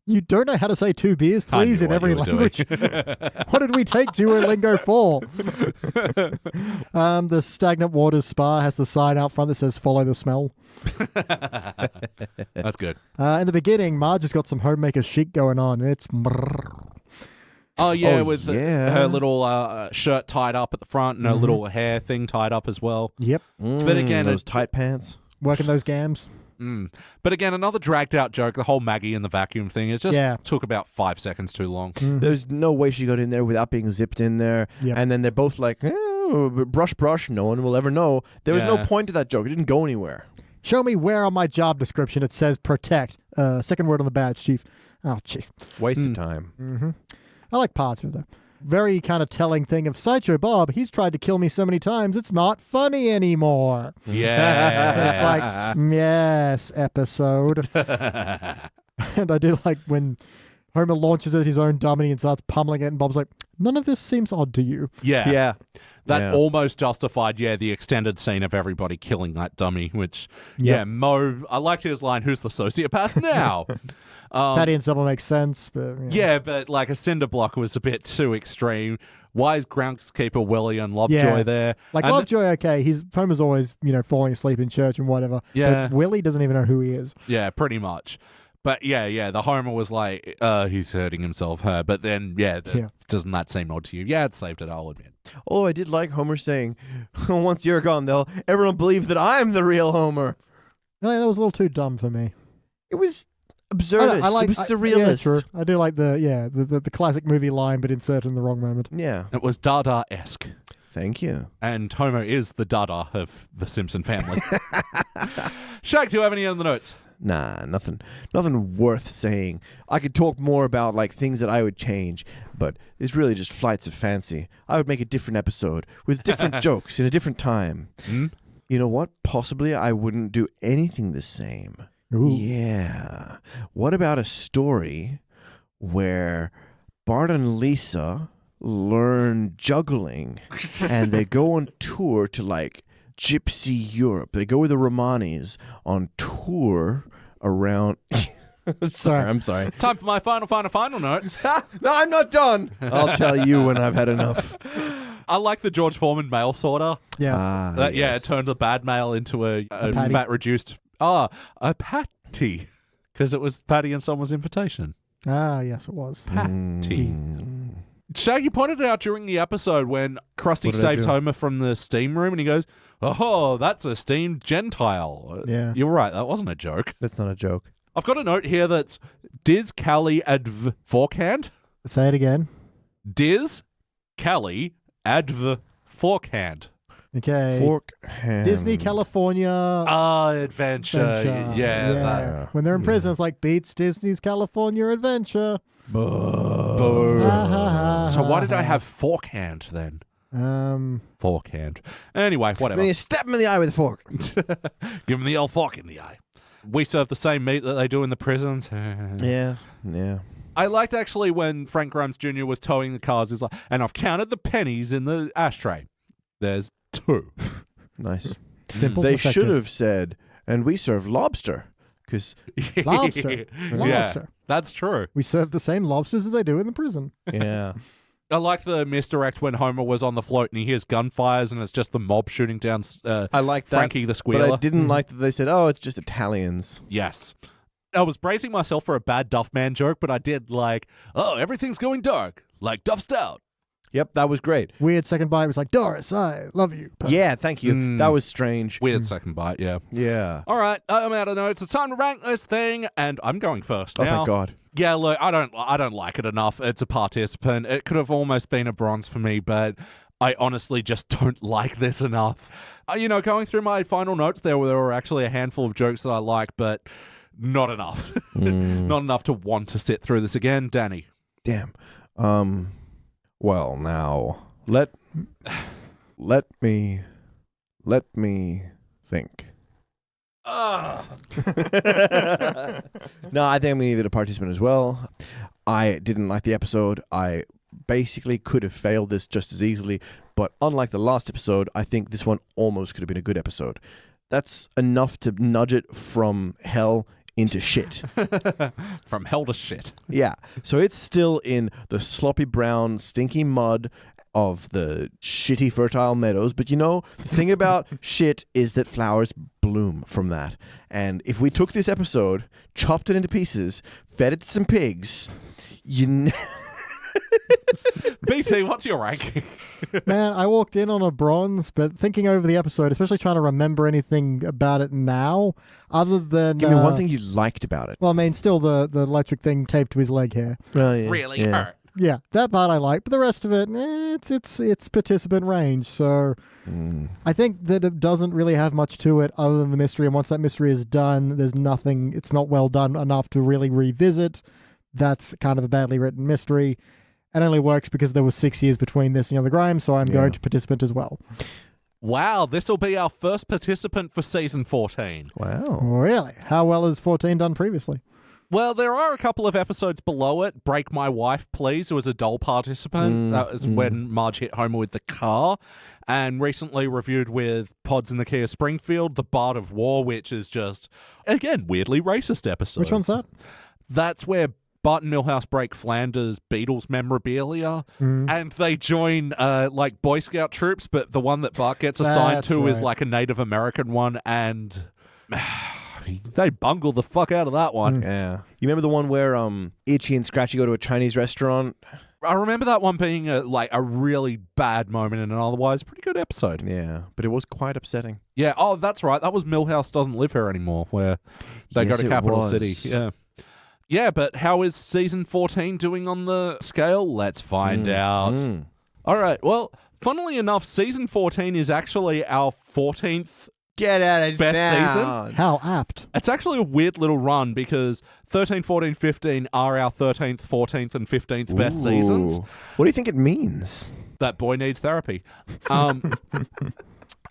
You don't know how to say 2 beers, I please, knew in what every you were language. What did we take Duolingo for? The Stagnant Waters Spa has the sign out front that says "Follow the smell." That's good. In the beginning, Marge has got some homemaker chic going on, and it's Oh, yeah, Oh, with yeah. her little shirt tied up at the front and her little hair thing tied up as well. yep, But again, those tight pants. working those gams. But again, another dragged out joke, the whole Maggie and the vacuum thing. It just took about 5 seconds too long. There's no way she got in there without being zipped in there. Yep. And then they're both like, brush. No one will ever know. There was no point to that joke. It didn't go anywhere. Show me where on my job description it says protect. Second word on the badge, Chief. Oh, jeez. Waste of time. I like parts of it, though. Very kind of telling thing of Sideshow Bob. He's tried to kill me so many times, it's not funny anymore. Yeah. It's like, yes, episode. And I do like when Homer launches at his own dummy and starts pummeling it, and Bob's like, none of this seems odd to you. Yeah. That Yeah. almost justified, the extended scene of everybody killing that dummy, which, Mo, I liked his line, who's the sociopath now? Patty and Sybil makes sense, but... Yeah, but like a cinder block was a bit too extreme. Why is groundskeeper Willie and Lovejoy there? Like, And Lovejoy, okay, Homer's always, falling asleep in church and whatever. Yeah. But Willie doesn't even know who he is. Yeah, pretty much. But the Homer was like, he's hurting himself, her. But then, doesn't that seem odd to you? Yeah, it saved it, I'll admit. Oh, I did like Homer saying, once you're gone, everyone believe that I'm the real Homer. No, that was a little too dumb for me. It was absurdist. It was surrealist. Yeah, true. I do like the classic movie line, but inserted in the wrong moment. Yeah. It was Dada-esque. Thank you. And Homer is the Dada of the Simpson family. Shaq, do you have any other notes? Nah, nothing worth saying. I could talk more about like things that I would change, but it's really just flights of fancy. I would make a different episode with different jokes in a different time. You know what? Possibly I wouldn't do anything the same. Ooh. Yeah. What about a story where Bart and Lisa learn juggling, and they go on tour to like Gypsy Europe. They go with the Romanis on tour around. Sorry, I'm sorry. Time for my final notes. No, I'm not done. I'll tell you when I've had enough. I like the George Foreman mail sorter. Yeah. Yeah, it turned the bad mail into a patty. fat reduced. A patty. Because it was Patty and someone's invitation. Ah, yes, it was. Patty. Shaggy pointed it out during the episode when Krusty What did I saves do? Homer from the steam room and he goes, "Oh, that's a steamed Gentile." Yeah. You're right, that wasn't a joke. That's not a joke. I've got a note here that's Diz Callie adv forkhand. Say it again. Diz Callie adv forkhand. Okay. Forkhand. Disney California Adventure. Adventure. Yeah. That. When they're in prison, it's like beats Disney's California Adventure. Boo. So why did I have forkhand then? Forkhand. Anyway, whatever. Then you stab him in the eye with a fork. Give him the old fork in the eye. We serve the same meat that they do in the prisons. Yeah. I liked actually when Frank Grimes Jr. was towing the cars. He's like, and I've counted the pennies in the ashtray. There's 2. Nice. Simple. They effective. should have said, and we serve lobster. Because, Lobster. Yeah, Lobster. that's true. We serve the same lobsters as they do in the prison. yeah. I like the misdirect when Homer was on the float and he hears gunfires and it's just the mob shooting down I like that. Frankie the Squealer. But I didn't like that they said, oh, it's just Italians. Yes. I was bracing myself for a bad Duff Man joke, but I did like, oh, everything's going dark, like Duff Stout. Yep, that was great. Weird second bite was like, Doris, I love you. Yeah, thank you. That was strange. Weird second bite, yeah. Yeah. All right, I'm out of notes. It's time to rank this thing, and I'm going first Oh, now. thank God. Yeah, look, I don't like it enough. It's a participant. It could have almost been a bronze for me, but I honestly just don't like this enough. Going through my final notes there were actually a handful of jokes that I like, but not enough. Not enough to want to sit through this again. Danny. Damn. Well, now let me think. No, I think I'm gonna give it a participant as well. I didn't like the episode. I basically could have failed this just as easily, but unlike the last episode, I think this one almost could have been a good episode. That's enough to nudge it from hell into shit. From hell to shit. Yeah. So it's still in the sloppy brown, stinky mud of the shitty fertile meadows. But the thing about shit is that flowers bloom from that. And if we took this episode, chopped it into pieces, fed it to some pigs, BT, what's your ranking? Man, I walked in on a bronze, but thinking over the episode, especially trying to remember anything about it now, other than... Give me one thing you liked about it. Well, I mean, still the electric thing taped to his leg here. Really hurt. Yeah, that part I like, but the rest of it, it's participant range. So I think that it doesn't really have much to it other than the mystery. And once that mystery is done, there's nothing. It's not well done enough to really revisit. That's kind of a badly written mystery. It only works because there was 6 years between this and the other Grimes, so I'm going to participant as well. Wow, this will be our first participant for season 14. Wow. Really? How well has 14 done previously? Well, there are a couple of episodes below it. Break My Wife, Please. It was a doll participant. That was when Marge hit Homer with the car. And recently reviewed with Pods in the Kia Springfield, The Bard of War, which is just, again, weirdly racist episode. Which one's that? That's where Bart and Milhouse break Flanders' Beatles memorabilia, and they join like Boy Scout troops, but the one that Bart gets assigned That's to is right. like a Native American one, and they bungle the fuck out of that one. Yeah. You remember the one where Itchy and Scratchy go to a Chinese restaurant? I remember that one being a really bad moment in an otherwise pretty good episode. Yeah, but it was quite upsetting. Yeah, oh, that's right. That was Milhouse Doesn't Live Here Anymore, where they go Yes, to it Capital was. City. Yeah. Yeah, but how is season 14 doing on the scale? Let's find out. All right, well, funnily enough, season 14 is actually our 14th Get out of best sound. season. How apt. It's actually a weird little run because 13, 14, 15 are our 13th, 14th, and 15th best seasons. What do you think it means? That boy needs therapy.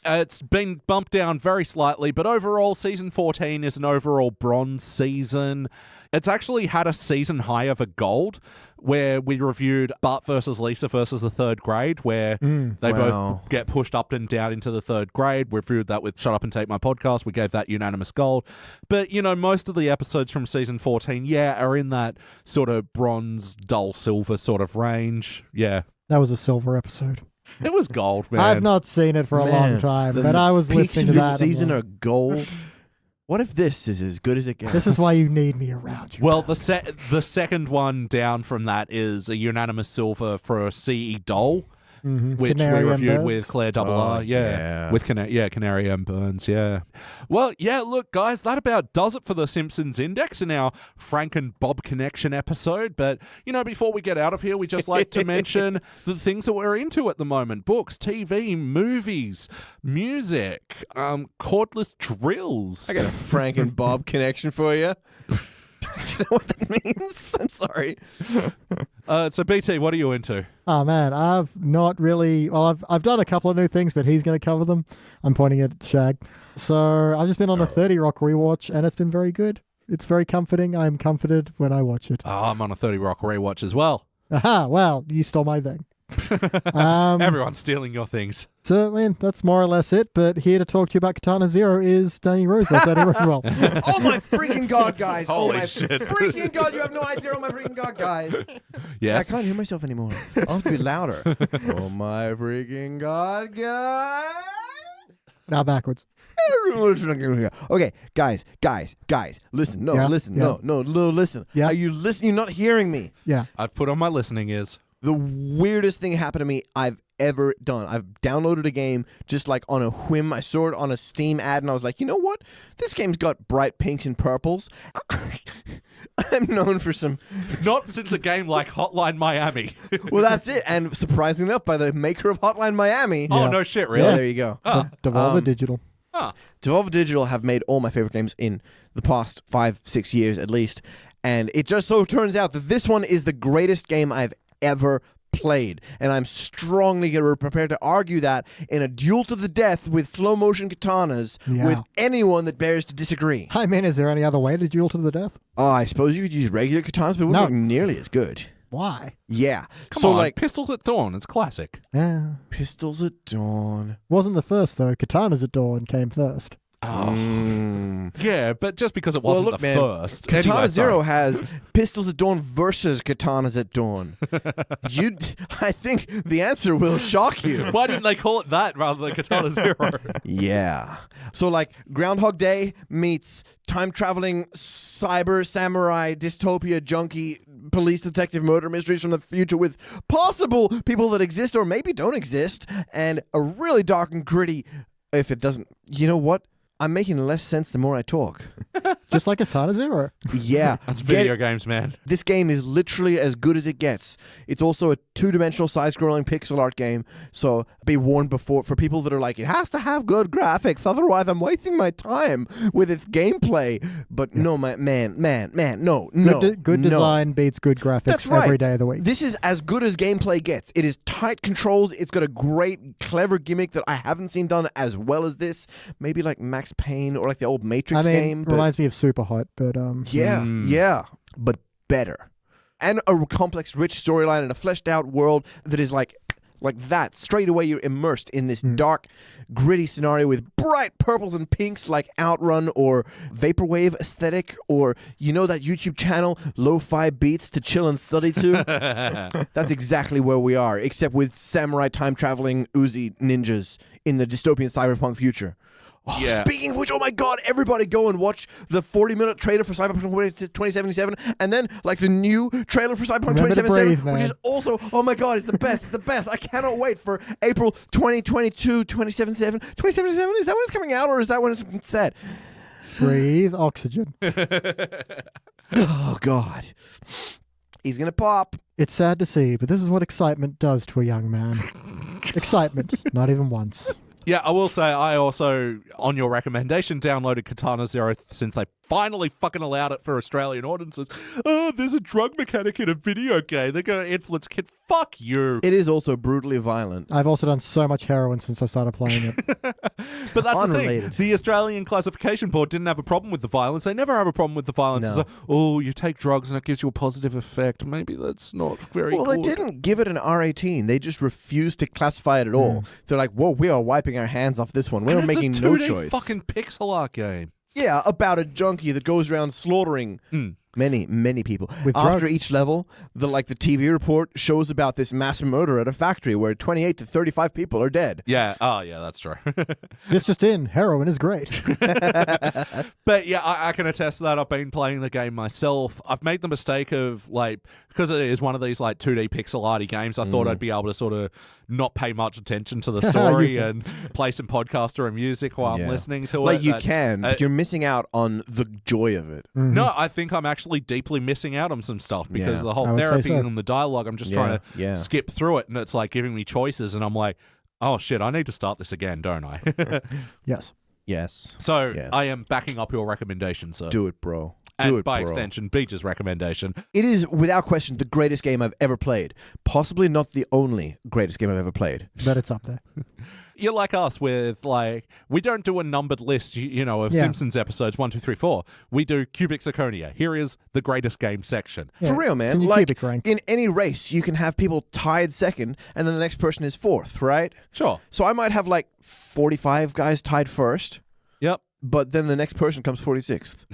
It's been bumped down very slightly, but overall, season 14 is an overall bronze season. It's actually had a season high of a gold, where we reviewed Bart versus Lisa versus the third grade, where they both get pushed up and down into the third grade. We reviewed that with Shut Up and Take My Podcast. We gave that unanimous gold. But, most of the episodes from season 14, are in that sort of bronze, dull silver sort of range. Yeah. That was a silver episode. It was gold, man. I've not seen it for a long time, but I was listening to this that. season are gold. What if this is as good as it gets? This is why you need me around you. Well, the second one down from that is a unanimous silver for CE Dole, which Canary we M. reviewed Burns. with Claire Double R. With Canary M. Burns, Well, look, guys, that about does it for the Simpsons Index in our Frank and Bob Connection episode. But, before we get out of here, we just like to mention the things that we're into at the moment. Books, TV, movies, music, cordless drills. I got a Frank and Bob connection for you. I don't know what that means. I'm sorry. So, BT, what are you into? Oh man, I've not really. Well, I've done a couple of new things, but he's going to cover them. I'm pointing at Shag. So I've just been on a 30 Rock rewatch, and it's been very good. It's very comforting. I'm comforted when I watch it. Oh, I'm on a 30 Rock rewatch as well. Aha! Well, you stole my thing. Everyone's stealing your things. So, man, that's more or less it. But here to talk to you about Katana Zero is Danny Rosewell. Danny Rosewell. Oh my freaking god, guys! Holy oh my shit. freaking god! You have no idea! Oh my freaking god, guys! Yes. I can't hear myself anymore. I'll have to be louder. Oh my freaking god, guys! Now backwards. Okay, guys, listen, listen. Yeah. Are you listening? You're not hearing me. Yeah. I've put on my listening ears. The weirdest thing happened to me I've ever done. I've downloaded a game just like on a whim. I saw it on a Steam ad and I was like, you know what? This game's got bright pinks and purples. I'm known for some... Not since a game like Hotline Miami. Well, that's it. And surprisingly enough, by the maker of Hotline Miami. Oh, Yeah. no shit, really? Yeah, there you go. Devolver Digital. Devolver Digital have made all my favorite games in the past 5-6 years at least. And it just so turns out that this one is the greatest game I've ever played, and I'm strongly prepared to argue that in a duel to the death with slow motion katanas with anyone that bears to disagree. I mean, is there any other way to duel to the death? Oh, I suppose you could use regular katanas, but it wouldn't look nearly as good. Why? Yeah. Come on, like Pistols at Dawn, it's classic. Yeah. Pistols at Dawn. Wasn't the first, though. Katanas at Dawn came first. Yeah, but just because it wasn't first. Katana Anyway, Zero sorry. has Pistols at Dawn versus Katanas at Dawn. I think the answer will shock you. Why didn't they call it that rather than Katana Zero? Yeah. So like Groundhog Day meets time-traveling cyber samurai dystopia junkie police detective murder mysteries from the future with possible people that exist or maybe don't exist, and a really dark and gritty, if it doesn't, you know what? I'm making less sense the more I talk. Just like Katana Zero. Yeah. That's video games, man. This game is literally as good as it gets. It's also a two-dimensional side-scrolling pixel art game, so be warned before for people that are like, it has to have good graphics, otherwise I'm wasting my time with its gameplay. But no, man, no. Good design beats good graphics That's right. every day of the week. This is as good as gameplay gets. It is tight controls. It's got a great, clever gimmick that I haven't seen done as well as this. Maybe like Max Payne or like the old Matrix game. Reminds me of Super Hot, but Yeah, but better. And a complex, rich storyline and a fleshed out world that is like that. Straight away you're immersed in this dark, gritty scenario with bright purples and pinks like Outrun or Vaporwave aesthetic, or you know that YouTube channel, Lo-Fi Beats to chill and study to? That's exactly where we are, except with samurai time-traveling Uzi ninjas in the dystopian cyberpunk future. Oh, Yeah. Speaking of which, oh my god, everybody go and watch the 40-minute trailer for Cyberpunk 2077 and then like the new trailer for Cyberpunk Remember to 2077, breathe, which is also, oh my god, it's the best. It's the best. I cannot wait for April 2022, 2077. 2077, is that when it's coming out or is that when it's set? breathe oxygen. Oh god. He's going to pop. It's sad to see, but this is what excitement does to a young man. Excitement, not even once. Yeah, I will say I also, on your recommendation, downloaded Katana Zero since they finally fucking allowed it for Australian audiences. Oh, there's a drug mechanic in a video game. They're going to influence kid. Fuck you. It is also brutally violent. I've also done so much heroin since I started playing it. But that's Unrelated. the thing. The Australian Classification Board didn't have a problem with the violence. They never have a problem with the violence. No. It's like, oh, you take drugs and it gives you a positive effect. Maybe that's not very Well, good. they didn't give it an R18. They just refused to classify it at all. They're like, whoa, we are wiping our hands off this one. We're And it's making a no 2D choice. fucking pixel art game. Yeah, about a junkie that goes around slaughtering many people. With After drugs. each level, the TV report shows about this mass murder at a factory where 28 to 35 people are dead. Yeah. Oh, yeah, that's true. This just in, heroin is great. But yeah, I can attest to that. I've been playing the game myself. I've made the mistake of, like, because it is one of these, like, 2D pixel arty games, I thought I'd be able to sort of not pay much attention to the story and play some podcaster and music while I'm listening to Like it. you can. You're missing out on the joy of it. No, I think I'm actually deeply missing out on some stuff because of the I whole would say therapy so. and the dialogue. I'm just trying to skip through it, and it's like giving me choices, and I'm like, oh shit, I need to start this again, don't I? Yes. Yes. So Yes. I am backing up your recommendation, sir. Do it, bro. and Do it, by bro. extension, Beach's recommendation. It is, without question, the greatest game I've ever played. Possibly not the only greatest game I've ever played. But it's up there. You're like us with, like, we don't do a numbered list, you know, of Yeah. Simpsons episodes 1, 2, 3, 4. We do Cubic Zirconia. Here is the greatest game section. Yeah, For real, it's man. in your Like, cubic rank. in any race, you can have people tied second, and then the next person is fourth, right? Sure. So I might have, like, 45 guys tied first, Yep. but then the next person comes 46th.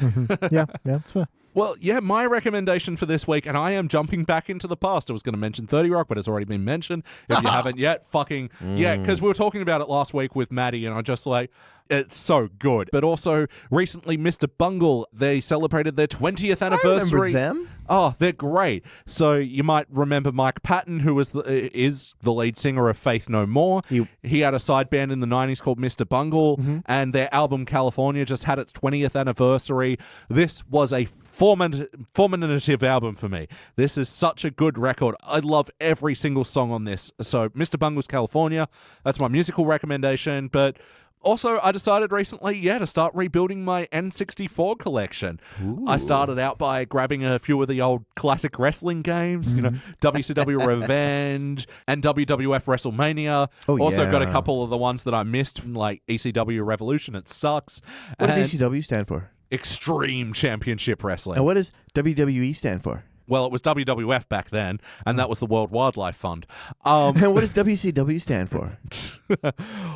Yeah, it's fair. Well, yeah, my recommendation for this week, and I am jumping back into the past. I was going to mention 30 Rock, but it's already been mentioned. If you haven't yet, fucking, yeah, because we were talking about it last week with Maddie, and I just like, it's so good. But also, recently, Mr. Bungle, they celebrated their 20th anniversary. I remember them. Oh, they're great. So you might remember Mike Patton, who is the lead singer of Faith No More. He had a side band in the 90s called Mr. Bungle, and their album California just had its 20th anniversary. This was a formative album for me. This is such a good record. I love every single song on this. So Mr. Bungle's California, that's my musical recommendation, but also, I decided recently, to start rebuilding my N64 collection. Ooh. I started out by grabbing a few of the old classic wrestling games, you know, WCW Revenge and WWF WrestleMania. Oh, also got a yeah. couple of the ones that I missed, like ECW Revolution. It sucks. What does And ECW stand for? Extreme Championship Wrestling. And what does WWE stand for? Well, it was WWF back then, and that was the World Wildlife Fund. And what does WCW stand for?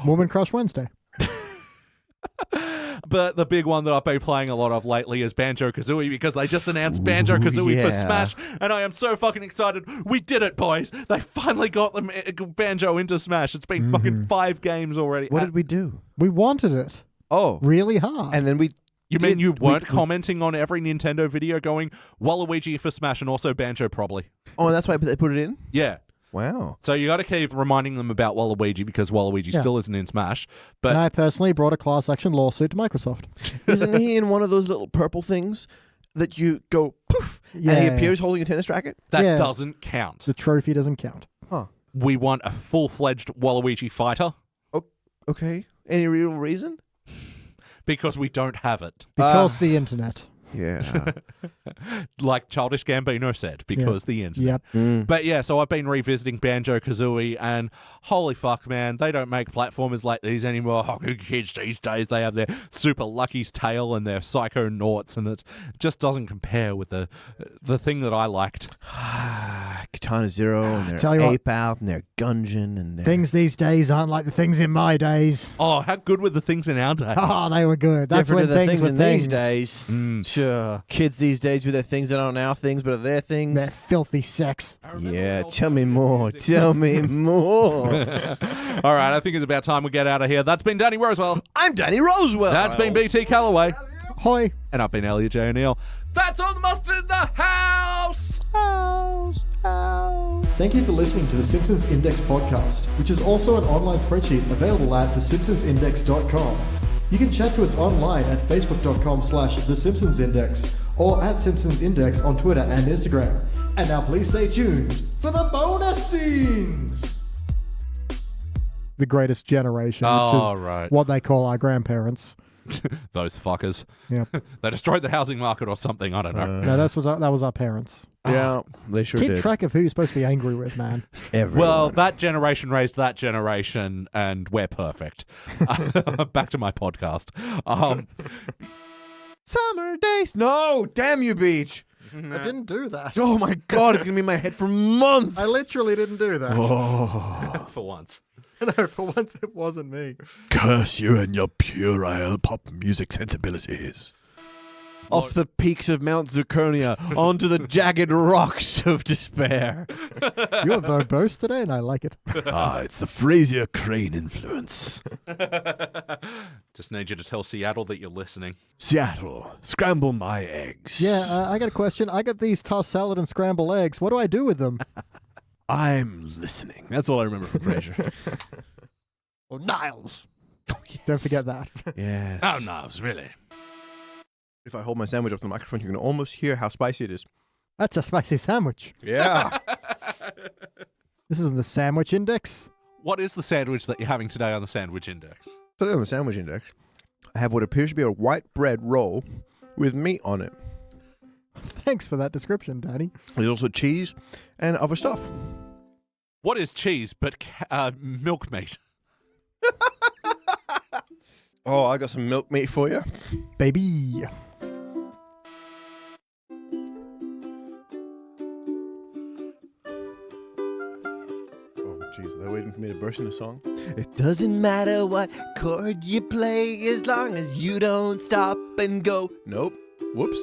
Woman Crush Wednesday. But the big one that I've been playing a lot of lately is Banjo-Kazooie, because they just announced Banjo-Kazooie for yeah. Smash, and I am so fucking excited. We did it, boys. They finally got them Banjo into Smash. It's been fucking 5 games already. What did we do? We wanted it Oh. really hard. And then we You mean you weren't we- commenting on every Nintendo video going, Waluigi for Smash and also Banjo probably? Oh, and that's why they put it in? Yeah. Wow. So you got to keep reminding them about Waluigi, because Waluigi Yeah. still isn't in Smash. But and I personally brought a class action lawsuit to Microsoft. Isn't he in one of those little purple things that you go poof and he Yeah. appears holding a tennis racket? that Yeah. doesn't count. The trophy doesn't count. Huh. We want a full-fledged Waluigi fighter Okay. Any real reason? because we don't have it. Because the internet. Yeah. Like Childish Gambino said, because the internet. Yep. But yeah, so I've been revisiting Banjo-Kazooie, and holy fuck, man, they don't make platformers like these anymore. Oh, kids these days, they have their Super Lucky's Tale and their Psychonauts, and it just doesn't compare with the thing that I liked. Katana Zero and their Tell you what. Ape Out and their Gungeon and their... Things these days aren't like the things in my days. Oh, how good were the things in our days? Oh, they were good. That's Different when to the things were in things. these days. Mm. Sure. Kids these days with their things that aren't our things but are their things. They're filthy sex. Yeah, tell me more. Tell me more. All right, I think it's about time we get out of here. That's been Danny Rosewell. I'm Danny Rosewell. That's been BT Calloway. Hoy. And I've been Elliot Jay O'Neill. That's all the mustard in the house! Thank you for listening to the Simpsons Index podcast, which is also an online spreadsheet available at thesimpsonsindex.com. You can chat to us online at facebook.com/thesimpsonsindex or at Simpsons Index on Twitter and Instagram. And now please stay tuned for the bonus scenes! The greatest generation, which Oh, is right. what they call our grandparents. Those fuckers. Yep. They destroyed the housing market or something. I don't know. No, that was our parents. Yeah, they sure Keep did. track of who you're supposed to be angry with, man. Well, that generation raised that generation, and we're perfect. Back to my podcast. Summer days. No, damn you, Beach. I didn't do that. Oh my God, it's gonna be in my head for months. I literally didn't do that. Oh, For once. No, for once it wasn't me. curse you and your puerile pop music sensibilities. Off the peaks of Mount Zirconia onto the jagged rocks of despair. You're verbose today, and I like it. It's the Fraser Crane influence. Just need you to tell Seattle that you're listening. Seattle, scramble my eggs. Yeah, I got a question. I got these tossed salad and scrambled eggs. What do I do with them? I'm listening. That's all I remember from Fraser. Oh, Niles. Oh, yes. Don't forget that. Yes. Oh, no, it was really. If I hold my sandwich up to the microphone, you can almost hear how spicy it is. That's a spicy sandwich. Yeah. This isn't the sandwich index. What is the sandwich that you're having today on the sandwich index? Today on the sandwich index, I have what appears to be a white bread roll with meat on it. Thanks for that description, Danny. There's also cheese and other stuff. What is cheese but milk meat? Oh, I got some milk meat for you. Baby. Oh, jeez, they're waiting for me to burst into song. It doesn't matter what chord you play as long as you don't stop and go. Nope. Whoops.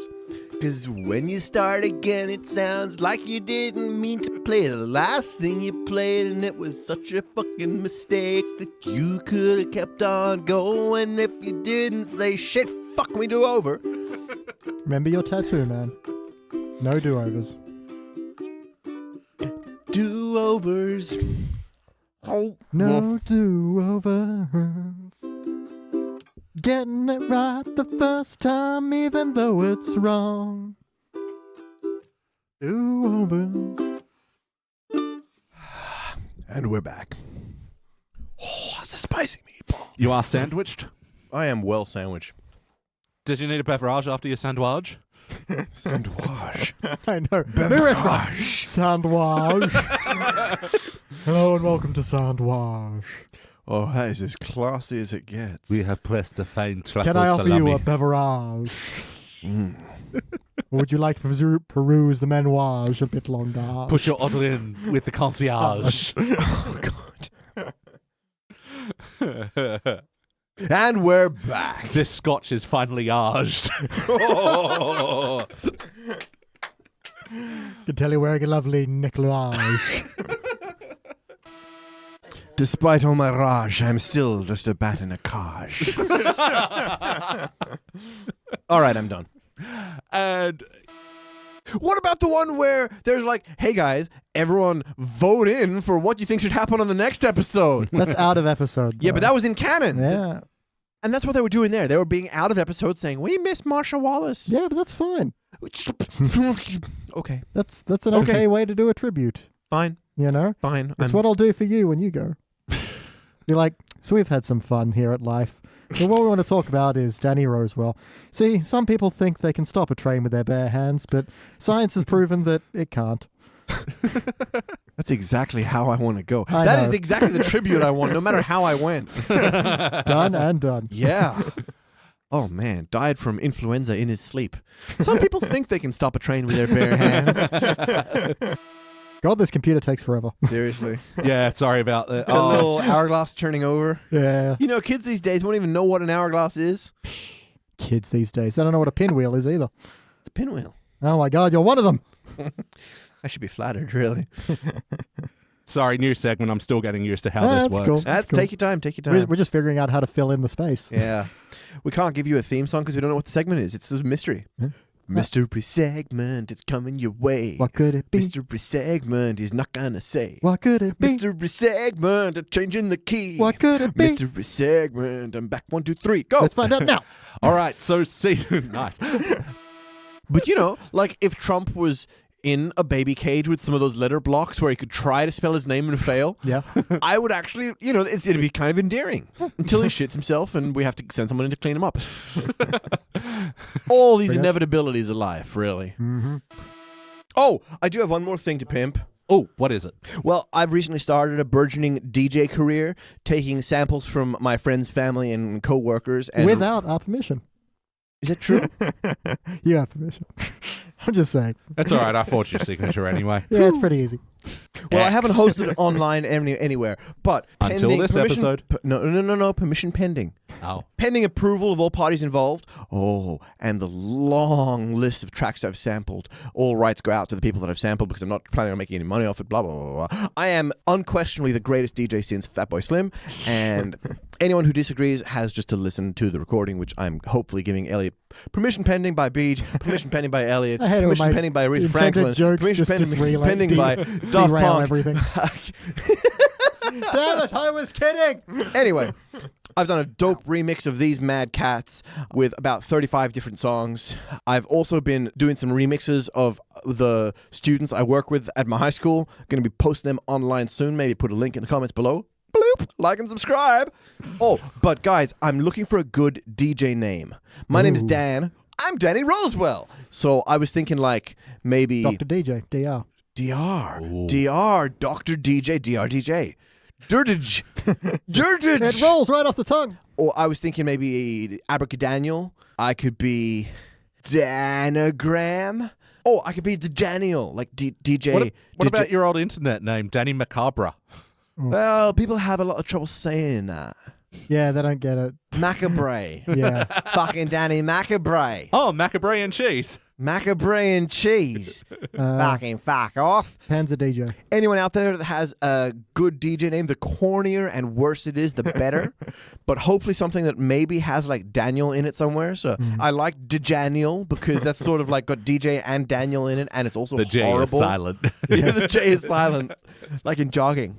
'Cause when you start again, it sounds like you didn't mean to play the last thing you played, and it was such a fucking mistake that you could have kept on going if you didn't say shit. Fuck me, do over. Remember your tattoo, man. No do-overs. Do-overs. Oh, No do-overs. Getting it right the first time, even though it's wrong. Do-overs. and we're back. Oh, that's a spicy meatball. You are sandwiched? I am well sandwiched. Did you need a beverage after your sandwich? Sandwich. I know. New restaurant. Sandwich. Hello and welcome to Sandwich. Oh, that is as classy as it gets. have pressed a fine truffle Can I offer you a beverage? Or would you like to peruse the menuage a bit longer? Put your order in with the concierge. Oh, God. And we're back. This scotch is finally arged. Oh. can tell you're wearing a lovely necklace. Despite all my rage, I'm still just a bat in a cage. All right, I'm done. And What about the one where there's like, hey guys, everyone vote in for what you think should happen on the next episode? That's out of episode. Yeah, but that was in canon. Yeah. And that's what they were doing there. They were being out of episode saying, we miss Marsha Wallace. Yeah, but that's fine. Okay, That's an Okay. okay way to do a tribute. fine, You know? fine. That's what I'll do for you when you go. You're like, so we've had some fun here at Life. So what we want to talk about is Danny Rosewell. See, some people think they can stop a train with their bare hands, but science has proven that it can't. That's exactly how I want to go. I That know. is exactly the tribute I want, no matter how I went. Done and done. Yeah. Oh, man. Died from influenza in his sleep. Some people think they can stop a train with their bare hands. God, this computer takes forever. Seriously. yeah, sorry about that. A little hourglass turning over. Yeah. You know, kids these days won't even know what an hourglass is. Kids these days. They don't know what a pinwheel is either. It's a pinwheel. Oh my God, you're one of them. I should be flattered, really. Sorry, new segment. I'm still getting used to how Ah, this that's works. cool. That's cool. Take your time. Take your time. We're just figuring out how to fill in the space. Yeah. We can't give you a theme song because we don't know what the segment is. It's a mystery. Mystery segment, it's coming your way. What could it be? Mystery segment, he's not gonna say. What could it be? Mystery segment, I'm changing the key. What could it be? Mystery segment, I'm back 1, 2, 3, go. Let's find out now. All right, so see, nice. But you know, like if Trump was in a baby cage with some of those letter blocks where he could try to spell his name and fail, Yeah. I would actually, it'd be kind of endearing until he shits himself and we have to send someone in to clean him up. All these inevitabilities of life, really. Mm-hmm. Oh, I do have one more thing to pimp. Oh, what is it? Well, I've recently started a burgeoning DJ career, taking samples from my friends, family, and co-workers. And Without our permission. Is it true? You have permission. I'm just saying. That's all right. I forged your signature anyway. Yeah, it's pretty easy. Well, I haven't hosted it online anywhere, but Until pending this permission- episode. No, permission pending. Oh. Pending approval of all parties involved. Oh, and the long list of tracks I've sampled. All rights go out to the people that I've sampled because I'm not planning on making any money off it, blah, blah, blah, blah. I am unquestionably the greatest DJ since Fatboy Slim, and anyone who disagrees has just to listen to the recording, which I'm hopefully giving Elliot permission pending by Beach, permission pending by Elliot, I hate it when permission my pending by Aretha intended Franklin, jokes permission just pending by Daft derail Punk. everything. Damn it, I was kidding. Anyway, I've done a dope remix of these mad cats with about 35 different songs. I've also been doing some remixes of the students I work with at my high school. Going to be posting them online soon. Maybe put a link in the comments below. Bloop, like and subscribe. Oh, but guys, I'm looking for a good DJ name. My name is Dan. I'm Danny Rosewell. So I was thinking like maybe Dr. DJ, DR. DR, Dr. DJ, DJ. Dirtage. It rolls right off the tongue. Or I was thinking maybe Abracadaniel. I could be Danagram. Oh, I could be Daniel, like DJ. What about your old internet name, Danny Macabre? Well, people have a lot of trouble saying that. Yeah, they don't get it. Macabre. Yeah. Fucking Danny Macabre. Oh, macabre and cheese. Macabre and cheese. Fucking fuck off. Panzer DJ. Anyone out there that has a good DJ name, the cornier and worse it is, the better. But hopefully something that maybe has like Daniel in it somewhere. So I like Dejaniel because that's sort of like got DJ and Daniel in it, and it's also The J horrible. is silent. Yeah, the J is silent, like in jogging.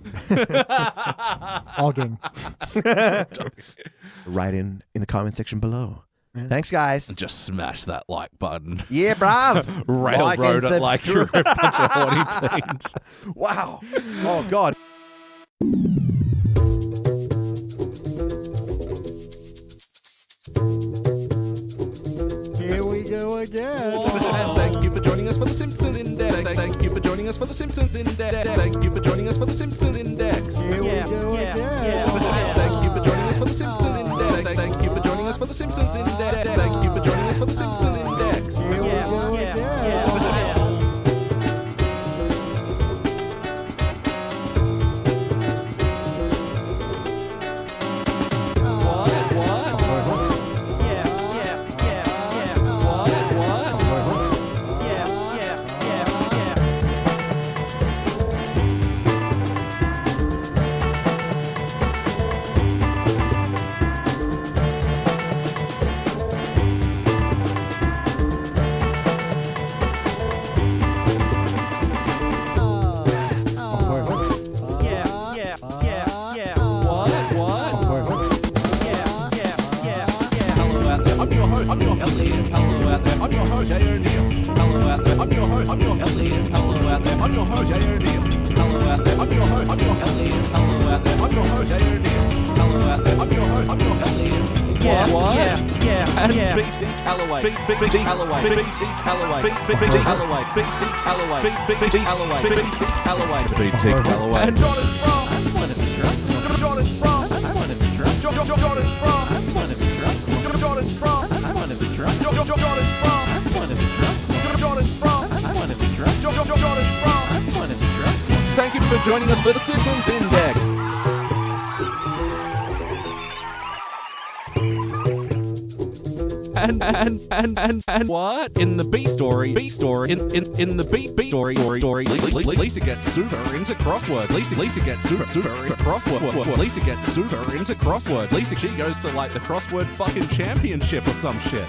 Ogging. Write in the comment section below. Thanks, guys. Just smash that like button. Yeah, bruv. Railroad it like you're a bunch of horny teens. Wow. Oh, God. Here we go again. And thank you for joining us for the Simpsons Index. Thank you for joining us for the Simpsons Index. Thank you for joining us for the Simpsons Index. Here we go again. And thank you for joining us for the Simpsons Index. Thank you for joining us for the Simpsons Index. Thank you for joining us for the Simpsons Index. Here we go again. I'm your host, Elliot. Hello out there. I'm your host, Jay O'Neill. Hello out there. I'm your host, Elliot. Hello out there. I'm your host, Jay O'Neill. Hello out there. I'm your host, Elliot. Hello out there. I'm your host, Jay O'Neill. Hello out there. I'm your host, Elliot. What? And BT Calloway. BT Calloway. BT Calloway. BT Calloway. BT Calloway. BT Calloway. BT Calloway. BT Calloway. And Jordan Frost. I'm one of the drunk. Jordan Frost. I'm one of the drunk. Jordan Frost. I'm one of the drunk. Jordan Frost. I'm one of the drunk. Jordan Frost. I'm one of the drunk. Jordan Frost. I'm one of the drunk. Jordan Frost. I'm one of the drunk. Thank you for joining us for the Simpsons Index. And what? In the B story, in the B story, Lisa gets Suter into crossword. Lisa gets Suter into crossword. Lisa gets Suter into crossword. Lisa, she goes to like the crossword fucking championship or some shit.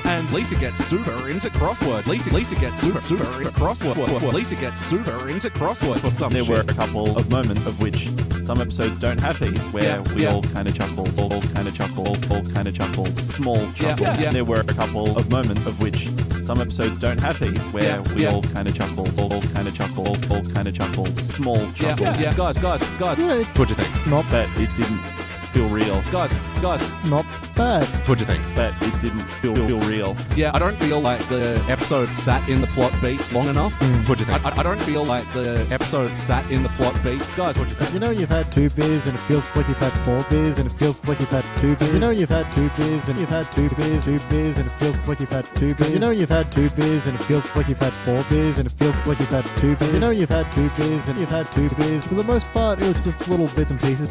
And Lisa gets Suter into crossword. Lisa gets Suter into crossword. Lisa gets Suter into crossword for some shit. There were a couple of moments of which some episodes don't have these, where we all kind of chuckle, all kind of chuckle, small chuckle. Yeah. There were a couple of moments of which some episodes don't have these where we all kind of chuckle, all kind of chuckle, all kind of chuckle, small chuckle. Yeah. Guys. Yeah, it's What'd you think? not But it didn't feel real. Guys. not bad. What'd you think? But it didn't feel real. Yeah, I don't feel like the episode sat in the plot beats long enough. What'd you think? I don't feel like the episode sat in the plot beats. Guys, what'd you think? You know you've had 2 beers and it feels like you've had 4 beers and it feels like you've had 2 beers. You know you've had 2 beers and you've had 2 beers, 2 beers and it feels like you've had 2 beers. You know you've had 2 beers and it feels like you've had 4 beers and it feels like you've had 2 beers. You know you've had 2 beers and you've had 2 beers. For the most part, it was just little bits and pieces.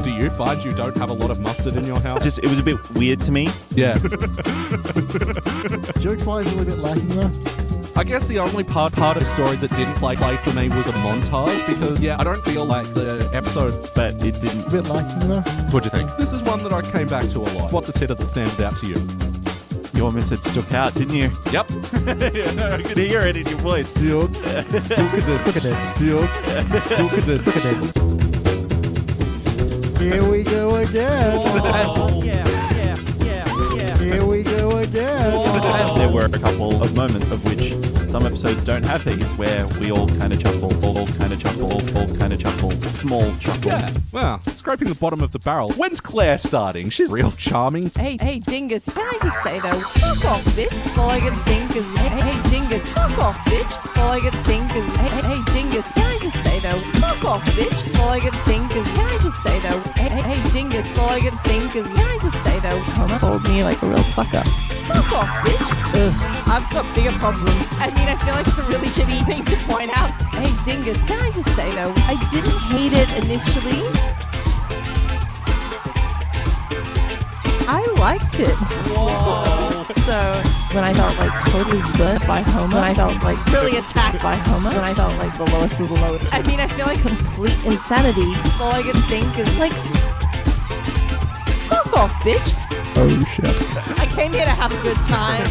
Do you find you don't have a lot of mustard in your house? It was a bit weird to me. Yeah. Jokes-wise, a little bit lacking though. I guess the only part of the story that didn't play for me was a montage because, I don't feel like the episode... But it didn't. A bit lacking though. What'd you think? This is one that I came back to a lot. What's the titter that stands out to you? You almost said stuck out, didn't you? Yep. I could hear it in your voice. Still. Here we go again. Here we go again. There were a couple of moments of which some episodes don't have these where we all kind of chuckle, all kind of chuckle, all kind of chuckle, small chuckle. Yeah. Wow. Scraping the bottom of the barrel. When's Claire starting? She's real charming. Hey, Dingus, can I just say though, fuck off, bitch. All I can think is, hey, Dingus, fuck off, bitch. All I can think is, hey, Dingus, can I just say though, fuck off, bitch. All I can think is, can I just say though, hey, Dingus, all I can think is, can I just say though, Homer called me like a real sucker. Fuck off, bitch. Ugh, I've got bigger problems. I mean, I feel like it's a really shitty thing to point out. Hey, Dingus, can I just say though, I didn't hate it initially. I liked it. Whoa. So when I felt like totally burnt by Homer, when I felt like really attacked by Homer, when I felt like the lowest of the low. I mean, I feel like complete insanity. All I can think is like, fuck off, bitch. Oh shit. I came here to have a good time.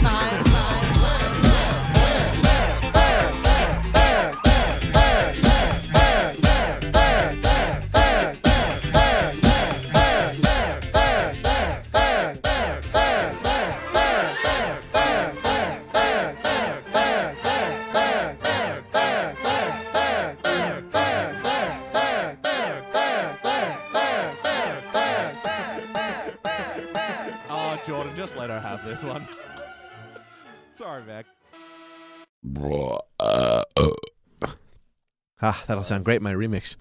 Jordan, just let her have this one. Sorry, Mac. That'll sound great, my remix.